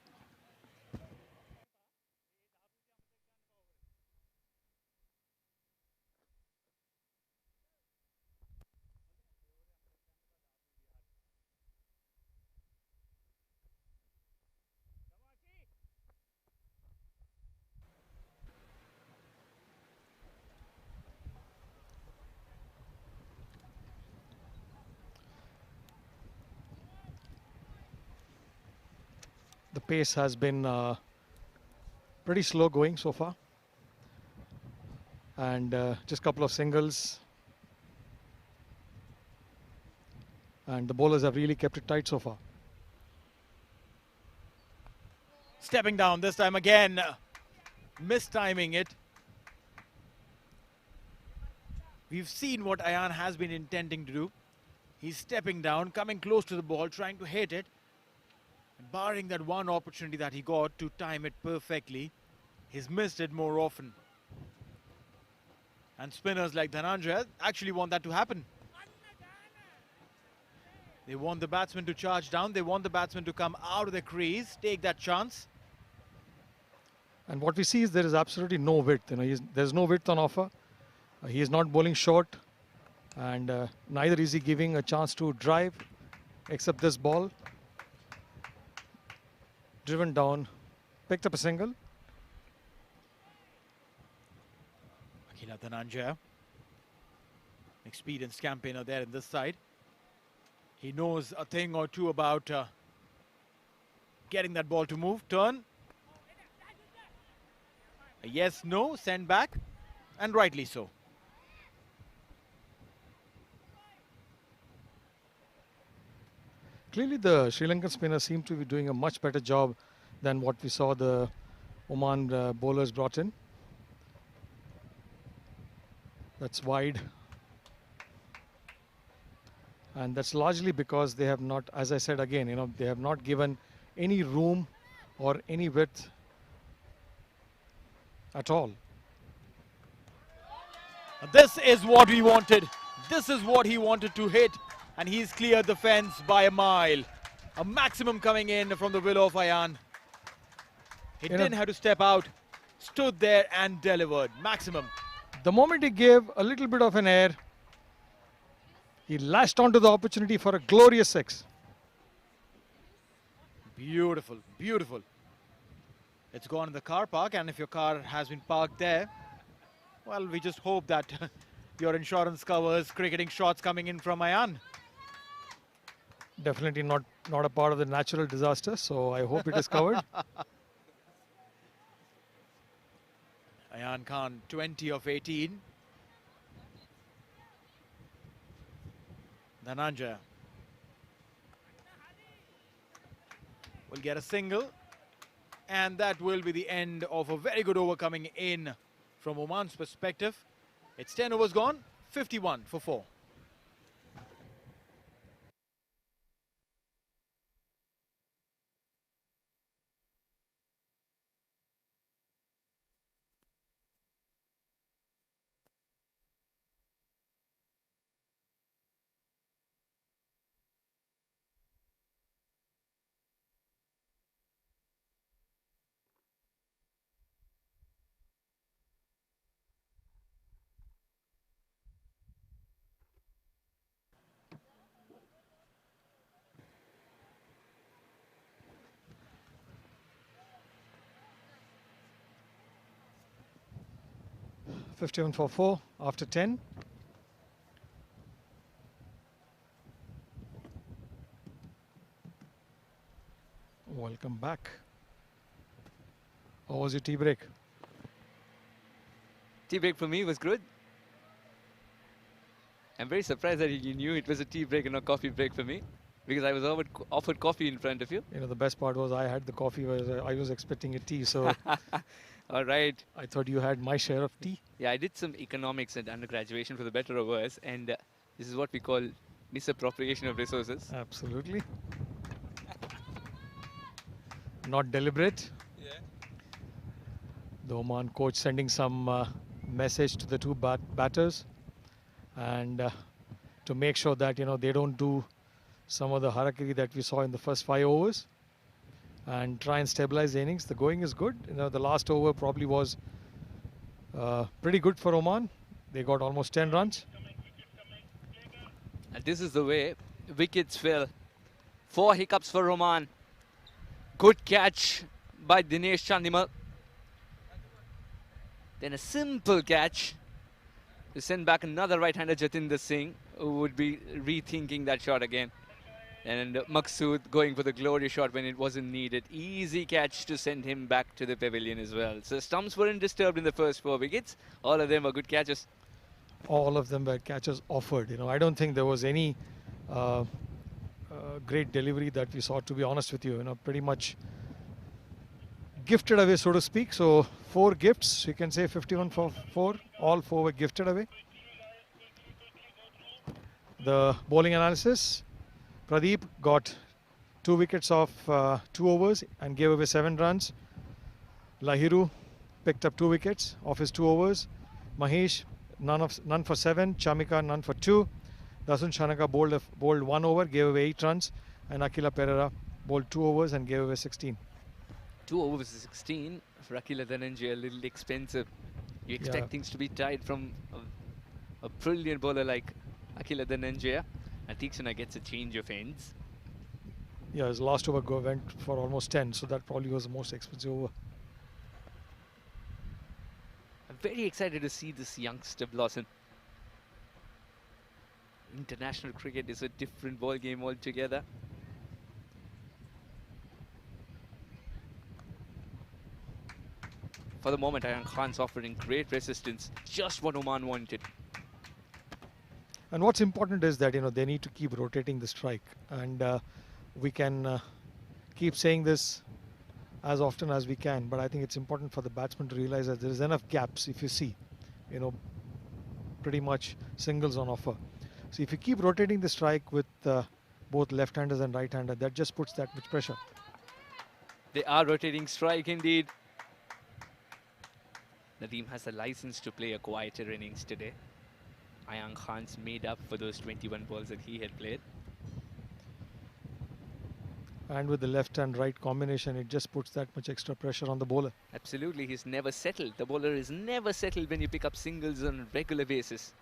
The pace has been pretty slow going so far, and just a couple of singles, and the bowlers have really kept it tight so far. Stepping down this time again, mistiming it. We've seen what Ayan has been intending to do. He's stepping down, coming close to the ball, trying to hit it. And barring that one opportunity that he got to time it perfectly, he's missed it more often. And spinners like Dhananjay actually want that to happen. They want the batsman to charge down. They want the batsman to come out of the crease, take that chance. And what we see is there is absolutely no width. There's no width on offer. He is not bowling short, and neither is he giving a chance to drive, except this ball. Driven down, picked up a single. Akila Dhananjay, experienced campaigner there in this side. He knows a thing or two about getting that ball to move. Turn. A yes, no, send back, and rightly so. Clearly, the Sri Lankan spinners seem to be doing a much better job than what we saw the Oman bowlers brought in. That's wide. And that's largely because they have not, as I said again, they have not given any room or any width at all. This is what we wanted. This is what he wanted to hit. And he's cleared the fence by a mile. A maximum coming in from the willow of Ayan. He didn't have to step out. Stood there and delivered. Maximum. The moment he gave a little bit of an air, he lashed onto the opportunity for a glorious six. Beautiful, beautiful. It's gone in the car park, and if your car has been parked there, well, we just hope that your insurance covers cricketing shots coming in from Ayan. Definitely not a part of the natural disaster, so I hope it is covered. Ayan Khan, 20 of 18. Dhananjay will get a single, and that will be the end of a very good over coming in from Oman's perspective. It's 10 overs gone, 51 for 4. $51 for 4 after 10. Welcome back. How was your tea break? Tea break for me was good. I'm very surprised that you knew it was a tea break and not coffee break for me, because I was offered coffee in front of you. The best part was I had the coffee, whereas I was expecting a tea, so All right. I thought you had my share of tea. Yeah, I did some economics at undergraduation for the better or worse, and this is what we call misappropriation of resources. Absolutely. Not deliberate. Yeah. The Oman coach sending some message to the two batters, and to make sure that they don't do some of the harakiri that we saw in the first 5 overs, and try and stabilize the innings. The going is good. The last over probably was pretty good for Oman. They got almost 10 runs. And this is the way wickets fell. 4 hiccups for Oman. Good catch by Dinesh Chandimal. Then a simple catch to send back another right-hander, Jatinder Singh, who would be rethinking that shot again. And Maqsood going for the glory shot when it wasn't needed. Easy catch to send him back to the pavilion as well. So stumps weren't disturbed in the first 4 wickets. All of them were good catches. All of them were catches offered. I don't think there was any great delivery that we saw, to be honest with you. Pretty much gifted away, so to speak. So 4 gifts, you can say 51 for 4. All 4 were gifted away. The bowling analysis. Pradeep got 2 wickets off 2 overs and gave away 7 runs. Lahiru picked up 2 wickets off his 2 overs. Mahesh none for 7. Chamika none for 2. Dasun Shanaka bowled 1 over, gave away 8 runs, and Akila Pereira bowled 2 overs and gave away 16. 2 overs 16 for Akila Dhananjay, a little expensive. You expect things to be tied from a brilliant bowler like Akila Dhananjay, and Tikshana gets a change of ends. Yeah, his last over went for almost 10, so that probably was the most expensive over. I'm very excited to see this youngster blossom. International cricket is a different ball game altogether. For the moment, Ayan Khan's offering great resistance, just what Oman wanted. And what's important is that they need to keep rotating the strike, and we can keep saying this as often as we can, but I think it's important for the batsman to realize that there is enough gaps. If you see, pretty much singles on offer. So if you keep rotating the strike with both left-handers and right-hander, that just puts that much pressure. They are rotating strike indeed. Nadeem has a license to play a quieter innings today. Ayan Khan's made up for those 21 balls that he had played. And with the left and right combination, it just puts that much extra pressure on the bowler. Absolutely, he's never settled. The bowler is never settled when you pick up singles on a regular basis.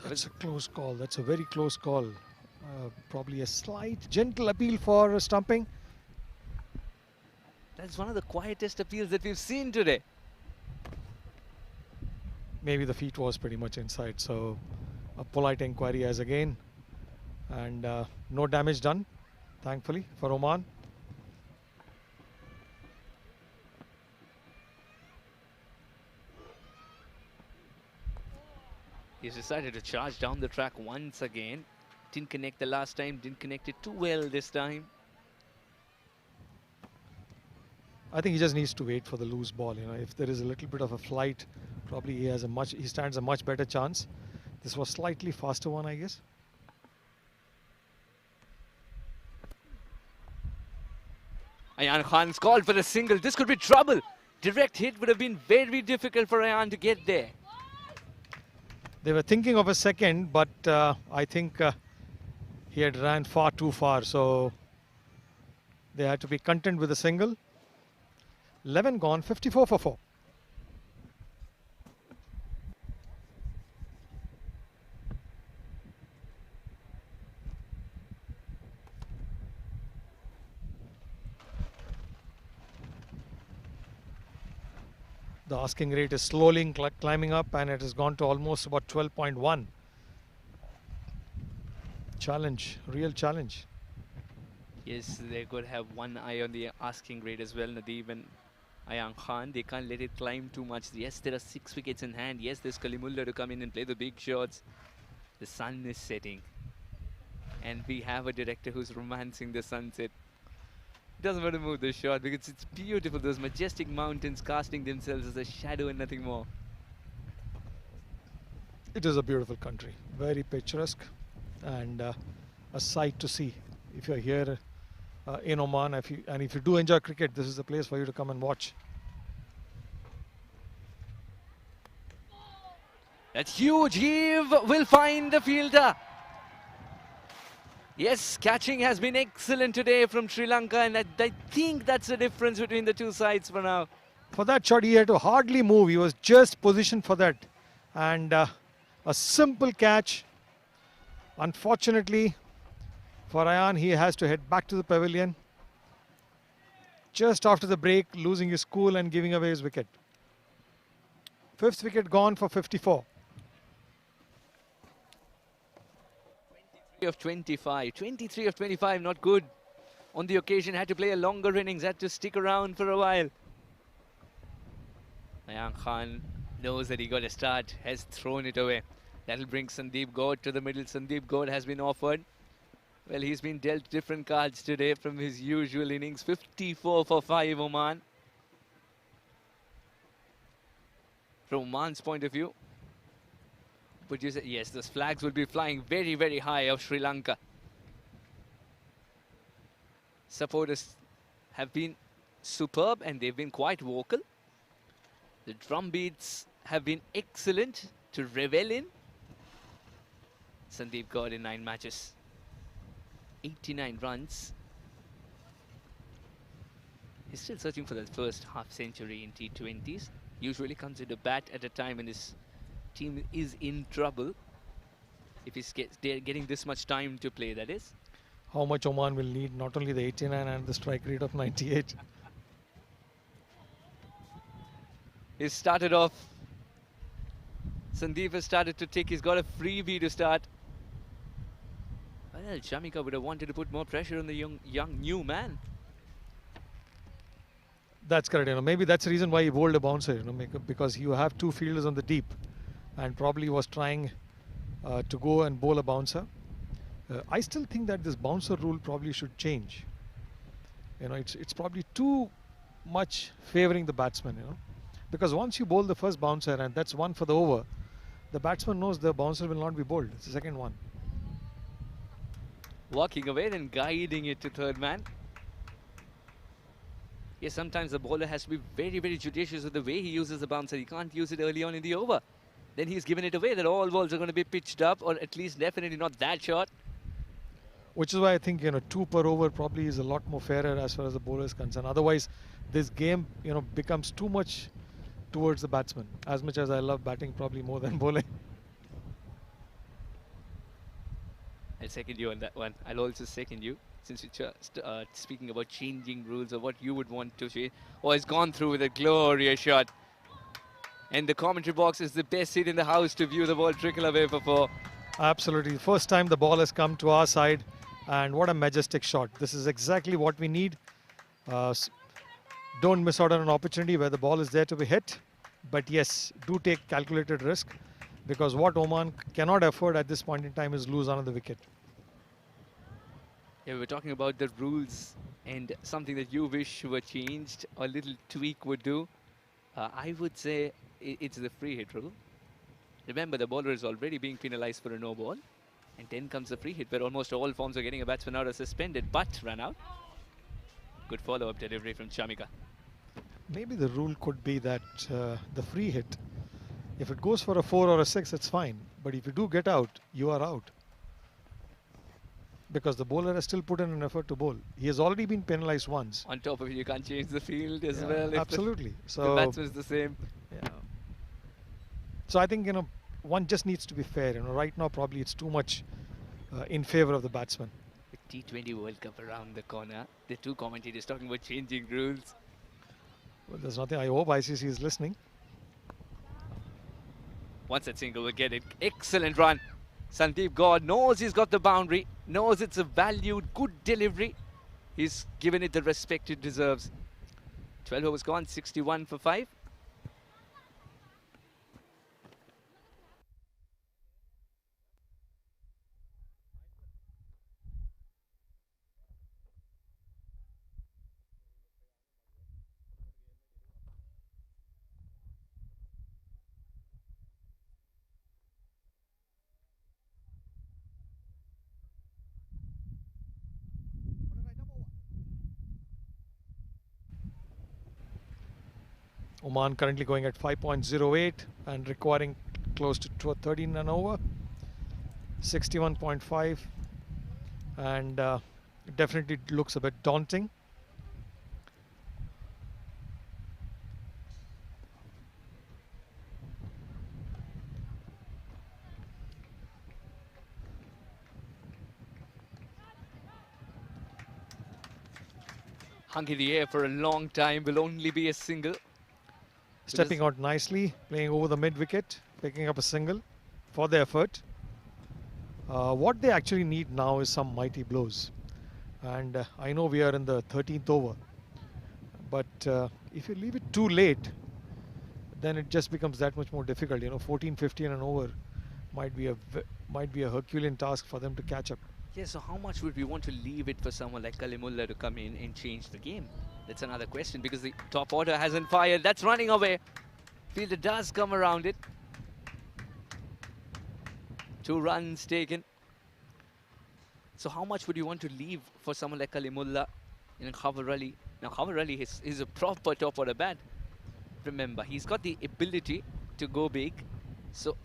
That's a close call. That's a very close call. Probably a slight, gentle appeal for stumping. That's one of the quietest appeals that we've seen today. Maybe the feet was pretty much inside, so a polite inquiry as again. And no damage done, thankfully, for Oman. He's decided to charge down the track once again. Didn't connect the last time, didn't connect it too well this time. I think he just needs to wait for the loose ball. If there is a little bit of a flight, probably he stands a much better chance. This was slightly faster one, I guess. Ayan Khan's called for a single. This could be trouble. Direct hit would have been very difficult for Ayan to get there. They were thinking of a second, but I think he had ran far too far, so they had to be content with a single. 11 gone, 54 for 4. The asking rate is slowly climbing up, and it has gone to almost about 12.1. Challenge, real challenge. Yes, they could have one eye on the asking rate as well, Nadeem and Ayan Khan. They can't let it climb too much. Yes, there are 6 wickets in hand. Yes, there's Kalimullah to come in and play the big shots. The sun is setting. And we have a director who's romancing the sunset. Doesn't want to move the shot because it's beautiful. Those majestic mountains casting themselves as a shadow and nothing more. It is a beautiful country, very picturesque, and a sight to see. If you're here in Oman, if you do enjoy cricket, this is the place for you to come and watch. That's huge. Heave will find the fielder. Yes, catching has been excellent today from Sri Lanka, and I think that's the difference between the two sides for now. For that shot, he had to hardly move. He was just positioned for that. And a simple catch. Unfortunately, for Ayan, he has to head back to the pavilion. Just after the break, losing his cool and giving away his wicket. 5th wicket gone for 54. 23 of 25, not good. On the occasion, had to play a longer innings, had to stick around for a while. Ayan Khan knows that he got a start, has thrown it away. That'll bring Sandeep Gaur to the middle. Sandeep Gaur has been offered. Well, he's been dealt different cards today from his usual innings. 54 for 5, Oman. from Oman's point of view. Would you say, yes, those flags will be flying very, very high of Sri Lanka. Supporters have been superb and they've been quite vocal. The drum beats have been excellent to revel in. Sandeep got in 9 matches, 89 runs. He's still searching for that first half century in T20s. Usually comes into bat at a time when his team is in trouble. If he's getting this much time to play, that is. How much Oman will need, not only the 89 and the strike rate of 98. He started off. Sandeep has started to tick. He's got a freebie to start. Well, Shamika would have wanted to put more pressure on the young new man. That's correct. Maybe that's the reason why he bowled a bouncer. Because you have 2 fielders on the deep, and probably was trying to go and bowl a bouncer. I still think that this bouncer rule probably should change. It's probably too much favoring the batsman. Because once you bowl the first bouncer and that's one for the over, the batsman knows the bouncer will not be bowled. It's the second one. Walking away and guiding it to third man. Yes, sometimes the bowler has to be very, very judicious with the way he uses the bouncer. He can't use it early on in the over. Then he's given it away that all balls are going to be pitched up, or at least definitely not that short. Which is why I think 2 per over probably is a lot more fairer as far as the bowler is concerned. Otherwise, this game becomes too much towards the batsman. As much as I love batting, probably more than bowling. I'll second you on that one. I'll also second you, since we're speaking about changing rules or what you would want to change. Oh, he's gone through with a glorious shot. And the commentary box is the best seat in the house to view the ball trickle away for 4. Absolutely. First time the ball has come to our side, and what a majestic shot. This is exactly what we need. Don't miss out on an opportunity where the ball is there to be hit. But yes, do take calculated risk, because what Oman cannot afford at this point in time is lose another wicket. Yeah, we were talking about the rules and something that you wish were changed, or a little tweak would do. I would say it's the free hit rule. Remember, the bowler is already being penalized for a no ball. And then comes the free hit, where almost all forms of getting a batsman out are suspended, but run out. Good follow-up delivery from Shamika. Maybe the rule could be that the free hit, if it goes for a 4 or a 6, it's fine. But if you do get out, you are out. Because the bowler has still put in an effort to bowl. He has already been penalized once. On top of it, you can't change the field as well. Absolutely. So the batsman is the same. Yeah. So I think, one just needs to be fair. Right now, probably it's too much in favor of the batsman. The T20 World Cup around the corner. The 2 commentators talking about changing rules. Well, there's nothing. I hope ICC is listening. Once that single will get it. Excellent run. Sandeep God knows he's got the boundary, knows it's a valued, good delivery. He's given it the respect it deserves. 12 overs gone, 61 for 5. Oman currently going at 5.08 and requiring close to 13 and over. 61.5, and definitely looks a bit daunting. Hung in the air for a long time, will only be a single. Stepping out nicely, playing over the mid-wicket, picking up a single for the effort. What they actually need now is some mighty blows. And I know we are in the 13th over. But if you leave it too late, then it just becomes that much more difficult. 14, 15 and over might be a Herculean task for them to catch up. Yeah, so how much would we want to leave it for someone like Kalimullah to come in and change the game? That's another question, because the top order hasn't fired. That's running away. Fielder does come around it. 2 runs taken. So how much would you want to leave for someone like Kalimullah in Khabar Ali? Now Khabar Ali is a proper top order bat. Remember, he's got the ability to go big. So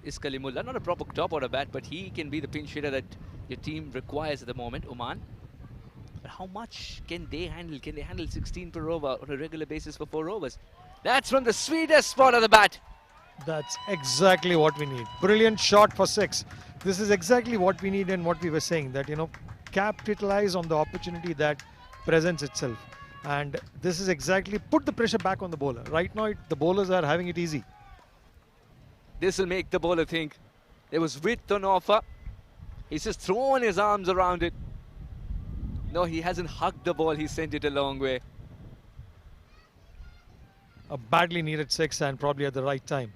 is Kalimullah. Not a proper top order bat, but he can be the pinch hitter that your team requires at the moment, Oman. But how much can they handle? Can they handle 16 per over on a regular basis for 4 overs? That's from the sweetest spot of the bat. That's exactly what we need. Brilliant shot for 6. This is exactly what we need and what we were saying, that, you know, capitalize on the opportunity that presents itself. And this is exactly, put the pressure back on the bowler. Right now, the bowlers are having it easy. This will make the bowler think there was width on offer. He's just thrown his arms around it. No, he hasn't hugged the ball. He sent it a long way. A badly needed 6 and probably at the right time.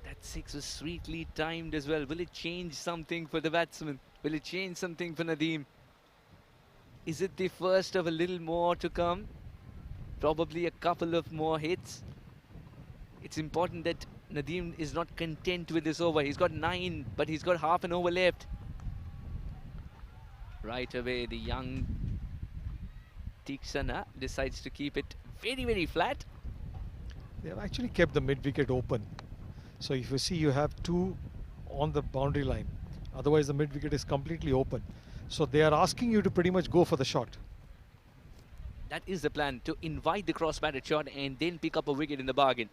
That 6 was sweetly timed as well. Will it change something for the batsman? Will it change something for Nadeem? Is it the first of a little more to come? Probably a couple of more hits. It's important that Nadeem is not content with this over. He's got 9, but he's got half an over left. Right away, the young Tiksana decides to keep it very, very flat. They have actually kept the mid-wicket open. So if you see, you have 2 on the boundary line. Otherwise, the mid-wicket is completely open. So they are asking you to pretty much go for the shot. That is the plan, to invite the cross-batted shot and then pick up a wicket in the bargain.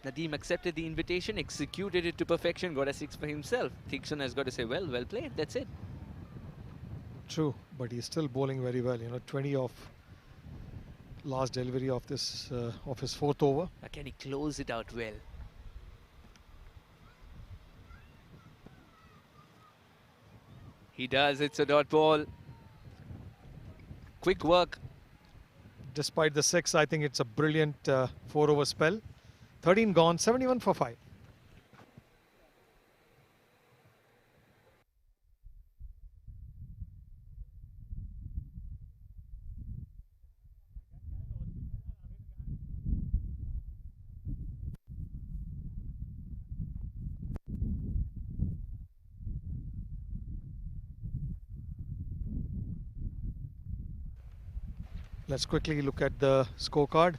Nadeem accepted the invitation, executed it to perfection, got a 6 for himself. Thikson has got to say, well played, that's it. True, but he's still bowling very well. You know, 20 off last delivery of this of his 4th over. Now can he close it out well? He does, it's a dot ball. Quick work. Despite the 6, I think it's a brilliant 4 over spell. 13 gone, 71 for 5. Let's quickly look at the scorecard.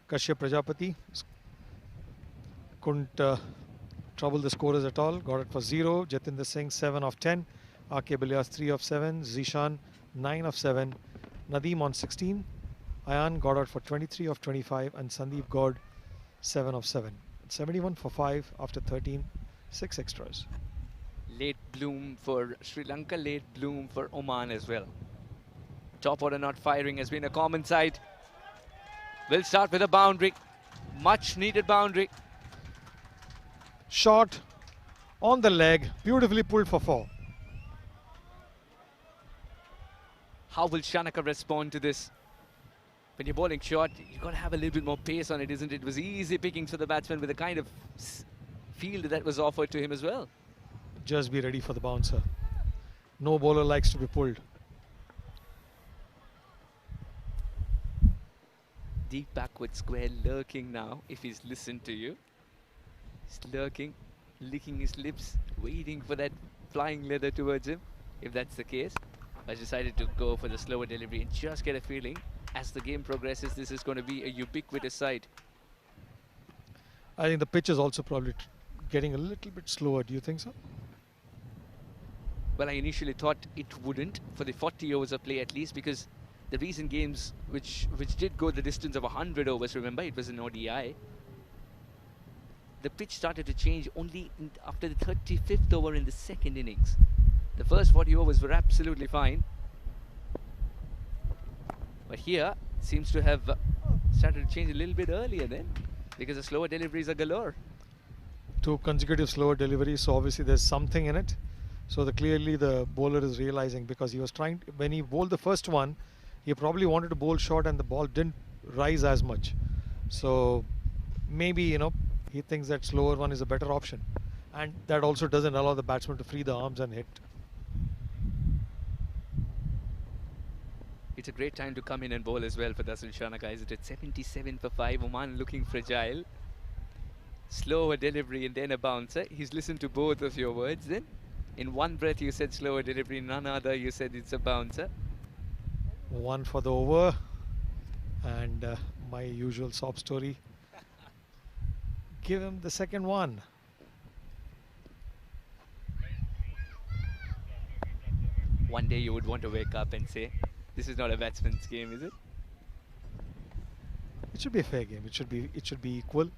Kashyap Prajapati couldn't trouble the scorers at all. Got it for 0. Jatinder Singh 7 of 10. R.K. Bilyas 3 of 7. Zishan 9 of 7. Nadeem on 16. Ayan got out for 23 of 25. And Sandeep Gaud 7 of 7. 71 for 5 after 13. 6 extras. Late bloom for Sri Lanka, late bloom for Oman as well. Top order not firing has been a common sight. We'll start with a boundary. Much needed boundary. Shot on the leg. Beautifully pulled for 4. How will Shanaka respond to this? When you're bowling short, you've got to have a little bit more pace on it, isn't it? It was easy pickings for the batsman with the kind of field that was offered to him as well. Just be ready for the bouncer. No bowler likes to be pulled. Deep backward square lurking now, if he's listened to you. He's lurking, licking his lips, waiting for that flying leather towards him. If that's the case, I decided to go for the slower delivery and just get a feeling as the game progresses, this is going to be a ubiquitous side. I think the pitch is also probably getting a little bit slower. Do you think so? Well, I initially thought it wouldn't for the 40 overs of play at least, because the recent games which did go the distance of 100 overs, remember, it was an ODI. The pitch started to change only after the 35th over in the second innings. The first 40 overs were absolutely fine. But here, it seems to have started to change a little bit earlier then, because the slower deliveries are galore. 2 consecutive slower deliveries, so obviously there's something in it. So clearly the bowler is realizing, because he was trying, when he bowled the first one, he probably wanted to bowl short and the ball didn't rise as much. So maybe, you know, he thinks that slower one is a better option. And that also doesn't allow the batsman to free the arms and hit. It's a great time to come in and bowl as well for Dasun Shanaka, isn't it? 77 for 5. Oman looking fragile. Slower delivery and then a bouncer. He's listened to both of your words then. In one breath you said slower delivery, in another you said it's a bouncer. One for the over. And my usual sob story. Give him the second one. One day you would want to wake up and say, this is not a batsman's game, is it? It should be a fair game. It should be equal.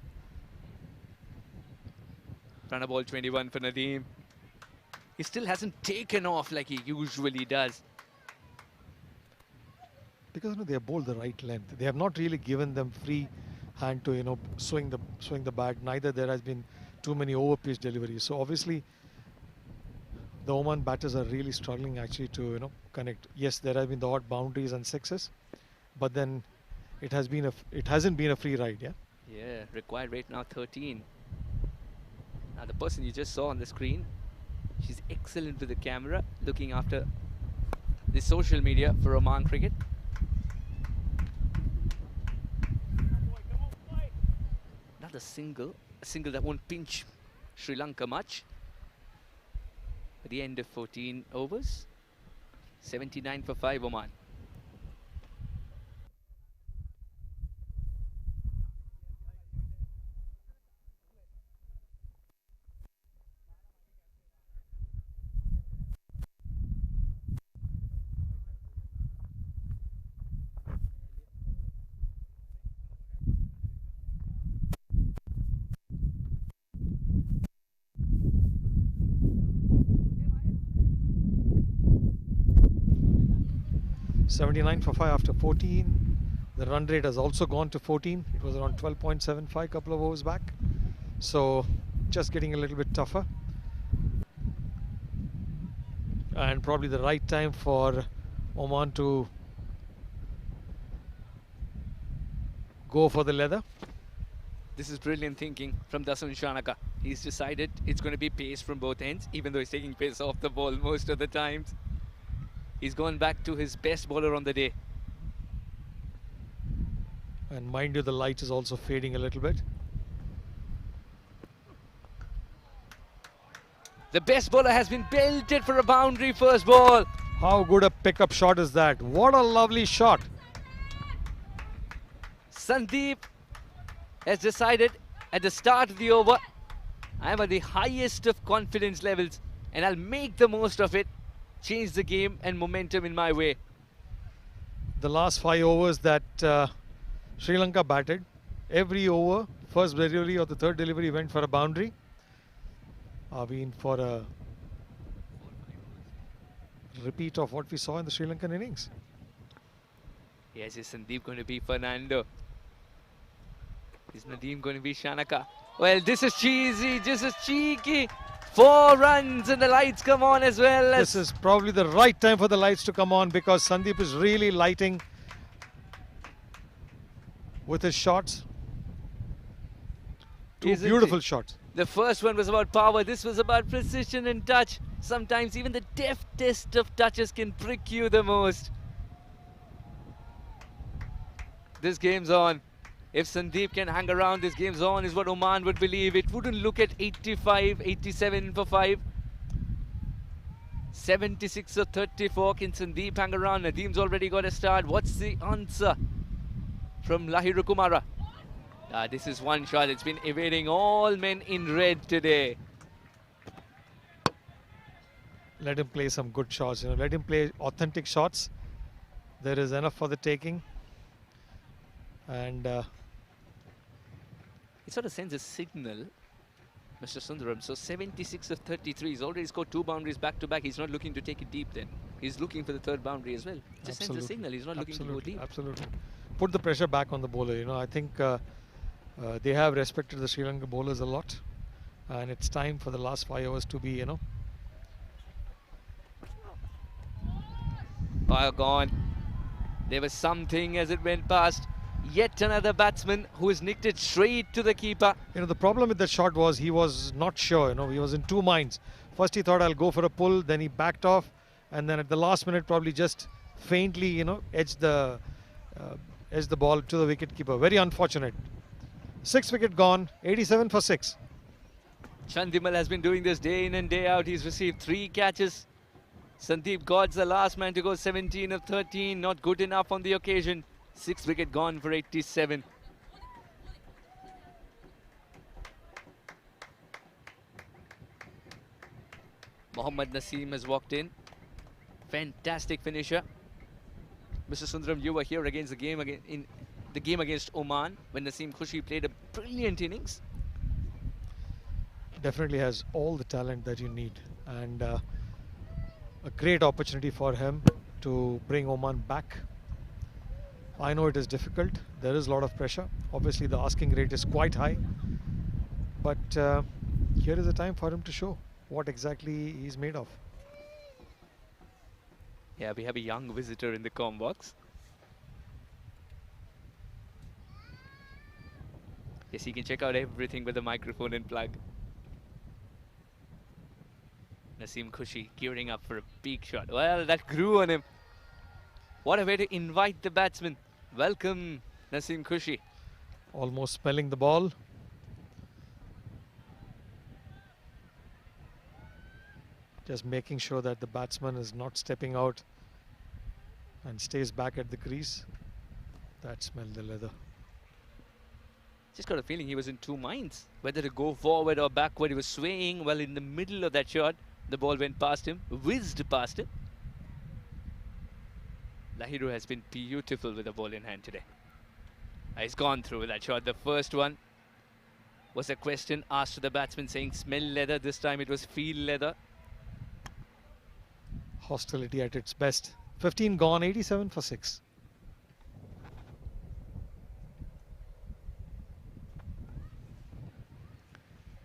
Runner ball 21 for Nadeem. He still hasn't taken off like he usually does. Because they have bowled the right length. They have not really given them free hand to swing the bat. Neither there has been too many over pitch deliveries. So obviously the Oman batters are really struggling actually to connect. Yes, there have been the odd boundaries and sixes, but then it hasn't been a free ride. Yeah, required rate now 13. Now the person you just saw on the screen, she's excellent with the camera, looking after the social media for Oman cricket. Another single, a single that won't pinch Sri Lanka much. At the end of 14 overs, 79 for 5 Oman. $79 for 5 after 14. The run rate has also gone to 14. It was around 12.75 a couple of overs back. So just getting a little bit tougher. And probably the right time for Oman to go for the leather. This is brilliant thinking from Dasun Shanaka. He's decided it's going to be pace from both ends, even though he's taking pace off the ball most of the times. He's gone back to his best bowler on the day. And mind you, the light is also fading a little bit. The best bowler has been belted for a boundary first ball. How good a pickup shot is that? What a lovely shot. Sandeep has decided at the start of the over, I'm at the highest of confidence levels and I'll make the most of it. Change the game and momentum in my way. The last 5 overs that Sri Lanka batted, every over, first delivery or the third delivery went for a boundary. Are we in for a repeat of what we saw in the Sri Lankan innings? Yes, is Sandeep going to be Fernando? Is Nadeem going to be Shanaka? Well, this is cheesy, this is cheeky. 4 runs and the lights come on as well. This is probably the right time for the lights to come on because Sandeep is really lighting with his shots. Two beautiful shots. The first one was about power. This was about precision and touch. Sometimes even the deftest of touches can prick you the most. This game's on. If Sandeep can hang around, this game's on is what Oman would believe. It wouldn't look at 85, 87 for 5. 76 or 34. Can Sandeep hang around? Nadeem's already got a start. What's the answer from Lahiru Kumara? This is one shot. It's been evading all men in red today. Let him play some good shots. Let him play authentic shots. There is enough for the taking. And it sort of sends a signal, Mr. Sundaram. So 76 of 33. He's already scored 2 boundaries back to back. He's not looking to take it deep then. He's looking for the 3rd boundary as well. Just sends a signal. He's not looking to go deep. Absolutely. Put the pressure back on the bowler. I think they have respected the Sri Lanka bowlers a lot. And it's time for the last 5 overs to be, Fire gone. There was something as it went past. Yet another batsman who has nicked it straight to the keeper. The problem with that shot was he was not sure. He was in 2 minds. First he thought I'll go for a pull, then he backed off, and then at the last minute probably just faintly, edged the ball to the wicketkeeper. Very unfortunate. 6 wicket gone, 87 for 6. Chandimal has been doing this day in and day out. He's received 3 catches. Sandeep God's the last man to go, 17 of 13. Not good enough on the occasion. 6 wicket gone for 87. Mohammad Naseem has walked in. Fantastic finisher. Mr. Sundaram, you were here against the game in the game against Oman when Naseem Khushi played a brilliant innings. Definitely has all the talent that you need, and a great opportunity for him to bring Oman back. I know it is difficult. There is a lot of pressure. Obviously, the asking rate is quite high, but here is the time for him to show what exactly he's made of. Yeah, we have a young visitor in the comm box. Yes, he can check out everything with the microphone and plug. Naseem Khushi gearing up for a big shot. Well, that grew on him. What a way to invite the batsman. Welcome, Naseem Khushi. Almost spelling the ball. Just making sure that the batsman is not stepping out and stays back at the crease. That smelled the leather. Just got a feeling he was in 2 minds. Whether to go forward or backward. He was swaying. Well, in the middle of that shot, the ball went past him, whizzed past him. Lahiru has been beautiful with the ball in hand today. He's gone through with that shot. The first one was a question asked to the batsman saying smell leather. This time it was feel leather. Hostility at its best. 15 gone, 87 for 6.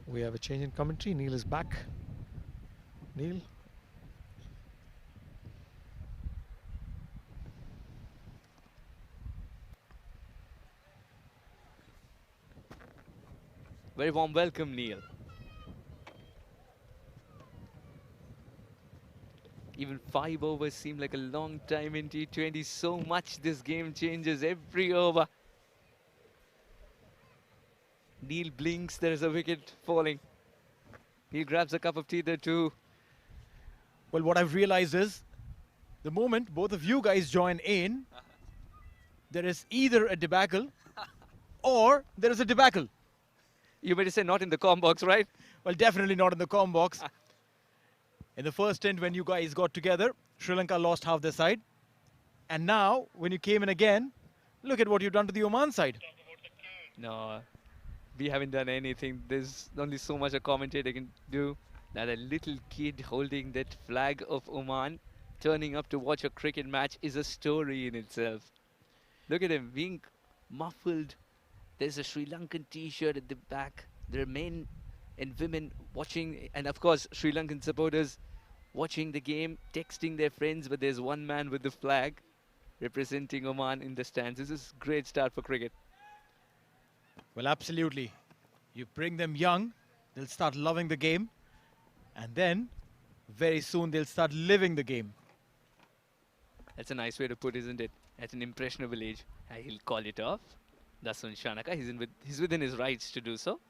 We have a change in commentary. Neil is back. Neil. Very warm welcome, Neil. Even 5 overs seem like a long time in T20. So much this game changes every over. Neil blinks, there's a wicket falling. He grabs a cup of tea there too. Well, what I've realized is the moment both of you guys join in, there is either a debacle or there is a debacle. You better say not in the comm box, right? Well, definitely not in the comm box. In the first stint when you guys got together, Sri Lanka lost half their side. And now, when you came in again, look at what you've done to the Oman side. No, we haven't done anything. There's only so much a commentator can do. That a little kid holding that flag of Oman, turning up to watch a cricket match is a story in itself. Look at him being muffled. There's a Sri Lankan t-shirt at the back. There are men and women watching, and of course Sri Lankan supporters watching the game, texting their friends, but there's one man with the flag representing Oman in the stands. This is a great start for cricket. Well, absolutely. You bring them young, they'll start loving the game. And then, very soon, they'll start living the game. That's a nice way to put, isn't it? At an impressionable age, he'll call it off. Dasun Shanaka, he's within his rights to do so.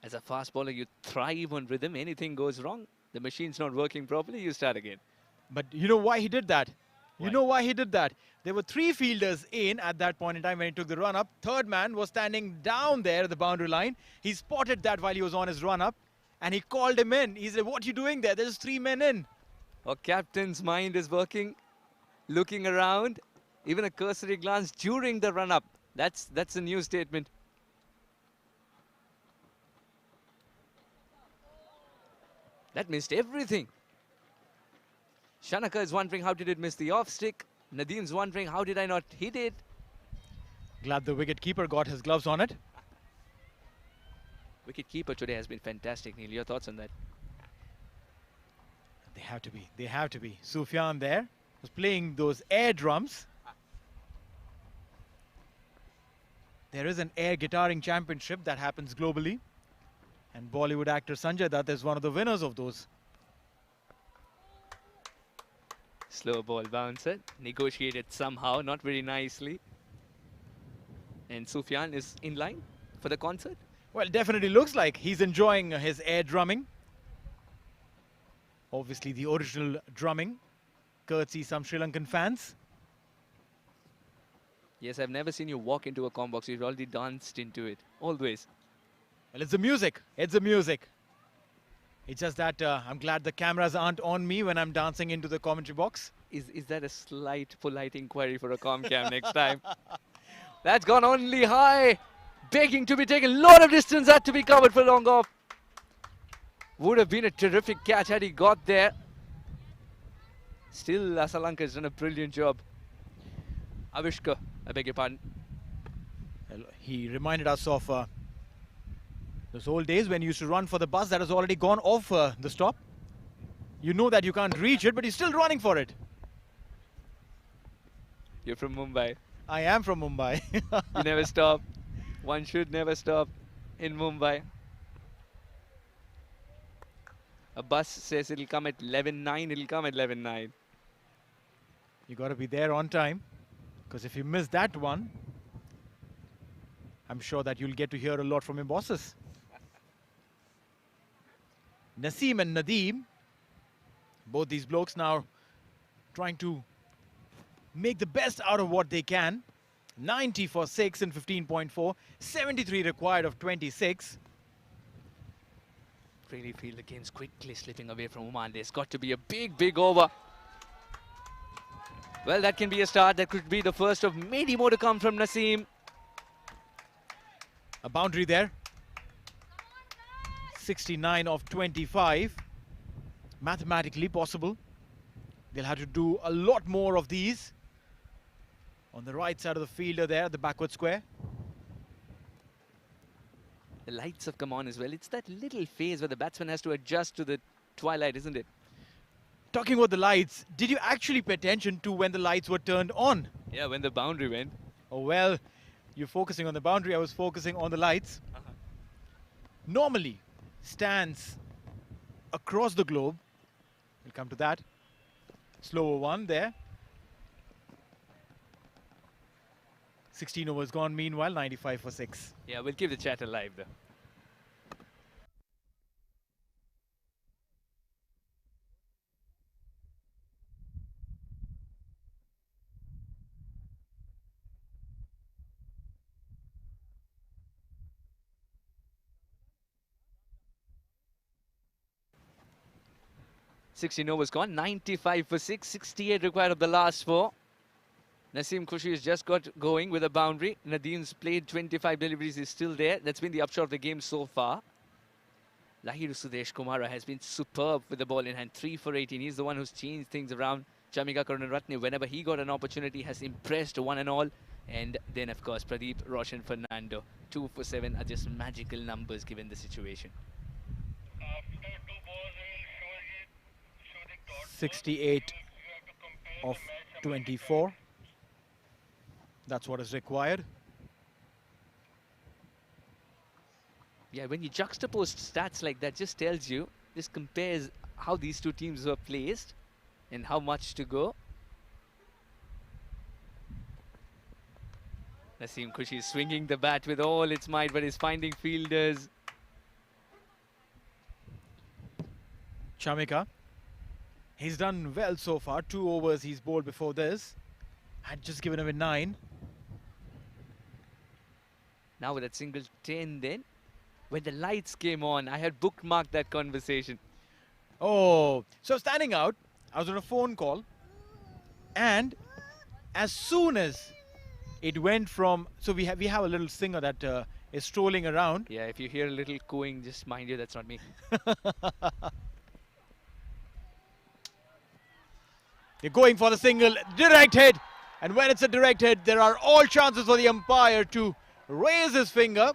As a fast bowler, you thrive on rhythm. Anything goes wrong, the machine's not working properly, you start again. But you know why he did that? Why? You know why he did that? There were 3 fielders in at that point in time when he took the run-up. Third man was standing down there at the boundary line. He spotted that while he was on his run-up. And he called him in. He said, what are you doing there? There's 3 men in. Our captain's mind is working, looking around, even a cursory glance during the run-up. That's a new statement. That missed everything. Shanaka is wondering how did it miss the off stick. Nadeem's wondering how did I not hit it. Glad the wicket keeper got his gloves on it. Wicket keeper today has been fantastic, Neil. Your thoughts on that? They have to be. They have to be. Sufyan there was playing those air drums. There is an air guitaring championship that happens globally. And Bollywood actor Sanjay Dutt is one of the winners of those. Slow ball bouncer, negotiated somehow, not very nicely. And Sufyan is in line for the concert. Well, definitely looks like he's enjoying his air drumming. Obviously the original drumming, courtesy some Sri Lankan fans. Yes, I've never seen you walk into a comm box. You've already danced into it, always. Well, it's the music. It's the music. It's just that I'm glad the cameras aren't on me when I'm dancing into the commentary box. Is that a slight polite inquiry for a comm cam next time? That's gone only high. Begging to be taken. Lot of distance had to be covered for long off. Would have been a terrific catch had he got there. Still, Lanka has done a brilliant job. Avishka, I beg your pardon. Well, he reminded us of those old days when you used to run for the bus that has already gone off the stop. You know that you can't reach it, but he's still running for it. You're from Mumbai. I am from Mumbai. You never stop. One should never stop in Mumbai. A bus says it'll come at 11:09, it'll come at 11:09. You got to be there on time, because if you miss that one, I'm sure that you'll get to hear a lot from your bosses. Naseem and Nadeem, both these blokes now trying to make the best out of what they can. 90 for 6 and 15.4, 73 required of 26. Really feel the game's quickly slipping away from Oman. There's got to be a big over. Well, that can be a start. That could be the first of many more to come from Naseem. A boundary there. 69 of 25. Mathematically possible. They'll have to do a lot more of these. On the right side of the fielder there, the backward square. The lights have come on as well. It's that little phase where the batsman has to adjust to the twilight, isn't it? Talking about the lights, did you actually pay attention to when the lights were turned on? Yeah, when the boundary went. Oh, well, you're focusing on the boundary. I was focusing on the lights. Normally, stands across the globe. We'll come to that. Slower one there. 16 overs gone, meanwhile, 95 for 6. Yeah, we'll keep the chat alive though. $16 overs gone, 95 for 6, 68 required of the last 4. Naseem Khushi has just got going with a boundary. Nadeem's played 25 deliveries, is still there. That's been the upshot of the game so far. Lahiru Sudesh Kumara has been superb with the ball in hand, 3 for 18. He's the one who's changed things around. Chamika Karunaratne, whenever he got an opportunity, has impressed one and all. And then, of course, Pradeep, Roshan Fernando, 2 for 7 are just magical numbers given the situation. 68 of 24. That's what is required. Yeah, when you juxtapose stats like that, just tells you, this compares how these two teams were placed and how much to go. Naseem Khushi is swinging the bat with all its might, but is finding fielders. Chamika, he's done well so far. 2 overs he's bowled before this. Had just given away 9. Now with that single 10 then, when the lights came on, I had bookmarked that conversation. Oh, so standing out, I was on a phone call, and as soon as it went from, so we have a little singer that is strolling around. Yeah, if you hear a little cooing, just mind you, that's not me. You're going for the single, direct hit, and when it's a direct hit, there are all chances for the umpire to raise his finger,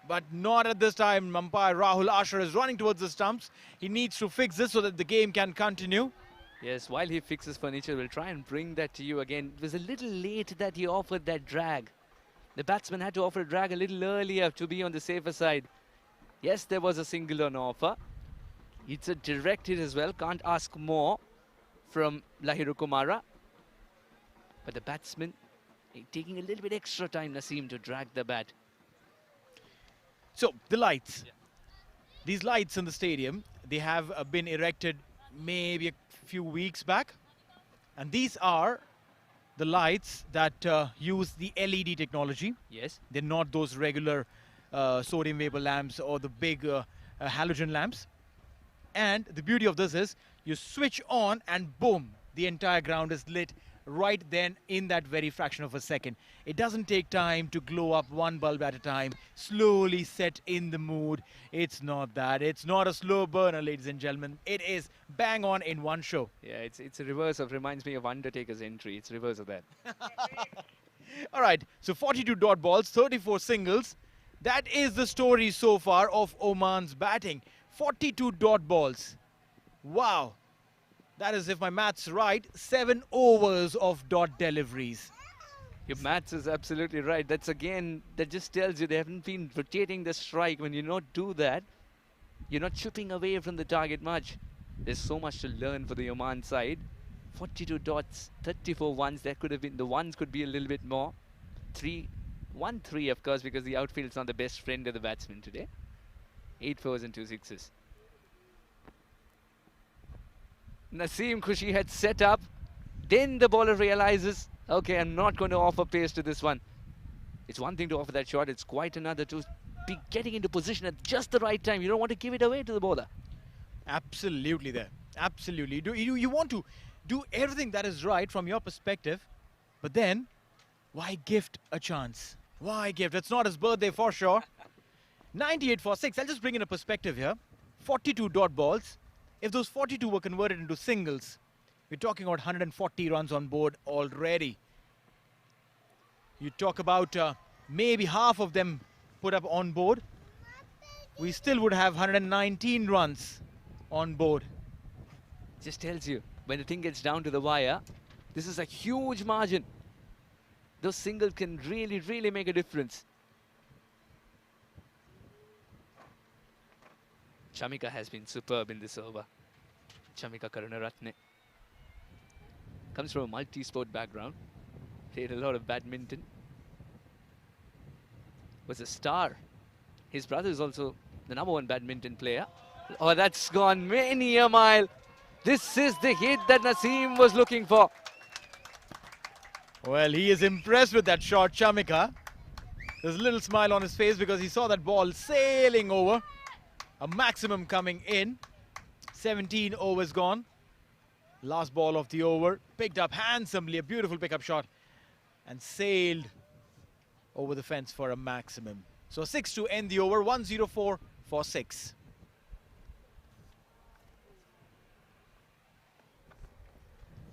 but not at this time. Umpire Rahul Asher is running towards the stumps. He needs to fix this so that the game can continue. Yes, while he fixes furniture, we'll try and bring that to you again. It was a little late that he offered that drag. The batsman had to offer a drag a little earlier to be on the safer side. Yes, there was a single on offer. It's a direct hit as well, can't ask more. from Lahiru Kumara. But the batsman taking a little bit extra time, Naseem, to drag the bat. So the lights. These lights in the stadium, they have been erected maybe a few weeks back. And these are the lights that use the LED technology. Yes. They're not those regular sodium vapor lamps or the big halogen lamps. And the beauty of this is you switch on and boom, the entire ground is lit right then in that very fraction of a second. It doesn't take time to glow up one bulb at a time, slowly set in the mood. It's not that. It's not a slow burner, ladies and gentlemen. It is bang on in one show. Yeah, it's a reverse of, reminds me of Undertaker's entry. It's reverse of that. All right, so 42 dot balls, 34 singles. That is the story so far of Oman's batting. 42 dot balls. Wow. That is, if my math's right, 7 overs of dot deliveries. Your maths is absolutely right. That's again, that just tells you they haven't been rotating the strike. When you not do that, you're not chipping away from the target much. There's so much to learn for the Oman side. 42 dots, 34 ones. There could have been, the ones could be a little bit more. 1-3 of course, because the outfield's not the best friend of the batsman today. 8 fours and 2 sixes. Naseem Khushi had set up. Then the bowler realizes, okay, I'm not going to offer pace to this one. It's one thing to offer that shot. It's quite another to be getting into position at just the right time. You don't want to give it away to the bowler. Absolutely there. Absolutely. You want to do everything that is right from your perspective, but then why gift a chance? Why gift? It's not his birthday for sure. 98 for 6. I'll just bring in a perspective here. 42 dot balls. If those 42 were converted into singles, we're talking about 140 runs on board already. You talk about maybe half of them put up on board. We still would have 119 runs on board. Just tells you, when the thing gets down to the wire, this is a huge margin. Those singles can really, really make a difference. Chamika has been superb in this over. Chamika Karunaratne comes from a multi-sport background. Played a lot of badminton. Was a star. His brother is also the #1 badminton player. Oh, that's gone many a mile. This is the hit that Naseem was looking for. Well, he is impressed with that shot, Chamika. There's a little smile on his face because he saw that ball sailing over. A maximum coming in. 17 overs gone. Last ball of the over. Picked up handsomely. A beautiful pickup shot. And sailed over the fence for a maximum. So 6 to end the over. 104 for 6.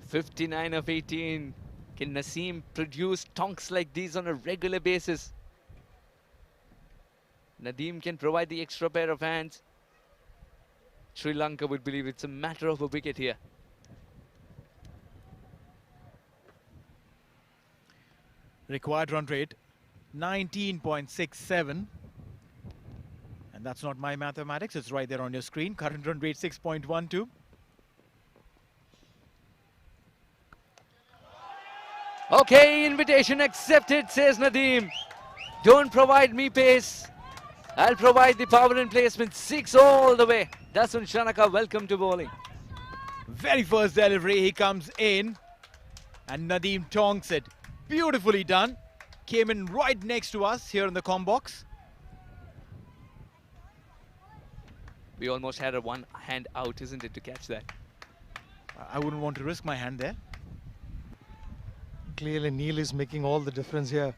'59 of 18. Can Naseem produce tonks like these on a regular basis? Nadeem can provide the extra pair of hands. Sri Lanka would believe it's a matter of a wicket here. Required run rate 19.67. And that's not my mathematics. It's right there on your screen. Current run rate 6.12. Okay, invitation accepted, says Nadeem. Don't provide me pace. I'll provide the power and placement. 6 all the way. Dasun Shanaka, welcome to bowling. Very first delivery, he comes in. And Nadeem tonks it. Beautifully done. Came in right next to us here in the comm box. We almost had a one hand out, isn't it, to catch that? I wouldn't want to risk my hand there. Clearly, Neil is making all the difference here.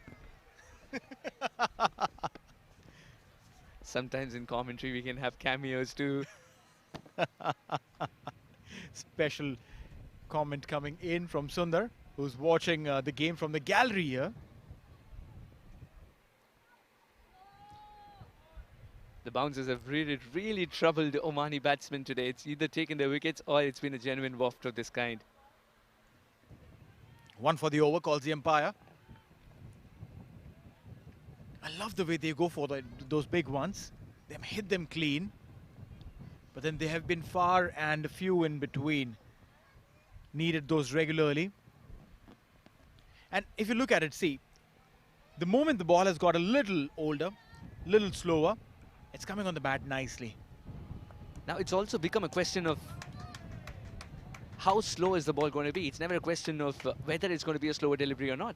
Sometimes in commentary we can have cameos too. Special comment coming in from Sundar, who's watching the game from the gallery here. The bouncers have really, really troubled the Omani batsmen today. It's either taken their wickets or it's been a genuine waft of this kind. 1 for the over, calls the umpire. I love the way they go for those big ones. They hit them clean. But then they have been far and few in between. needed those regularly. And if you look at it, see, the moment the ball has got a little older, little slower, it's coming on the bat nicely. Now it's also become a question of how slow is the ball going to be. It's never a question of whether it's going to be a slower delivery or not.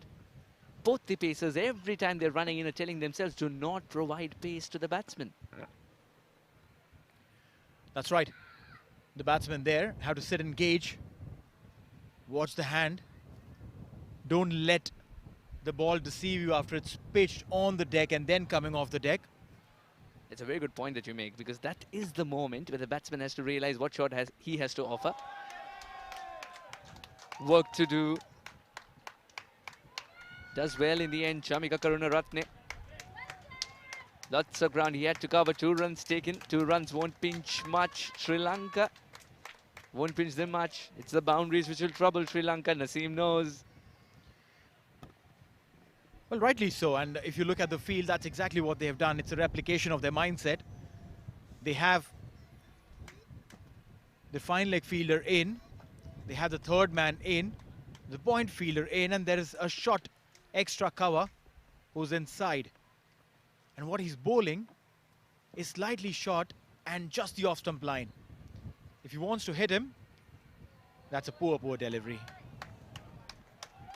Both the pacers, every time they're running in, are telling themselves, do not provide pace to the batsman. That's right. The batsmen there have to sit and gauge, watch the hand. Don't let the ball deceive you after it's pitched on the deck and then coming off the deck. It's a very good point that you make, because that is the moment where the batsman has to realize what shot he has to offer. Work to do. Does well in the end, Chamika Karunaratne. Lots of ground he had to cover. 2 runs taken. 2 runs won't pinch much. Sri Lanka won't pinch them much. It's the boundaries which will trouble Sri Lanka. Naseem knows. Well, rightly so. And if you look at the field, that's exactly what they have done. It's a replication of their mindset. They have the fine leg fielder in. They have the third man in. The point fielder in. And there is a shot extra cover who's inside. And what he's bowling is slightly short and just the off-stump line. If he wants to hit him, that's a poor delivery.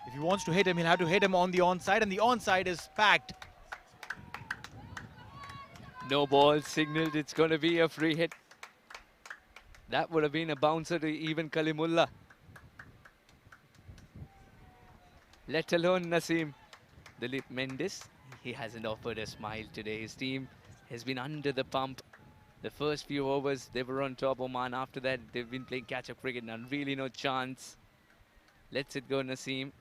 If he wants to hit him, he'll have to hit him on the onside, and the onside is packed. No ball signaled. It's going to be a free hit. That would have been a bouncer to even Kalimullah. Let alone Naseem. Dilip Mendes, he hasn't offered a smile today. His team has been under the pump. The first few overs, they were on top. Oman, after that, they've been playing catch-up cricket. Now, really no chance. Lets it go, Naseem.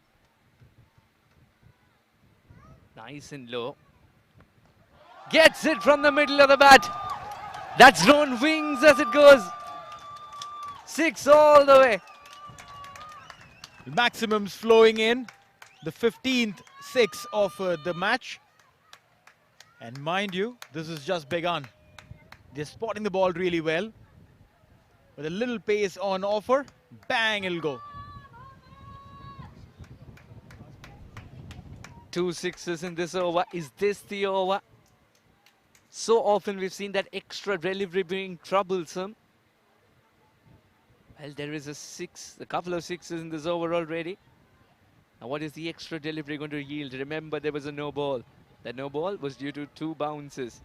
Nice and low. Gets it from the middle of the bat. That's drawn wings as it goes. 6 all the way. Maximums flowing in. The 15th 6 of the match. And mind you, this is just begun. They're spotting the ball really well. With a little pace on offer, bang, it'll go. 2 sixes in this over. Is this the over? So often we've seen that extra delivery being troublesome. Well, there is a couple of sixes in this over already. Now, what is the extra delivery going to yield? Remember, there was a no ball. That no ball was due to 2 bounces.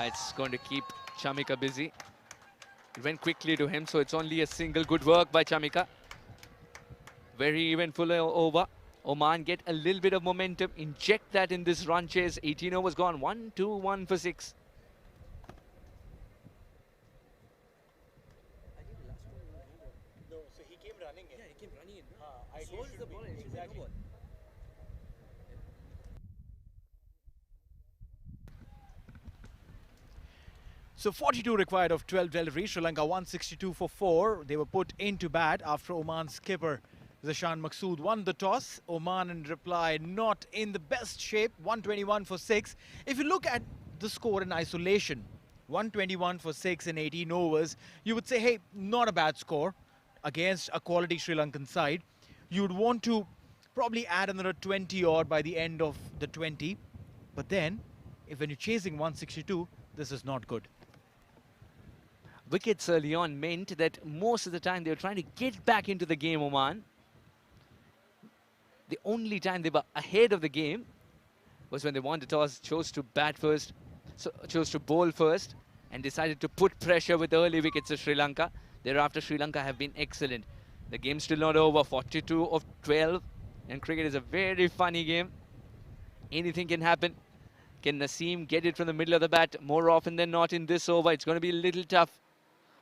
It's going to keep Chamika busy. It went quickly to him, so it's only a single. Good work by Chamika. Very eventful over. Oman get a little bit of momentum, inject that in this run chase. 18 overs gone, 1-2-1 for 6. No, so he came running in. Yeah, he came running in. So is the ball. Exactly. So 42 required of 12 deliveries. Sri Lanka 162 for 4. They were put into bat after Oman's skipper Zashan Maqsood won the toss. Oman in reply not in the best shape. 121 for 6. If you look at the score in isolation, 121 for 6 in 18 overs, you would say, hey, not a bad score against a quality Sri Lankan side. You would want to probably add another 20 odd by the end of the 20. But then, when you're chasing 162, this is not good. Wickets early on meant that most of the time they were trying to get back into the game, Oman. The only time they were ahead of the game was when they won the toss, chose to bat first, chose to bowl first, and decided to put pressure with early wickets of Sri Lanka. Thereafter, Sri Lanka have been excellent. The game's still not over, 42 of 12, and cricket is a very funny game. Anything can happen. Can Naseem get it from the middle of the bat? More often than not in this over, it's going to be a little tough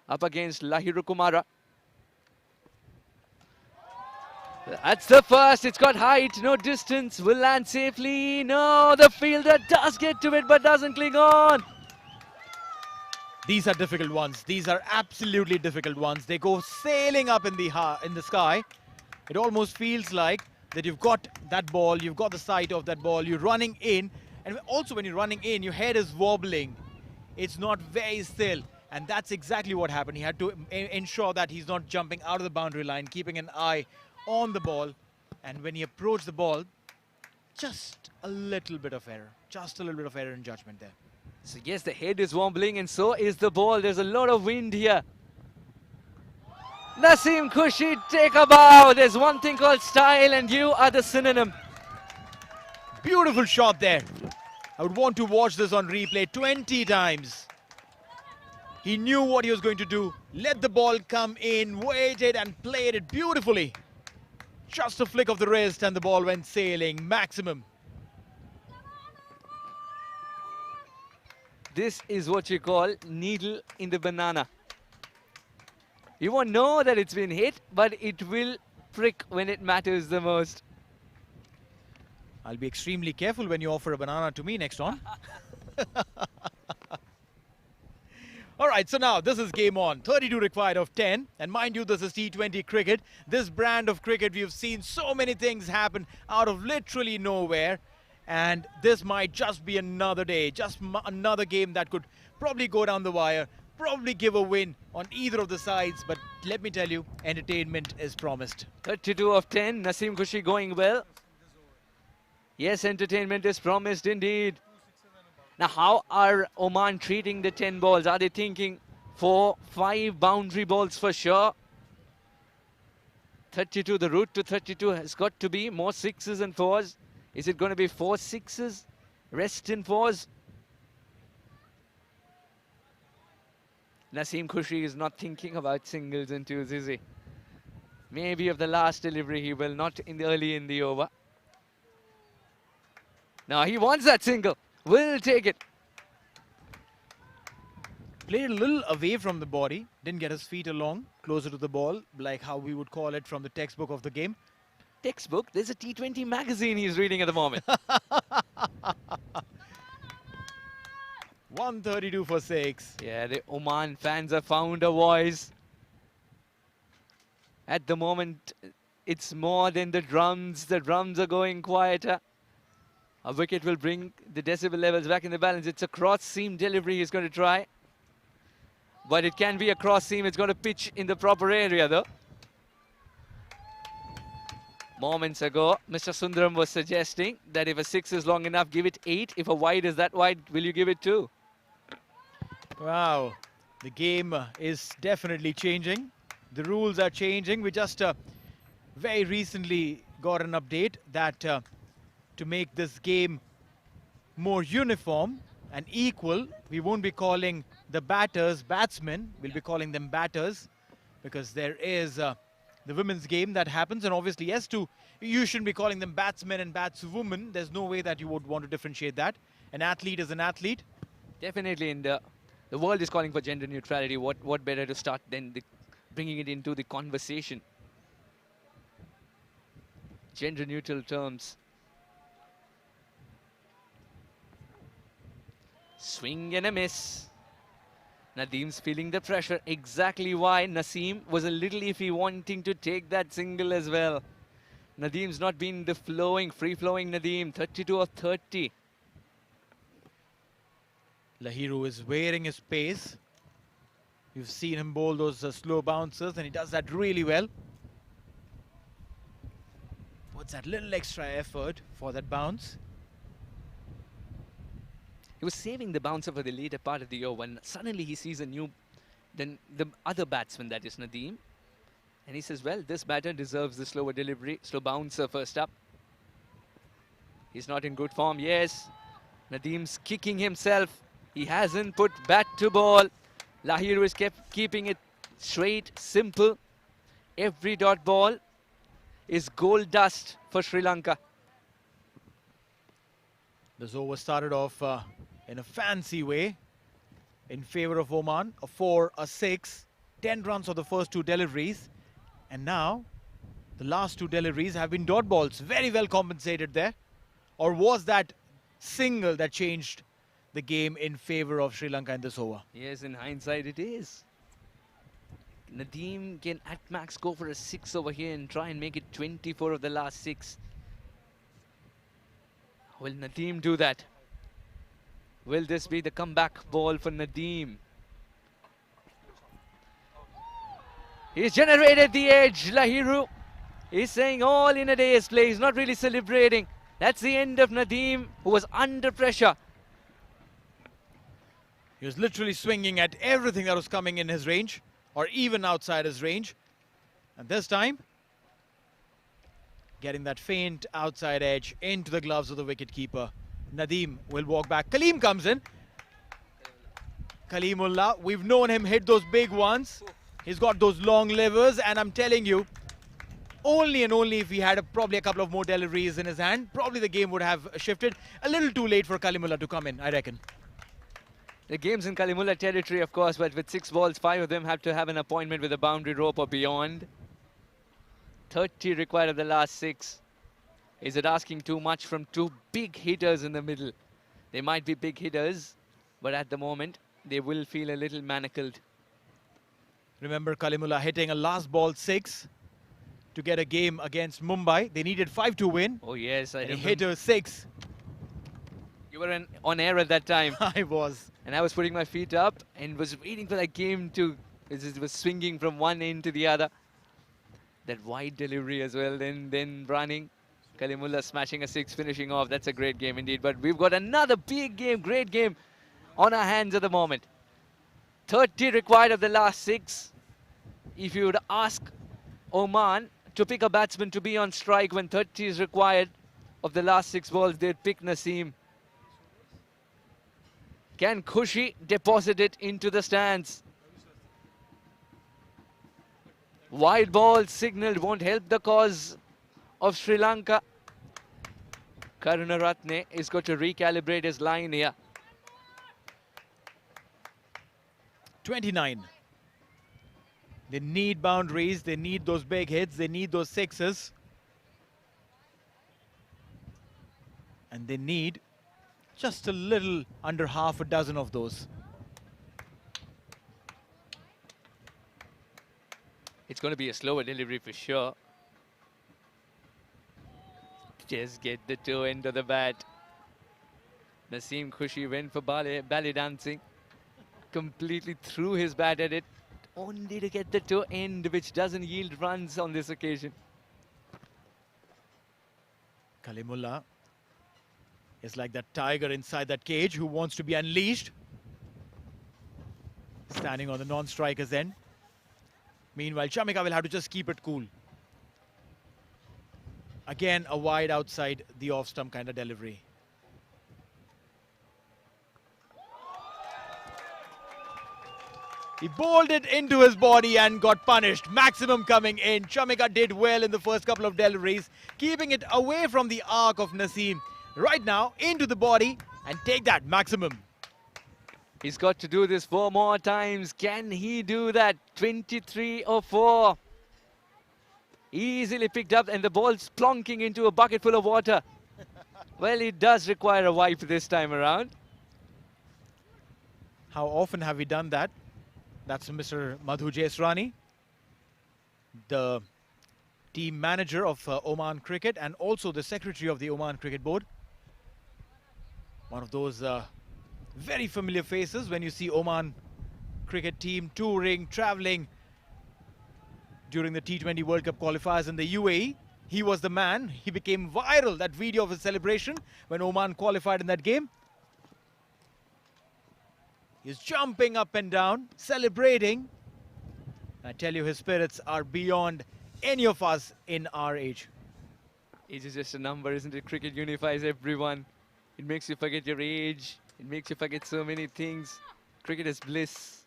up against Lahiru Kumara. That's the first. It's got height, no distance. Will land safely. No, the fielder does get to it but doesn't cling on. These are difficult ones. These are absolutely difficult ones. They go sailing up in the sky. It almost feels like that you've got that ball, you've got the sight of that ball, you're running in, and also when you're running in, your head is wobbling. It's not very still, and that's exactly what happened. He had to ensure that he's not jumping out of the boundary line, keeping an eye on the ball, and when he approached the ball, just a little bit of error. Just a little bit of error in judgment there. So yes, the head is wobbling and so is the ball. There's a lot of wind here. Naseem Khushi, take a bow. There's one thing called style and you are the synonym. Beautiful shot there. I would want to watch this on replay 20 times. He knew what he was going to do. Let the ball come in, waited and played it beautifully. Just a flick of the wrist and the ball went sailing, maximum. This is what you call needle in the banana. You won't know that it's been hit, but it will prick when it matters the most. I'll be extremely careful when you offer a banana to me next on. All right, so now this is game on. 32 required of 10. And mind you, this is T20 cricket. This brand of cricket, we've seen so many things happen out of literally nowhere. And this might just be another day, just another game that could probably go down the wire, probably give a win on either of the sides. But let me tell you, entertainment is promised. 32 of 10, Naseem Khushi going well. Yes, entertainment is promised indeed. Now, how are Oman treating the 10 balls? Are they thinking 4, 5 boundary balls for sure? 32, the route to 32 has got to be more 6s and 4s. Is it going to be 4 6s? Rest in 4s? Naseem Khushi is not thinking about singles and 2s, is he? Maybe of the last delivery he will, not in the early in the over. Now he wants that single. Will take it. Played a little away from the body, didn't get his feet along, closer to the ball, like how we would call it from the textbook of the game. Textbook? There's a T20 magazine he's reading at the moment. 132 for 6. Yeah, the Oman fans have found a voice. At the moment, it's more than the drums. The drums are going quieter. A wicket will bring the decibel levels back in the balance. It's a cross-seam delivery he's going to try. But it can be a cross-seam. It's going to pitch in the proper area, though. Moments ago, Mr. Sundaram was suggesting that if a 6 is long enough, give it 8. If a wide is that wide, will you give it 2? Wow, the game is definitely changing. The rules are changing. We just very recently got an update that to make this game more uniform and equal, we won't be calling the batters batsmen. We'll be calling them batters because there is the women's game that happens. And obviously, yes, you shouldn't be calling them batsmen and batswomen. There's no way that you would want to differentiate that. An athlete is an athlete. Definitely, and the world is calling for gender neutrality. What better to start than bringing it into the conversation? Gender neutral terms. Swing and a miss. Nadeem's feeling the pressure. Exactly why Naseem was a little iffy wanting to take that single as well. Nadeem's not been the free-flowing Nadeem. 32 of 30. Lahiru is wearing his pace. You've seen him bowl those slow bounces and he does that really well. Puts that little extra effort for that bounce. He was saving the bouncer for the later part of the over when suddenly he sees the other batsman, that is Nadeem. And he says, well, this batter deserves the slower delivery, slow bouncer first up. He's not in good form, yes. Nadeem's kicking himself. He hasn't put bat to ball. Lahiru is keeping it straight, simple. Every dot ball is gold dust for Sri Lanka. This over started off in a fancy way in favor of Oman. A 4, a 6, 10 runs for the first 2 deliveries. And now the last 2 deliveries have been dot balls. Very well compensated there. Or was that single that changed the game in favor of Sri Lanka in this over? Yes, in hindsight it is. Nadeem can at max go for a 6 over here and try and make it 24 of the last 6. Will Nadeem do that? Will this be the comeback ball for Nadeem? He's generated the edge, Lahiru. He's saying all in a day's play. He's not really celebrating. That's the end of Nadeem, who was under pressure. He was literally swinging at everything that was coming in his range, or even outside his range. And this time, getting that faint outside edge into the gloves of the wicketkeeper. Nadeem will walk back. Kaleem comes in. Kaleemullah, we've known him hit those big ones. He's got those long levers, and I'm telling you, only and only if he had probably a couple of more deliveries in his hand, probably the game would have shifted. A little too late for Kaleemullah to come in, I reckon. The game's in Kaleemullah territory, of course, but with 6 balls, 5 of them have to have an appointment with the boundary rope or beyond. 30 required of the last 6. Is it asking too much from 2 big hitters in the middle? They might be big hitters, but at the moment, they will feel a little manacled. Remember Kaleemullah hitting a last ball 6 to get a game against Mumbai. They needed 5 to win. Oh, yes, I And he remember. hit a 6. You were on air at that time. I was. And I was putting my feet up and was waiting for that game to... It was swinging from one end to the other. That wide delivery as well, then running. Kaleemullah smashing a 6, finishing off. That's a great game indeed. But we've got another big game, great game on our hands at the moment. 30 required of the last 6. If you would ask Oman to pick a batsman to be on strike when 30 is required of the last 6 balls, they'd pick Naseem. Can Khushi deposit it into the stands? Wide ball signaled won't help the cause of Sri Lanka. Karunaratne is going to recalibrate his line here. 29. They need boundaries. They need those big hits. They need those 6s. And they need just a little under half a dozen of those. It's going to be a slower delivery for sure. Just get the toe end of the bat. Naseem Khushi went for ballet dancing. Completely threw his bat at it, only to get the toe end, which doesn't yield runs on this occasion. Kaleemullah is like that tiger inside that cage who wants to be unleashed. Standing on the non-striker's end. Meanwhile, Shamika will have to just keep it cool. Again, a wide outside the off-stump kind of delivery. He bowled it into his body and got punished. Maximum coming in. Shamika did well in the first couple of deliveries, keeping it away from the arc of Naseem. Right now, into the body and take that maximum. He's got to do this 4 more times. Can he do that? 23 or 4. Easily picked up and the ball's plonking into a bucket full of water. Well, it does require a wipe this time around. How often have we done that? That's Mr. Madhu Jaisrani, the team manager of Oman Cricket and also the secretary of the Oman Cricket Board. One of those very familiar faces when you see Oman cricket team touring, traveling during the T20 World Cup qualifiers in the UAE. He was the man. He became viral, that video of his celebration when Oman qualified in that game. He's jumping up and down, celebrating. I tell you, his spirits are beyond any of us in our age. Age is just a number, isn't it? Cricket unifies everyone. It makes you forget your age. It makes you forget so many things. Cricket is bliss.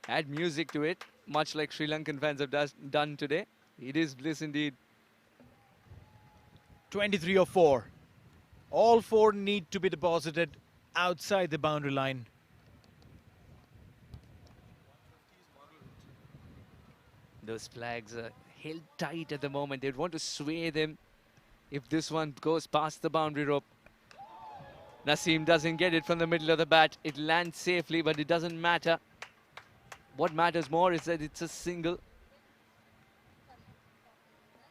Add music to it, much like Sri Lankan fans have done today. It is bliss indeed. 23 or 4. All 4 need to be deposited outside the boundary line. Those flags are held tight at the moment. They'd want to sway them if this one goes past the boundary rope. Naseem doesn't get it from the middle of the bat. It lands safely, but it doesn't matter. What matters more is that it's a single.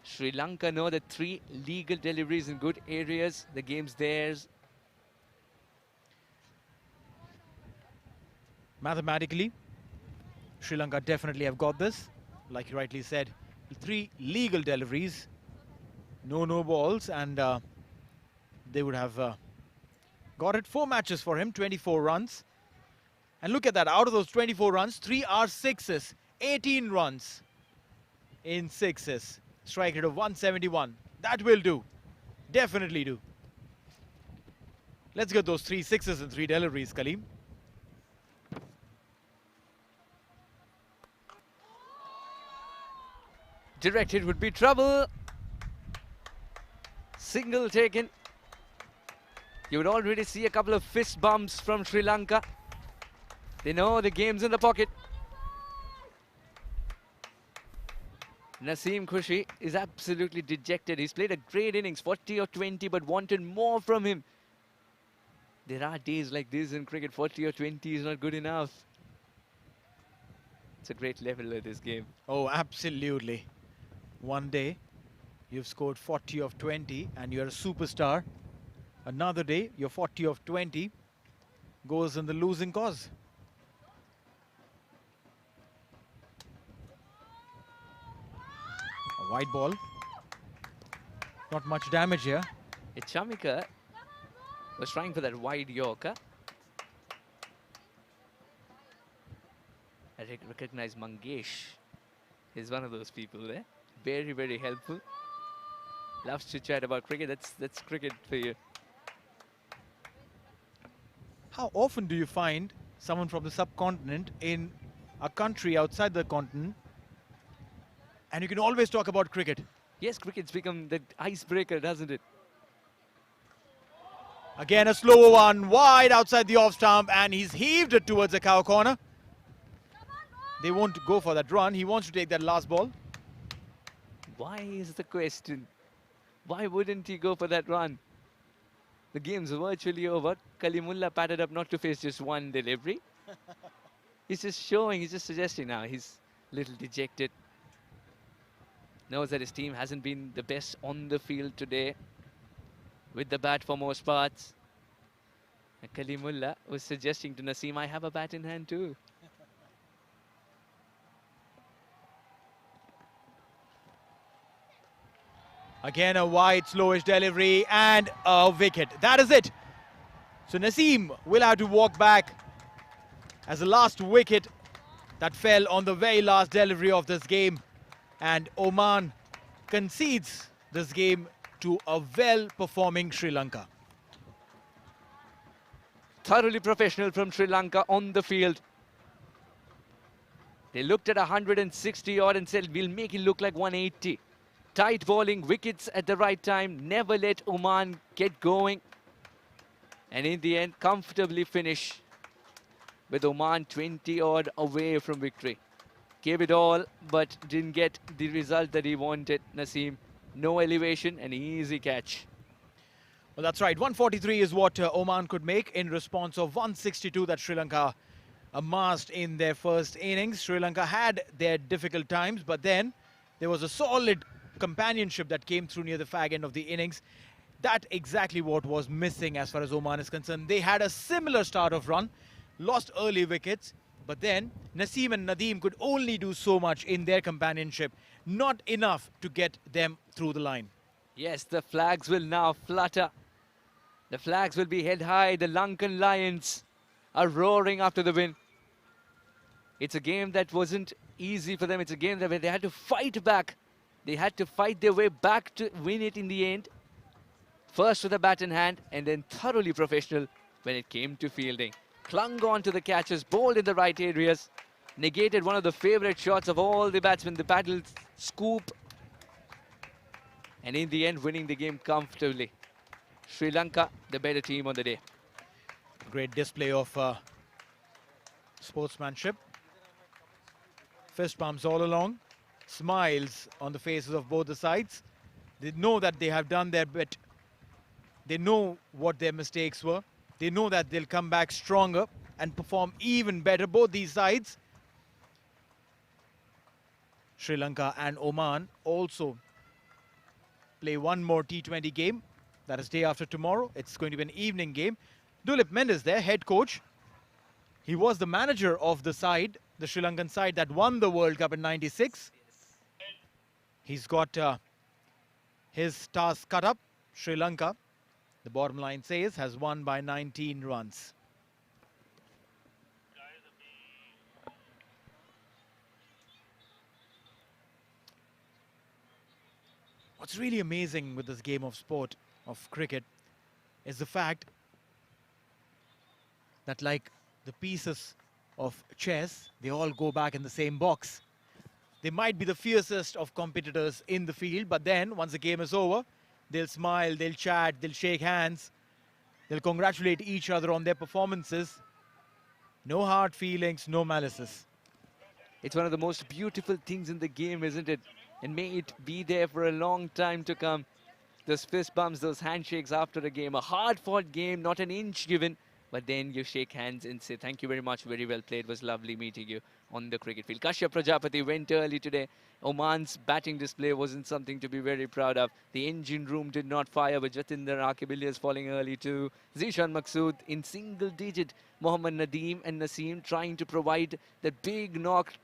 Sri Lanka know that 3 legal deliveries in good areas. The game's theirs. Mathematically, Sri Lanka definitely have got this. Like you rightly said, 3 legal deliveries, no balls, and they would have got it. 4 matches for him, 24 runs. And look at that, out of those 24 runs, 3 are sixes, 18 runs in sixes. Strike rate of 171. That will do, definitely do. Let's get those 3 sixes and 3 deliveries, Kaleem. Directed would be trouble. Single taken. You would already see a couple of fist bumps from Sri Lanka. They know the game's in the pocket. Naseem Khushi is absolutely dejected. He's played a great innings, 40 or 20, but wanted more from him. There are days like this in cricket, 40 or 20 is not good enough. It's a great level of this game. Oh, absolutely. One day, you've scored 40 of 20 and you're a superstar. Another day, your 40 of 20 goes in the losing cause. A wide ball. Not much damage here. Chamika was trying for that wide Yorker. I recognize Mangesh. He's one of those people there. Very, very helpful. Loves to chat about cricket. That's cricket for you. How often do you find someone from the subcontinent in a country outside the continent and you can always talk about cricket? Yes, cricket's become the icebreaker, doesn't it? Again, a slower one, wide outside the off stump, and he's heaved it towards the cow corner. They won't go for that run. He wants to take that last ball. Why is the question? Why wouldn't he go for that run? The game's virtually over. Kalimullah padded up not to face just one delivery. He's just showing, he's just suggesting now. He's a little dejected. Knows that his team hasn't been the best on the field today with the bat for most parts. And Kalimullah was suggesting to Naseem, I have a bat in hand too. Again, a wide, slowish delivery and a wicket. That is it. So Naseem will have to walk back as the last wicket that fell on the very last delivery of this game. And Oman concedes this game to a well-performing Sri Lanka. Thoroughly professional from Sri Lanka on the field. They looked at 160 odd and said, we'll make it look like 180. Tight bowling, wickets at the right time, never let Oman get going. And in the end, comfortably finish with Oman 20 odd away from victory. Gave it all, but didn't get the result that he wanted, Naseem. No elevation, an easy catch. Well, that's right. 143 is what Oman could make in response of 162 that Sri Lanka amassed in their first innings. Sri Lanka had their difficult times, but then there was a solid companionship that came through near the fag end of the innings. That exactly what was missing as far as Oman is concerned. They had a similar start of run, lost early wickets, but then Naseem and Nadeem could only do so much in their companionship, not enough to get them through the line. Yes, the flags will now flutter. The flags will be held high. The Lankan Lions are roaring after the win. It's a game that wasn't easy for them. It's a game that they had to fight back. They had to fight their way back to win it in the end. First with a bat in hand and then thoroughly professional when it came to fielding. Clung on to the catches, bowled in the right areas, negated one of the favorite shots of all the batsmen, the paddle scoop. And in the end, winning the game comfortably. Sri Lanka, the better team on the day. Great display of sportsmanship. Fist bumps all along. Smiles on the faces of both the sides. They know that they have done their bit. They know what their mistakes were. They know that they'll come back stronger and perform even better, both these sides. Sri Lanka and Oman also play one more T20 game. That is day after tomorrow. It's going to be an evening game. Dulip Mendes there, head coach. He was the manager of the side, the Sri Lankan side that won the World Cup in '96. He's got his task cut up. Sri Lanka, the bottom line says, has won by 19 runs. What's really amazing with this game of sport, of cricket, is the fact that, like the pieces of chess, they all go back in the same box. They might be the fiercest of competitors in the field, but then once the game is over, they'll smile, they'll chat, they'll shake hands, they'll congratulate each other on their performances. No hard feelings, no malices. It's one of the most beautiful things in the game, isn't it? And may it be there for a long time to come. Those fist bumps, those handshakes after the game. A hard-fought game, not an inch given. But then you shake hands and say, thank you very much, very well played. It was lovely meeting you on the cricket field. Kashyap Prajapati went early today. Oman's batting display wasn't something to be very proud of. The engine room did not fire, but Jatinder Akibilias falling early too. Zishan Maqsood in single digit. Mohammad Nadeem and Naseem trying to provide the big knock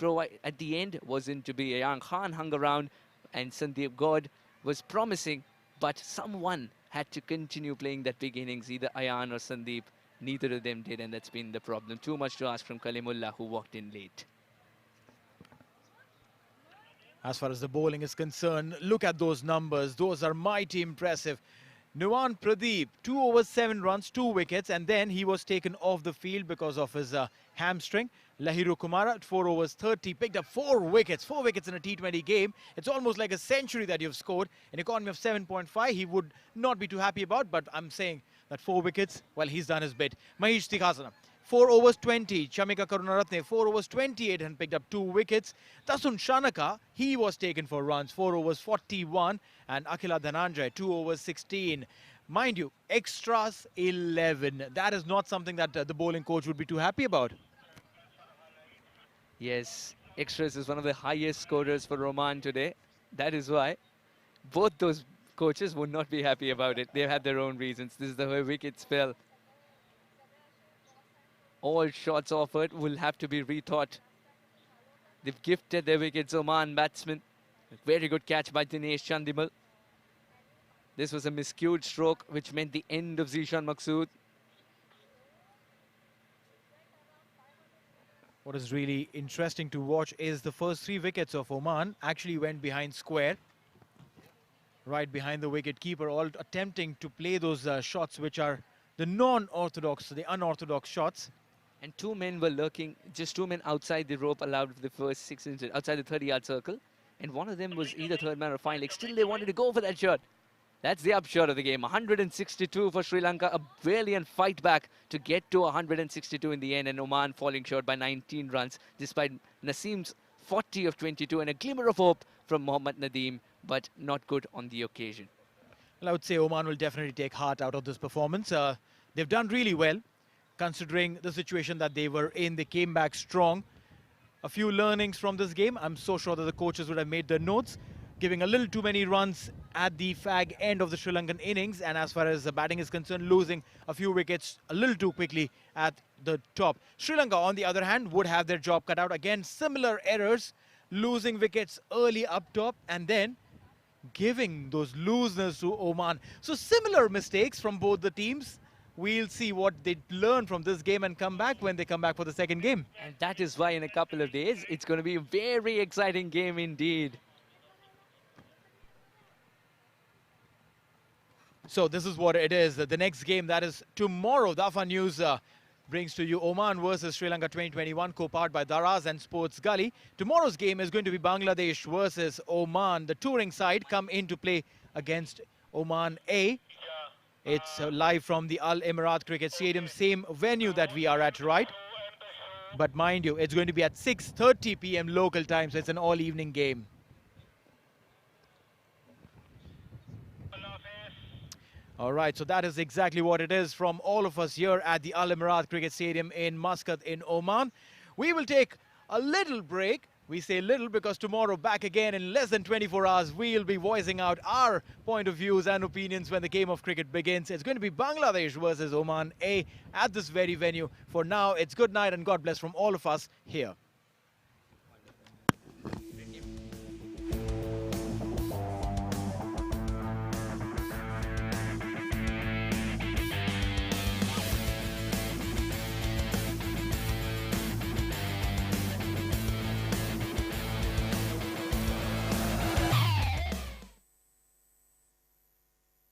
at the end. Wasn't to be. Ayaan Khan hung around and Sandeep God was promising, but someone had to continue playing that big innings, either Ayaan or Sandeep. Neither of them did, and that's been the problem. Too much to ask from Kalimullah, who walked in late. As far as the bowling is concerned, look at those numbers. Those are mighty impressive. Nuwan Pradeep, 2 overs, 7 runs, 2 wickets, and then he was taken off the field because of his hamstring. Lahiru Kumara, 4 overs, 30, picked up 4 wickets. 4 wickets in a T20 game. It's almost like a century that you've scored. An economy of 7.5, he would not be too happy about, but I'm saying that 4 wickets, well, he's done his bit. Mahesh Tikhasana, 4 overs 20. Chamika Karunaratne, 4 overs 28 and picked up 2 wickets. Tasun Shanaka, he was taken for runs, 4 overs 41. And Akhila Dhananjay, 2 overs 16. Mind you, extras 11. That is not something that the bowling coach would be too happy about. Yes, extras is one of the highest scorers for Oman today. That is why both those coaches would not be happy about it. They've had their own reasons. This is the way wickets fell. All shots offered will have to be rethought. They've gifted their wickets, Oman batsmen. Very good catch by Dinesh Chandimal. This was a miscued stroke, which meant the end of Zishan Maqsood. What is really interesting to watch is the first 3 wickets of Oman actually went behind square. Right behind the wicket keeper, all attempting to play those shots which are the non-orthodox, the unorthodox shots. And 2 men were lurking, just 2 men outside the rope allowed for the first 6 inches, outside the 30-yard circle. And one of them was either third man or fine leg. Still, they wanted to go for that shot. That's the upshot of the game. 162 for Sri Lanka. A valiant fight back to get to 162 in the end. And Oman falling short by 19 runs, despite Naseem's 40 of 22 and a glimmer of hope from Mohammad Nadeem, but not good on the occasion. Well, I would say Oman will definitely take heart out of this performance. They've done really well, considering the situation that they were in. They came back strong. A few learnings from this game. I'm so sure that the coaches would have made their notes, giving a little too many runs at the fag end of the Sri Lankan innings. And as far as the batting is concerned, losing a few wickets a little too quickly at the top. Sri Lanka, on the other hand, would have their job cut out. Again, similar errors, losing wickets early up top and then giving those looseness to Oman. So similar mistakes from both the teams. We'll see what they learn from this game and come back when they come back for the second game. And that is why in a couple of days, it's going to be a very exciting game indeed. So this is what it is. The next game, that is tomorrow. DAFA News brings to you Oman versus Sri Lanka 2021, co-powered by Daraz and SportGully. Tomorrow's game is going to be Bangladesh versus Oman. The touring side come into play against Oman A. It's live from the Al Emirat Cricket Stadium, same venue that we are at, right? But mind you, it's going to be at 6:30 p.m. local time, so it's an all-evening game. All right, so that is exactly what it is from all of us here at the Al Emirat Cricket Stadium in Muscat in Oman. We will take a little break. We say little because tomorrow, back again in less than 24 hours, we'll be voicing out our point of views and opinions when the game of cricket begins. It's going to be Bangladesh versus Oman A at this very venue. For now, it's good night and God bless from all of us here.